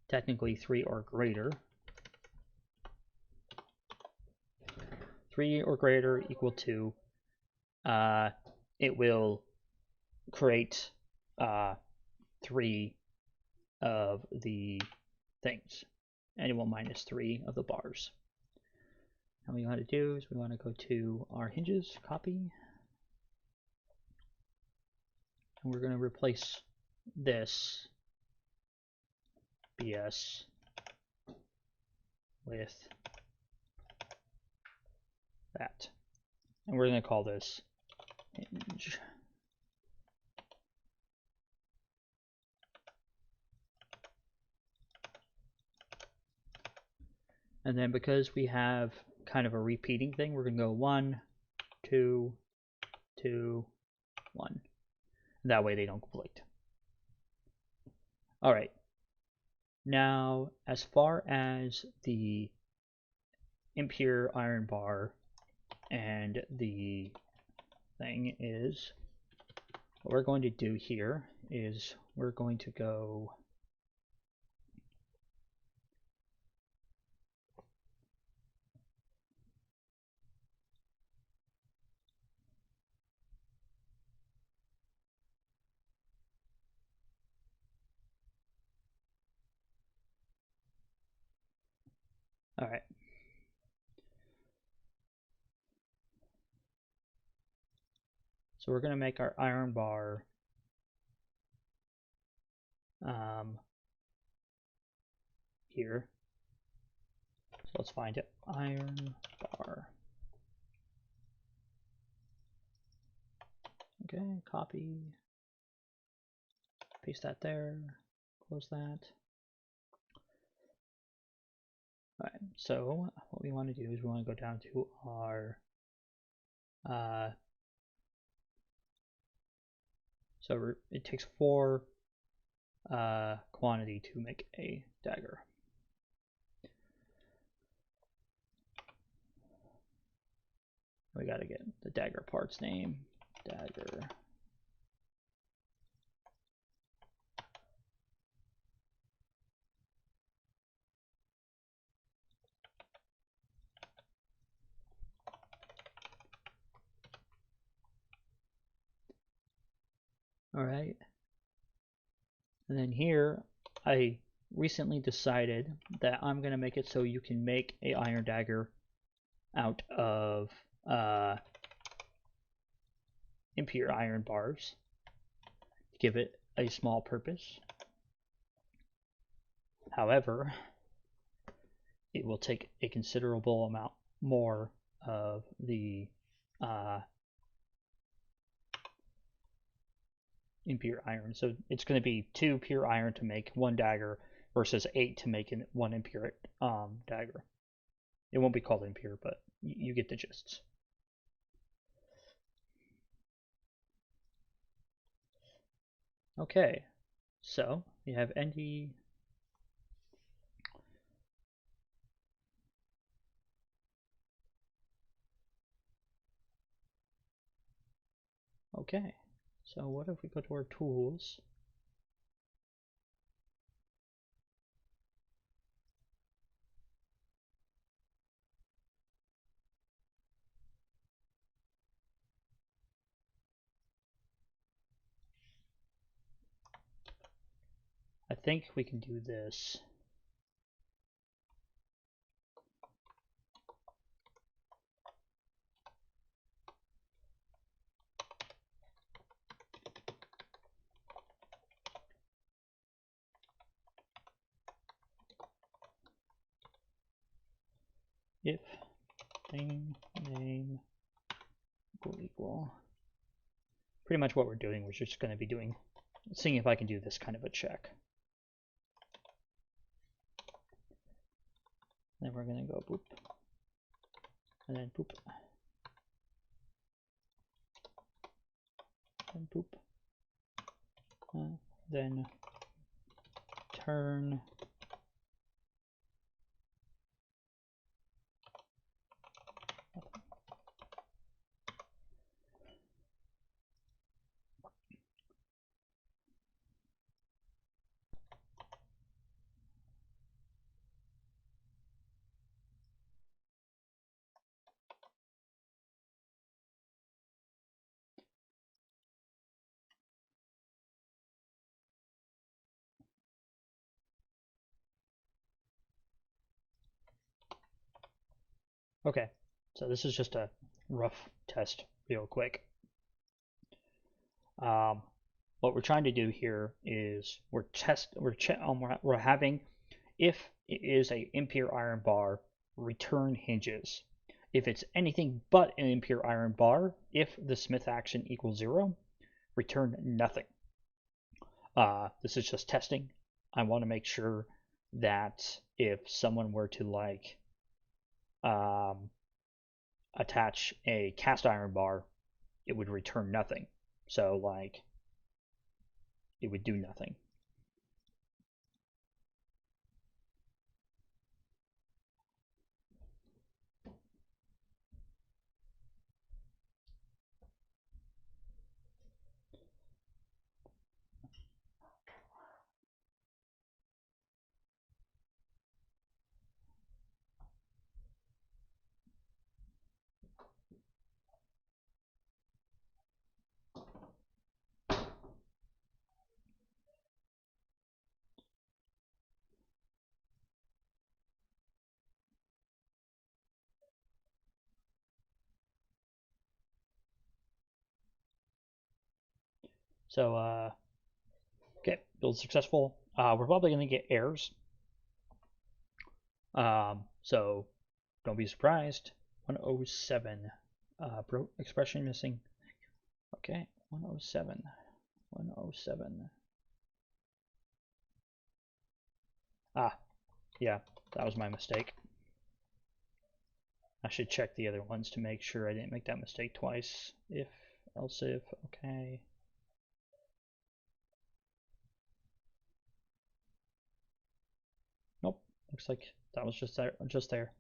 technically 3 or greater, 3 or greater equal to, it will create 3 of the things, and it will minus 3 of the bars. And what we want to do is we want to go to our hinges, copy, and we're going to replace this BS with that. And we're going to call this hinge. And then because we have kind of a repeating thing, we're going to go 1, 2, 2, 1. That way they don't conflict. Alright. Now, as far as the impure iron bar and the thing is, what we're going to do here is we're going to go alright. So we're going to make our iron bar here. So let's find it. Iron bar. Okay, copy. Paste that there. Close that. Alright, so what we want to do is we want to go down to our so it takes 4 quantity to make a dagger. We gotta get the dagger parts name, dagger. Alright. And then here, I recently decided that I'm going to make it so you can make a iron dagger out of impure iron bars to give it a small purpose. However, it will take a considerable amount more of the impure iron. So it's going to be 2 pure iron to make 1 dagger versus 8 to make 1 impure dagger. It won't be called impure, but you get the gist. Okay, so we have ND. Okay, so what if we go to our tools? think we can do this. If thing name equal. Pretty much what we're doing, we're just going to be doing, seeing if I can do this kind of a check. Then we're going to go boop, and then boop, and boop, then turn Okay, so this is just a rough test real quick. What we're trying to do here is we're having, if it is a impure iron bar, return hinges. If it's anything but an impure iron bar, if the smith action equals 0, return nothing. This is just testing. I want to make sure that if someone were to like attach a cast iron bar, it would return nothing. So like it would do nothing. So okay, build successful. We're probably going to get errors. So don't be surprised. 107. Broke expression missing. Okay, 107. 107. Yeah, that was my mistake. I should check the other ones to make sure I didn't make that mistake twice. If, else if, okay. Nope, looks like that was just there.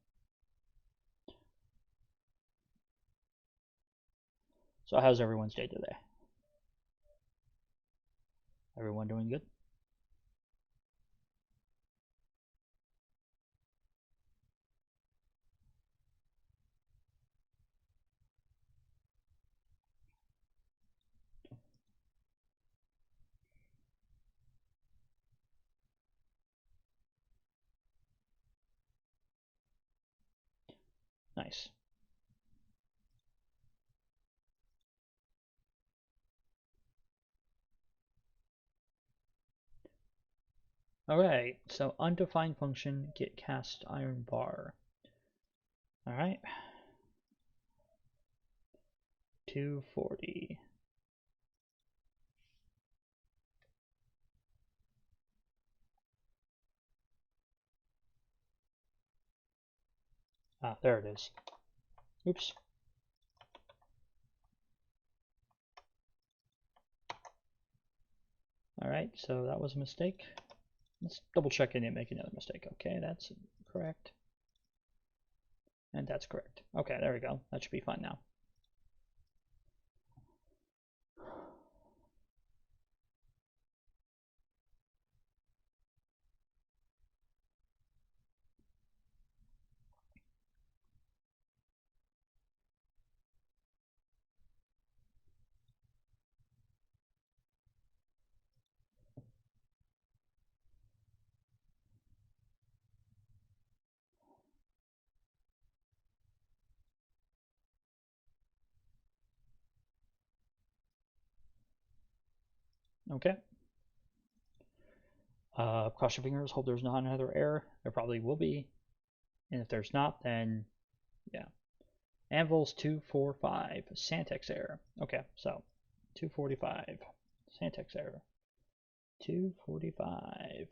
So how's everyone's day today? Everyone doing good? Nice. Alright, so undefined function get cast iron bar. Alright. 240. There it is. Oops. Alright, so that was a mistake. Let's double check I didn't make another mistake. Okay, that's correct. And that's correct. Okay, there we go. That should be fine now. Okay. Cross your fingers, hope there's not another error. There probably will be. And if there's not, then yeah. Anvils 245, Santex error. Okay, so 245, Santex error. 245.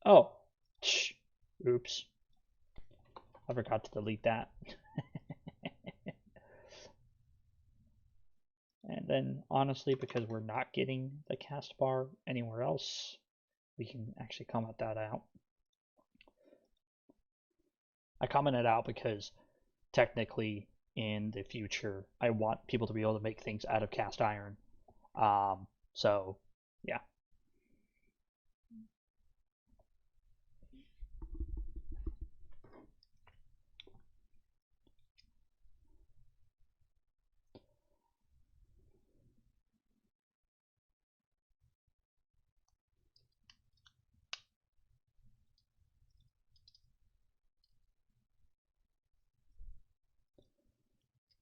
Oh, oops. I forgot to delete that. And then, honestly, because we're not getting the cast bar anywhere else, we can actually comment that out. I commented out because technically in the future I want people to be able to make things out of cast iron. So yeah.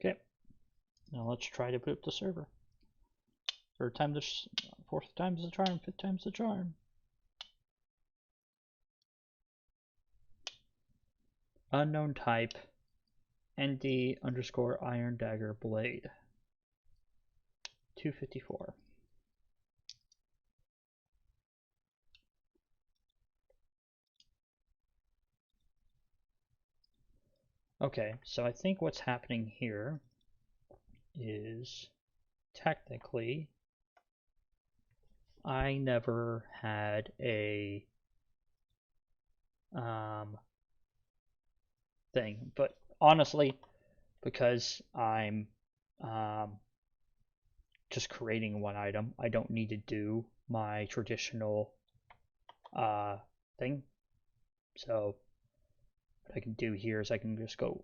Okay. Now let's try to boot up the server. Third time the fourth time's the charm, fifth time's the charm. Unknown type, ND underscore iron dagger blade. 254. Okay, so I think what's happening here is technically I never had a thing, but honestly, because I'm just creating one item, I don't need to do my traditional thing. So what I can do here is I can just go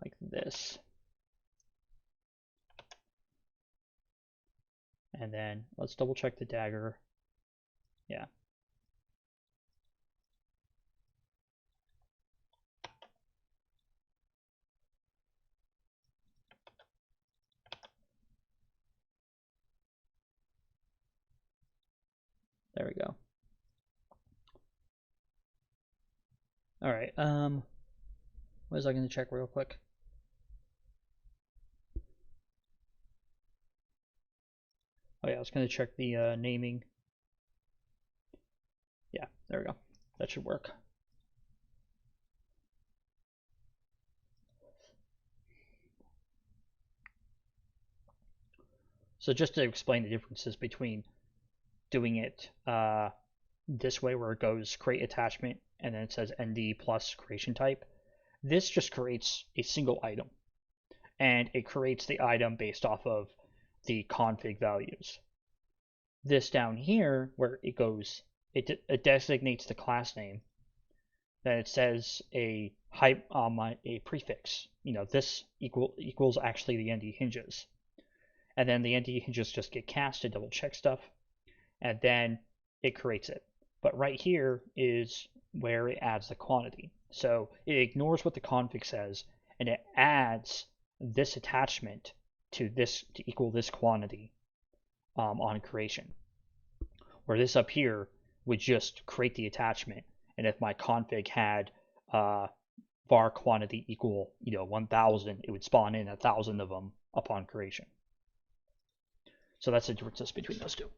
like this. And then let's double check the dagger. Yeah. There we go. All right. What was I going to check real quick? Oh yeah, I was going to check the naming. Yeah, there we go. That should work. So just to explain the differences between doing it this way, where it goes create attachment and then it says ND plus creation type, this just creates a single item, and it creates the item based off of the config values. This down here, where it goes, it designates the class name, then it says a a prefix. You know, this equals actually the ND hinges, and then the ND hinges just get cast to double check stuff, and then it creates it. But right here is where it adds the quantity. So it ignores what the config says, and it adds this attachment to equal this quantity on creation. Where this up here would just create the attachment, and if my config had var quantity equal 1,000, it would spawn in 1,000 of them upon creation. So that's the difference between those two.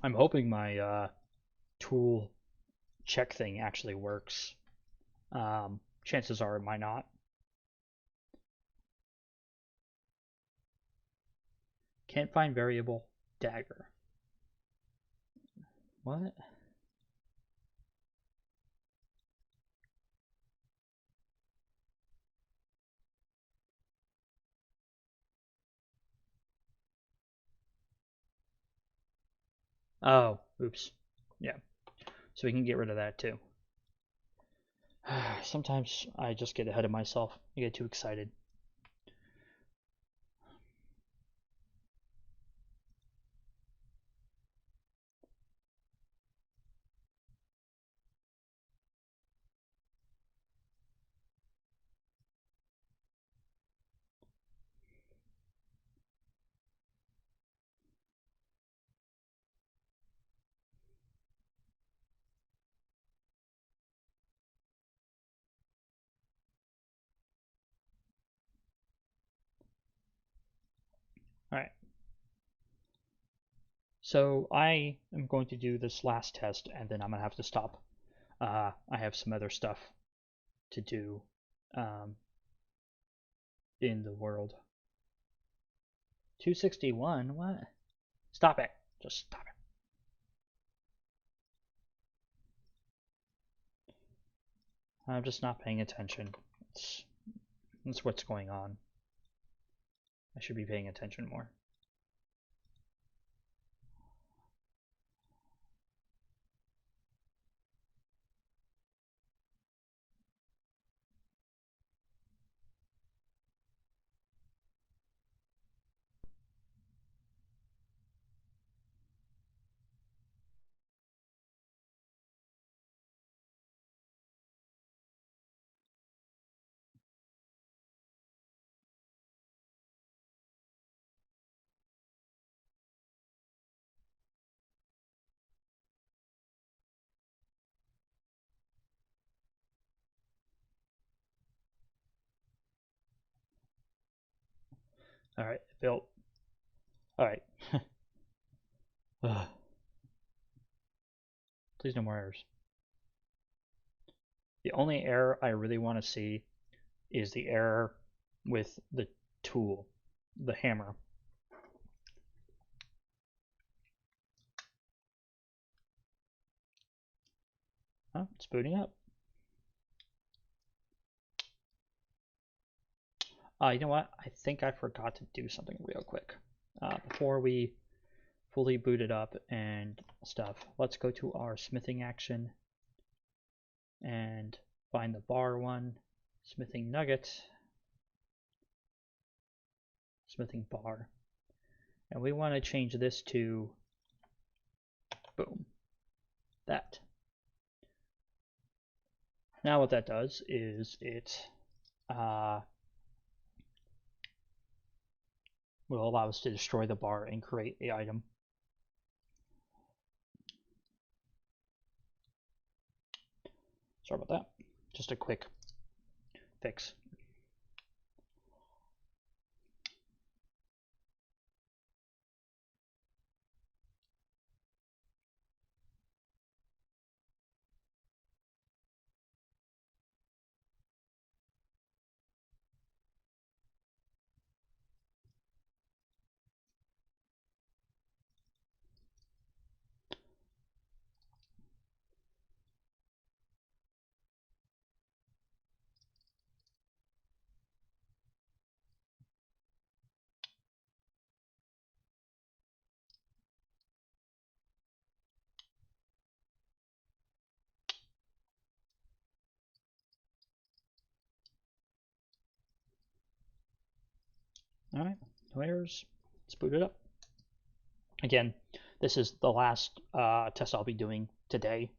I'm hoping my tool check thing actually works. Chances are it might not. Can't find variable dagger. What? Oh, oops. Yeah. So we can get rid of that too. Sometimes I just get ahead of myself. I get too excited. Alright. So I am going to do this last test and then I'm going to have to stop. I have some other stuff to do in the world. 261? What? Stop it. Just stop it. I'm just not paying attention. That's what's going on. I should be paying attention more. Alright, built. Alright. Please no more errors. The only error I really want to see is the error with the tool, the hammer. Oh, it's booting up. You know what? I think I forgot to do something real quick. Before we fully boot it up and stuff, let's go to our smithing action and find the bar one, smithing nugget, smithing bar. And we want to change this to, boom, that. Now what that does is it will allow us to destroy the bar and create the item. Sorry about that. Just a quick fix. Alright, no errors. Let's boot it up. Again, this is the last test I'll be doing today.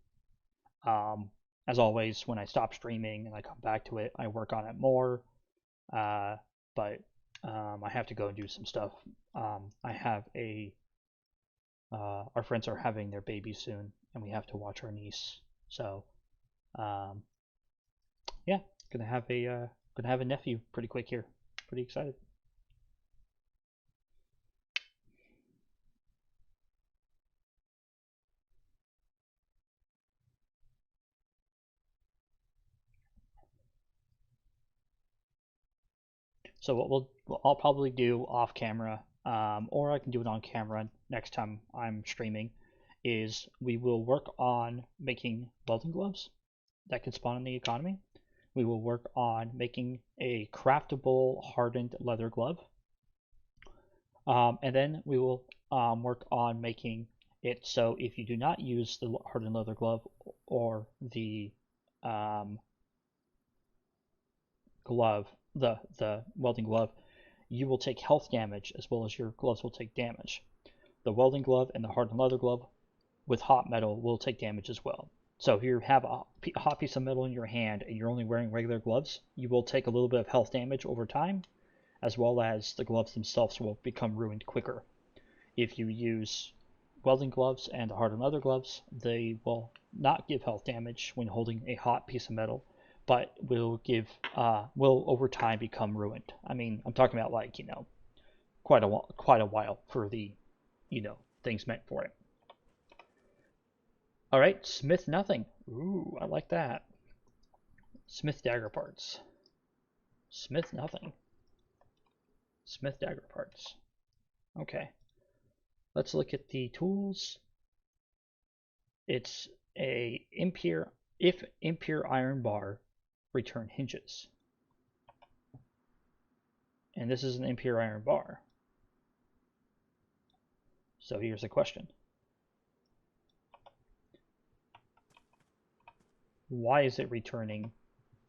As always, when I stop streaming and I come back to it, I work on it more. But I have to go and do some stuff. I have our friends are having their baby soon, and we have to watch our niece. So, yeah, gonna have a nephew pretty quick here. Pretty excited. So what I'll probably do off camera, or I can do it on camera next time I'm streaming, is we will work on making welding gloves that can spawn in the economy. We will work on making a craftable hardened leather glove. And then we will work on making So if you do not use the hardened leather glove or the glove, the welding glove, you will take health damage as well as your gloves will take damage. The welding glove and the hardened leather glove with hot metal will take damage as well. So if you have a hot piece of metal in your hand and you're only wearing regular gloves, you will take a little bit of health damage over time, as well as the gloves themselves will become ruined quicker. If you use welding gloves and the hardened leather gloves, they will not give health damage when holding a hot piece of metal, but will over time become ruined. I mean, I'm talking about like, quite a while for the, things meant for it. All right, smith nothing. Ooh, I like that. Smith dagger parts. Smith nothing. Smith dagger parts. Okay. Let's look at the tools. It's a impure iron bar, return hinges. And this is an impure iron bar. So here's a question. Why is it returning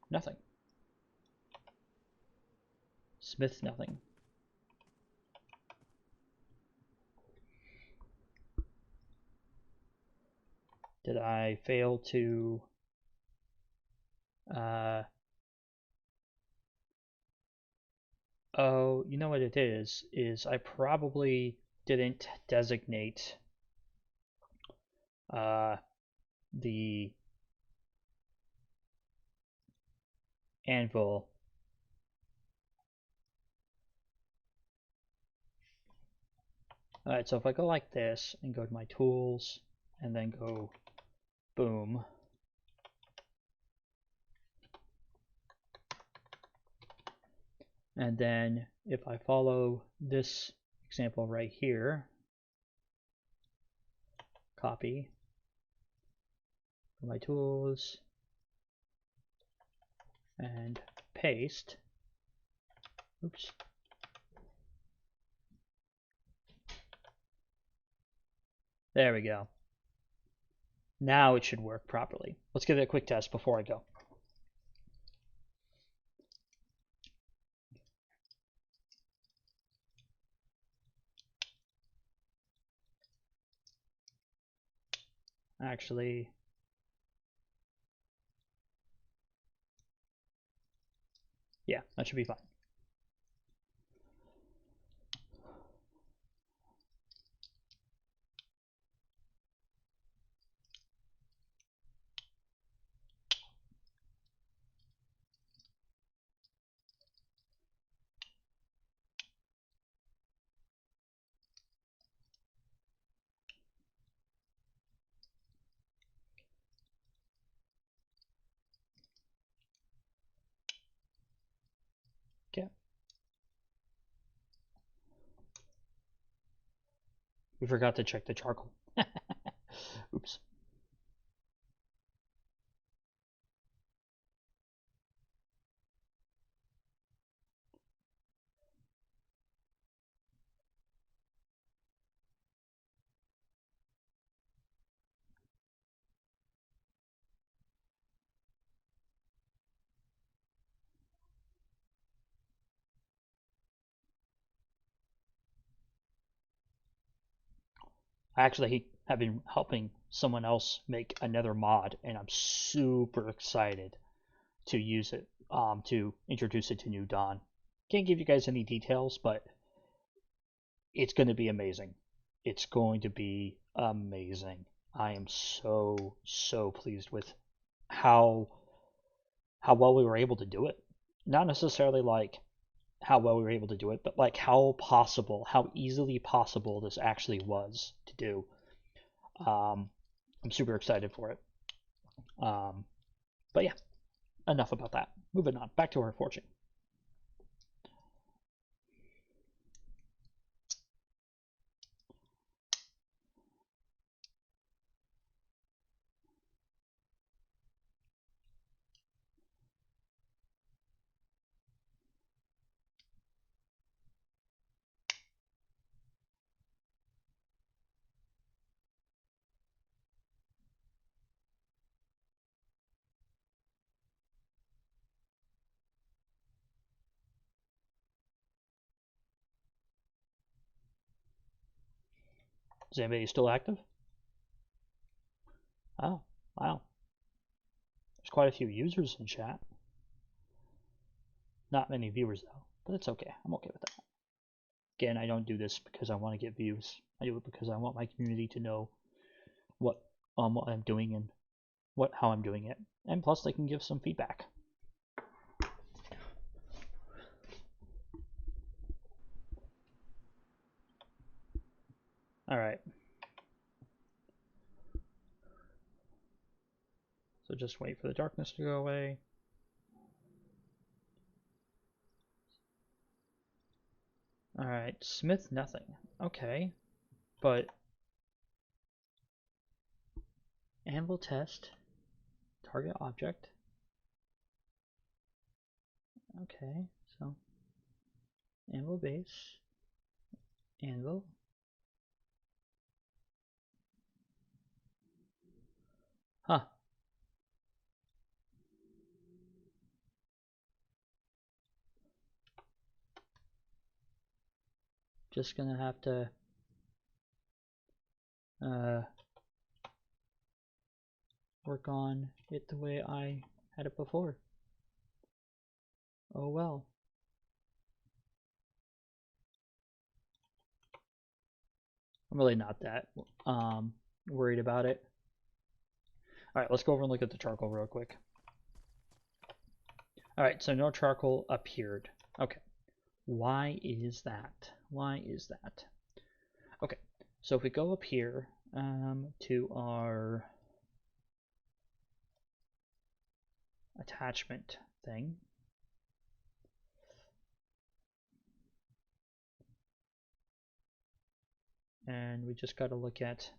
nothing? Smith nothing. Did I fail to oh, you know what it is I probably didn't designate the anvil Alright, so if I go like this and go to my tools and then go boom, and then if I follow this example right here, copy my tools and paste, oops, there we go. Now it should work properly. Let's give it a quick test before I go. Actually, yeah, that should be fine. Okay. We forgot to check the charcoal. Oops. I actually have been helping someone else make another mod, and I'm super excited to use it, to introduce it to New Dawn. Can't give you guys any details, but it's going to be amazing. It's going to be amazing. I am so pleased with how well we were able to do it. Not necessarily like how well we were able to do it, but like how easily possible this actually was to do. I'm super excited for it. But yeah, enough about that. Moving on, back to our fortune. Is anybody still active? Oh, wow. There's quite a few users in chat. Not many viewers though, but it's okay. I'm okay with that. Again, I don't do this because I want to get views. I do it because I want my community to know what I'm doing and how I'm doing it. And plus they can give some feedback. Alright. So just wait for the darkness to go away. Alright, Smith nothing. Okay. But anvil test. Target object. Okay, so anvil base. Anvil. Huh. Just gonna have to work on it the way I had it before. Oh well. I'm really not that worried about it. Alright, let's go over and look at the charcoal real quick. Alright, so no charcoal appeared. Okay. Why is that? Why is that? Okay, so if we go up here to our attachment thing, and we just got to look at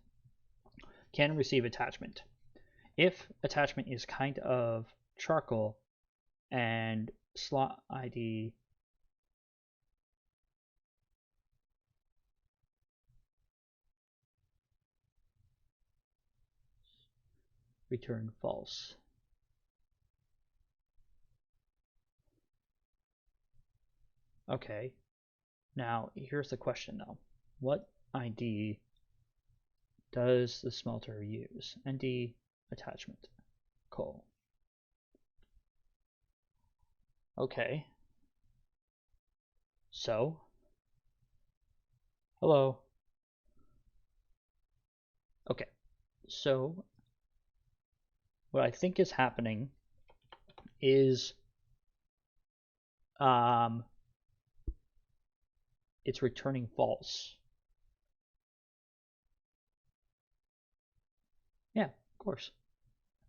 can receive attachment. If attachment is kind of charcoal and slot ID return false. Okay, now here's the question though. What ID does the smelter use? ND attachment coal. Okay. So, hello. Okay, so what I think is happening is it's returning false. Yeah, of course.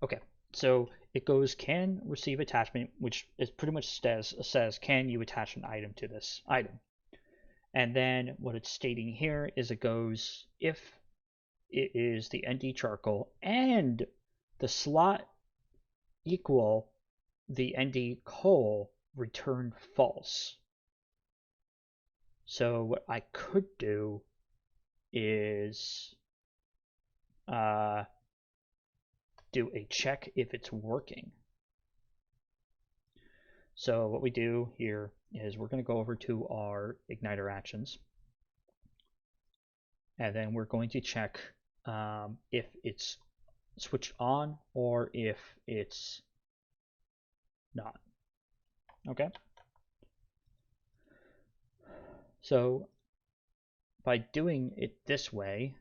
Okay, so it goes can receive attachment, which is pretty much says can you attach an item to this item. And then what it's stating here is it goes if it is the ND charcoal and the slot equal the ND coal, return false. So what I could do is do a check if it's working. So what we do here is we're going to go over to our igniter actions, and then we're going to check if it's switched on or if it's not. Okay. So by doing it this way,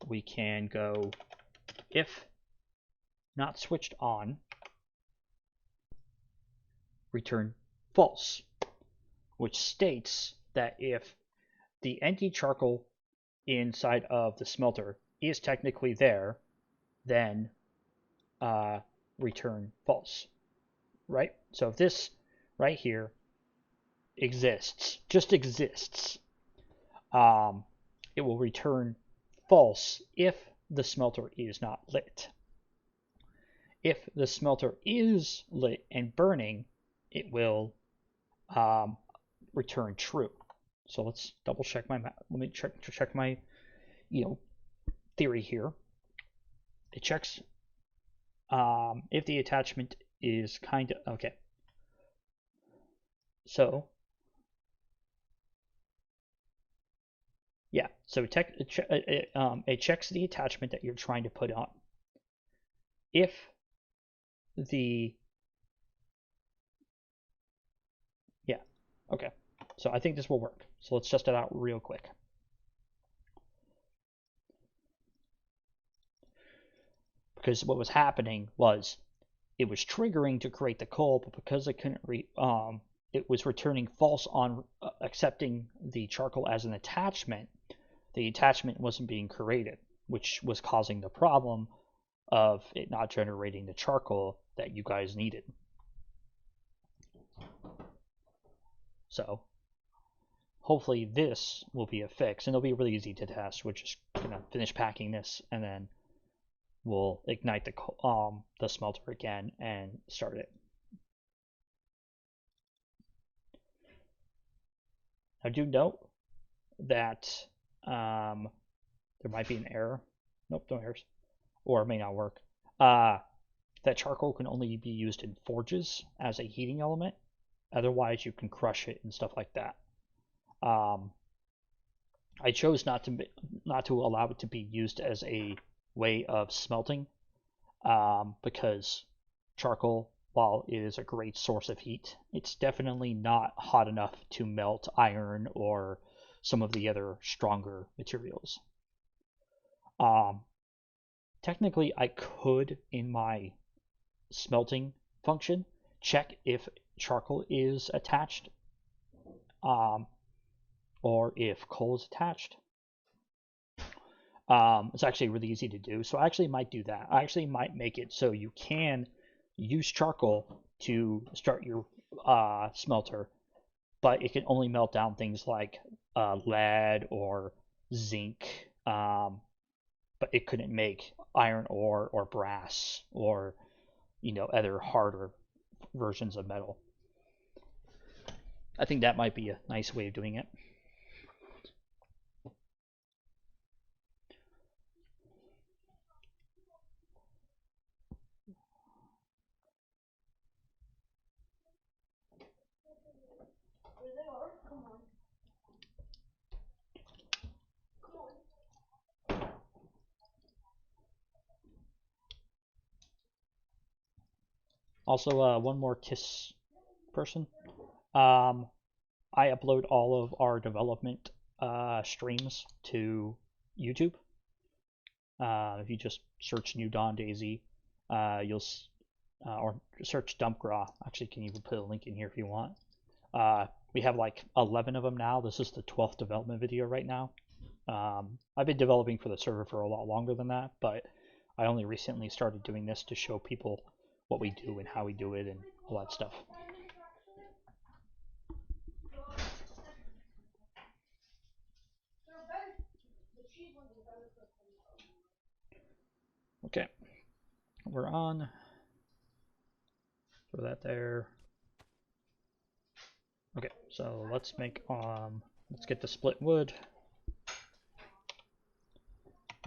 we can go if not switched on, return false, which states that if the ND charcoal inside of the smelter is technically there, then return false, right? So if this right here exists, just exists, it will return false if the smelter is not lit. If the smelter is lit and burning, it will return true. So let's double check my let me check my theory here. It checks if the attachment is kind of okay. So Yeah, so it checks the attachment that you're trying to put on. If the yeah, okay. So I think this will work. So let's test it out real quick. Because what was happening was it was triggering to create the coal, but because it couldn't it was returning false on accepting the charcoal as an attachment. The attachment wasn't being created, which was causing the problem of it not generating the charcoal that you guys needed. So hopefully this will be a fix, and it'll be really easy to test. We're just gonna finish packing this, and then we'll ignite the smelter again and start it. I do note that there might be an error. Nope, no errors. Or it may not work. That charcoal can only be used in forges as a heating element. Otherwise, you can crush it and stuff like that. I chose not to allow it to be used as a way of smelting, because charcoal, while it is a great source of heat, it's definitely not hot enough to melt iron or some of the other stronger materials. Technically, I could, in my smelting function, check if charcoal is attached, or if coal is attached. It's actually really easy to do, so I actually might do that. I actually might make it so you can use charcoal to start your smelter, but it can only melt down things like lead or zinc, but it couldn't make iron ore or brass or other harder versions of metal. I think that might be a nice way of doing it. Also, one more KISS person. I upload all of our development streams to YouTube. If you just search New Dawn DayZ, you'll or search Dumpgraw. Actually, can even put a link in here if you want. We have like 11 of them now. This is the 12th development video right now. I've been developing for the server for a lot longer than that, but I only recently started doing this to show people what we do and how we do it and all that stuff. Okay, we're on. Throw that there. Okay, so let's make let's get the split wood.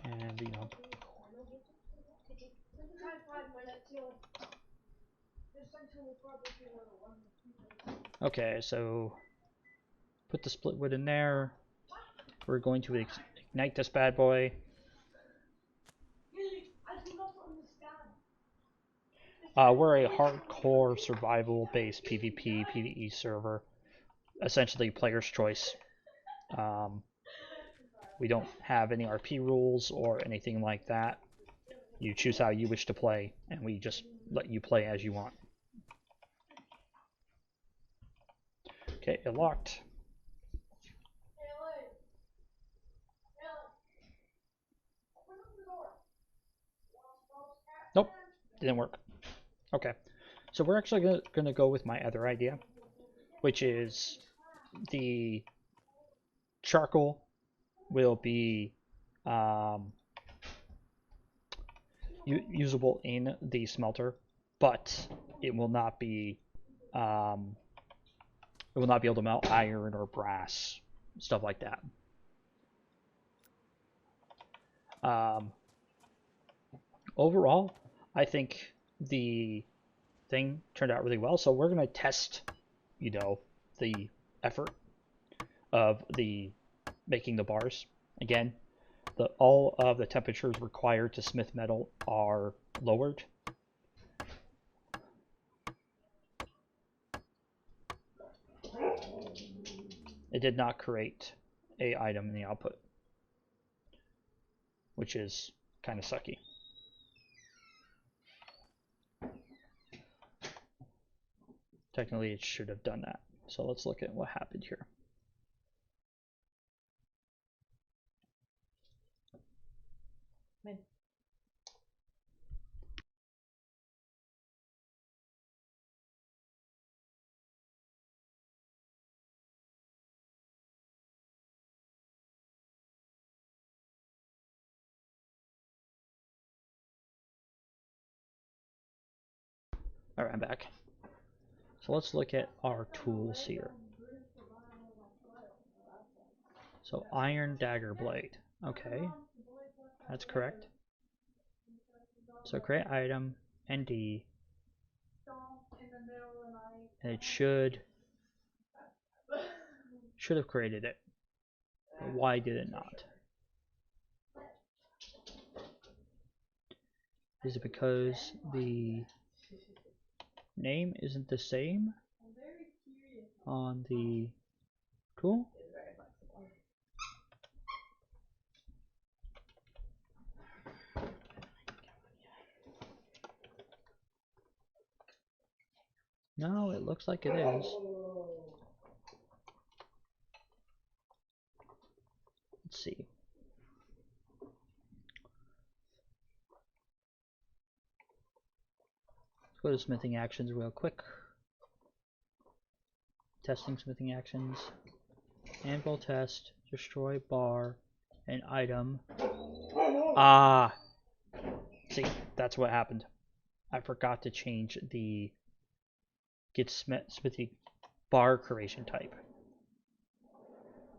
And okay, so put the split wood in there. We're going to ignite this bad boy. We're a hardcore survival-based PvP, PvE server. Essentially, player's choice. We don't have any RP rules or anything like that. You choose how you wish to play, and we just let you play as you want. Okay, it locked. Nope, didn't work. Okay, so we're actually gonna go with my other idea, which is the charcoal will be usable in the smelter, but it will not be able to melt iron or brass, stuff like that. Overall, I think the thing turned out really well. So we're gonna test, the effort of the making the bars. Again, all of the temperatures required to smith metal are lowered. It did not create a item in the output, which is kind of sucky. Technically, it should have done that. So let's look at what happened here. Min. All right, I'm back. So let's look at our tools here. So iron dagger blade. Okay, that's correct. So create item, ND, and it should have created it. But why did it not? Is it because the name isn't the same on the tool? No, it looks like it is. Let's see. Let's go to smithing actions real quick. Testing smithing actions. Anvil test, destroy bar, and item. Ah! See, that's what happened. I forgot to change the get smithy bar creation type.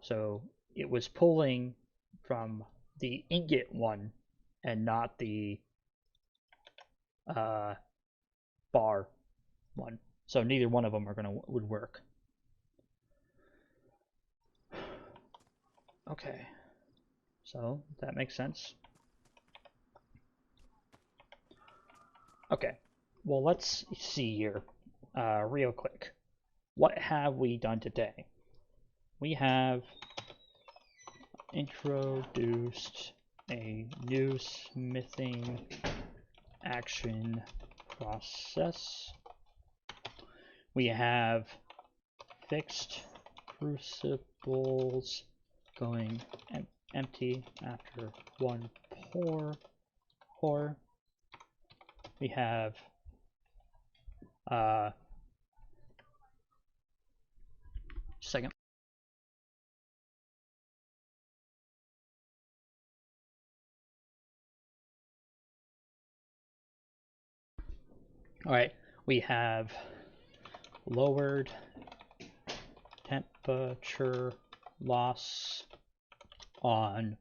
So it was pulling from the ingot one and not the bar one. So neither one of them would work. Okay, so that makes sense. Okay, well, let's see here real quick. What have we done today? We have introduced a new smithing action process. We have fixed crucibles going empty after one pour. We have second. All right, we have lowered temperature loss on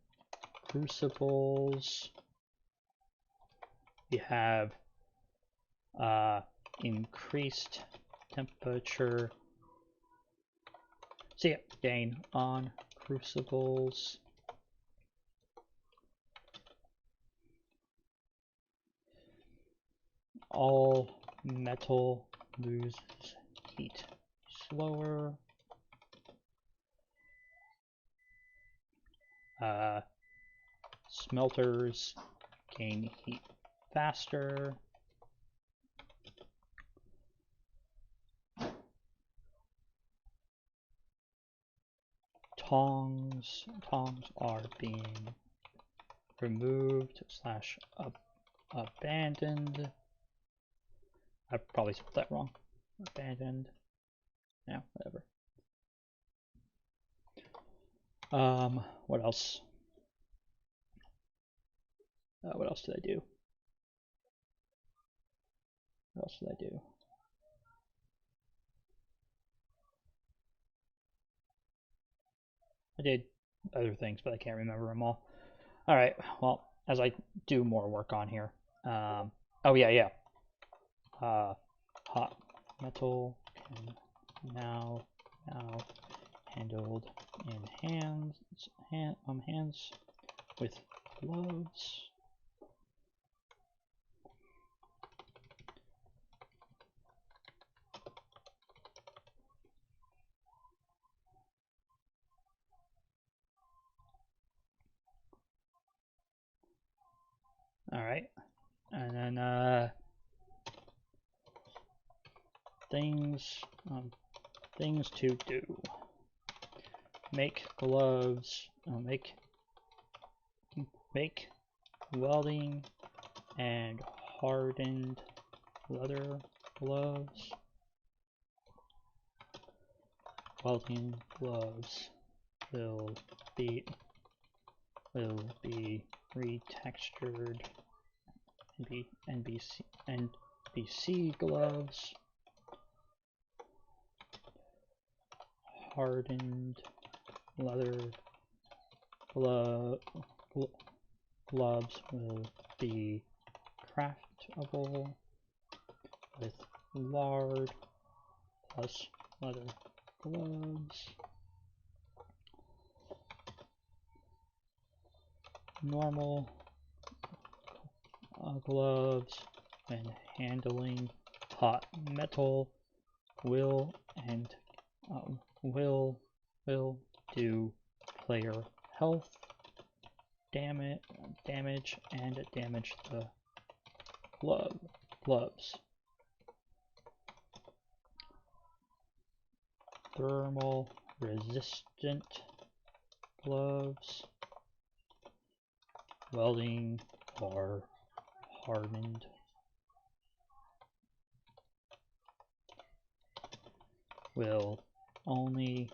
crucibles. We have increased temperature gain on crucibles. All metal loses heat slower. Smelters gain heat faster. Tongs are being removed / abandoned. I probably spelled that wrong. Abandoned. Yeah, whatever. What else? What else did I do? What else did I do? I did other things, but I can't remember them all. All right. Well, as I do more work on here. Oh yeah. Hot metal can now handled in hands with gloves. All right, and then things to do. Make gloves. Make welding and hardened leather gloves. Welding gloves will be retextured. NBC gloves. Hardened leather gloves will be craftable with lard plus leather gloves. Normal gloves when handling hot metal will do player health damage and damage the gloves. Thermal resistant gloves. Welding or hardened. Will only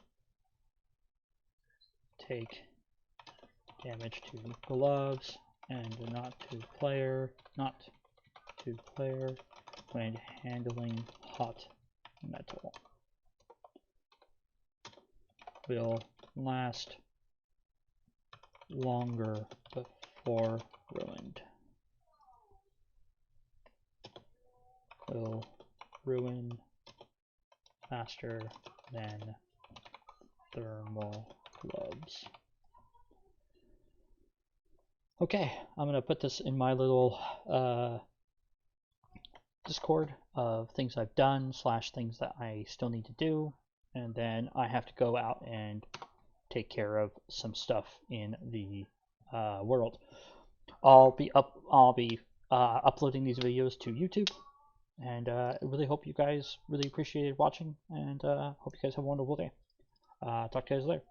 take damage to gloves and not to player when handling hot metal. Will last longer before ruined. Will ruin faster than thermal gloves. Okay, I'm gonna put this in my little Discord of things I've done / things that I still need to do, and then I have to go out and take care of some stuff in the world. I'll be uploading these videos to YouTube, and I really hope you guys really appreciated watching, and hope you guys have a wonderful day. Talk to you guys later.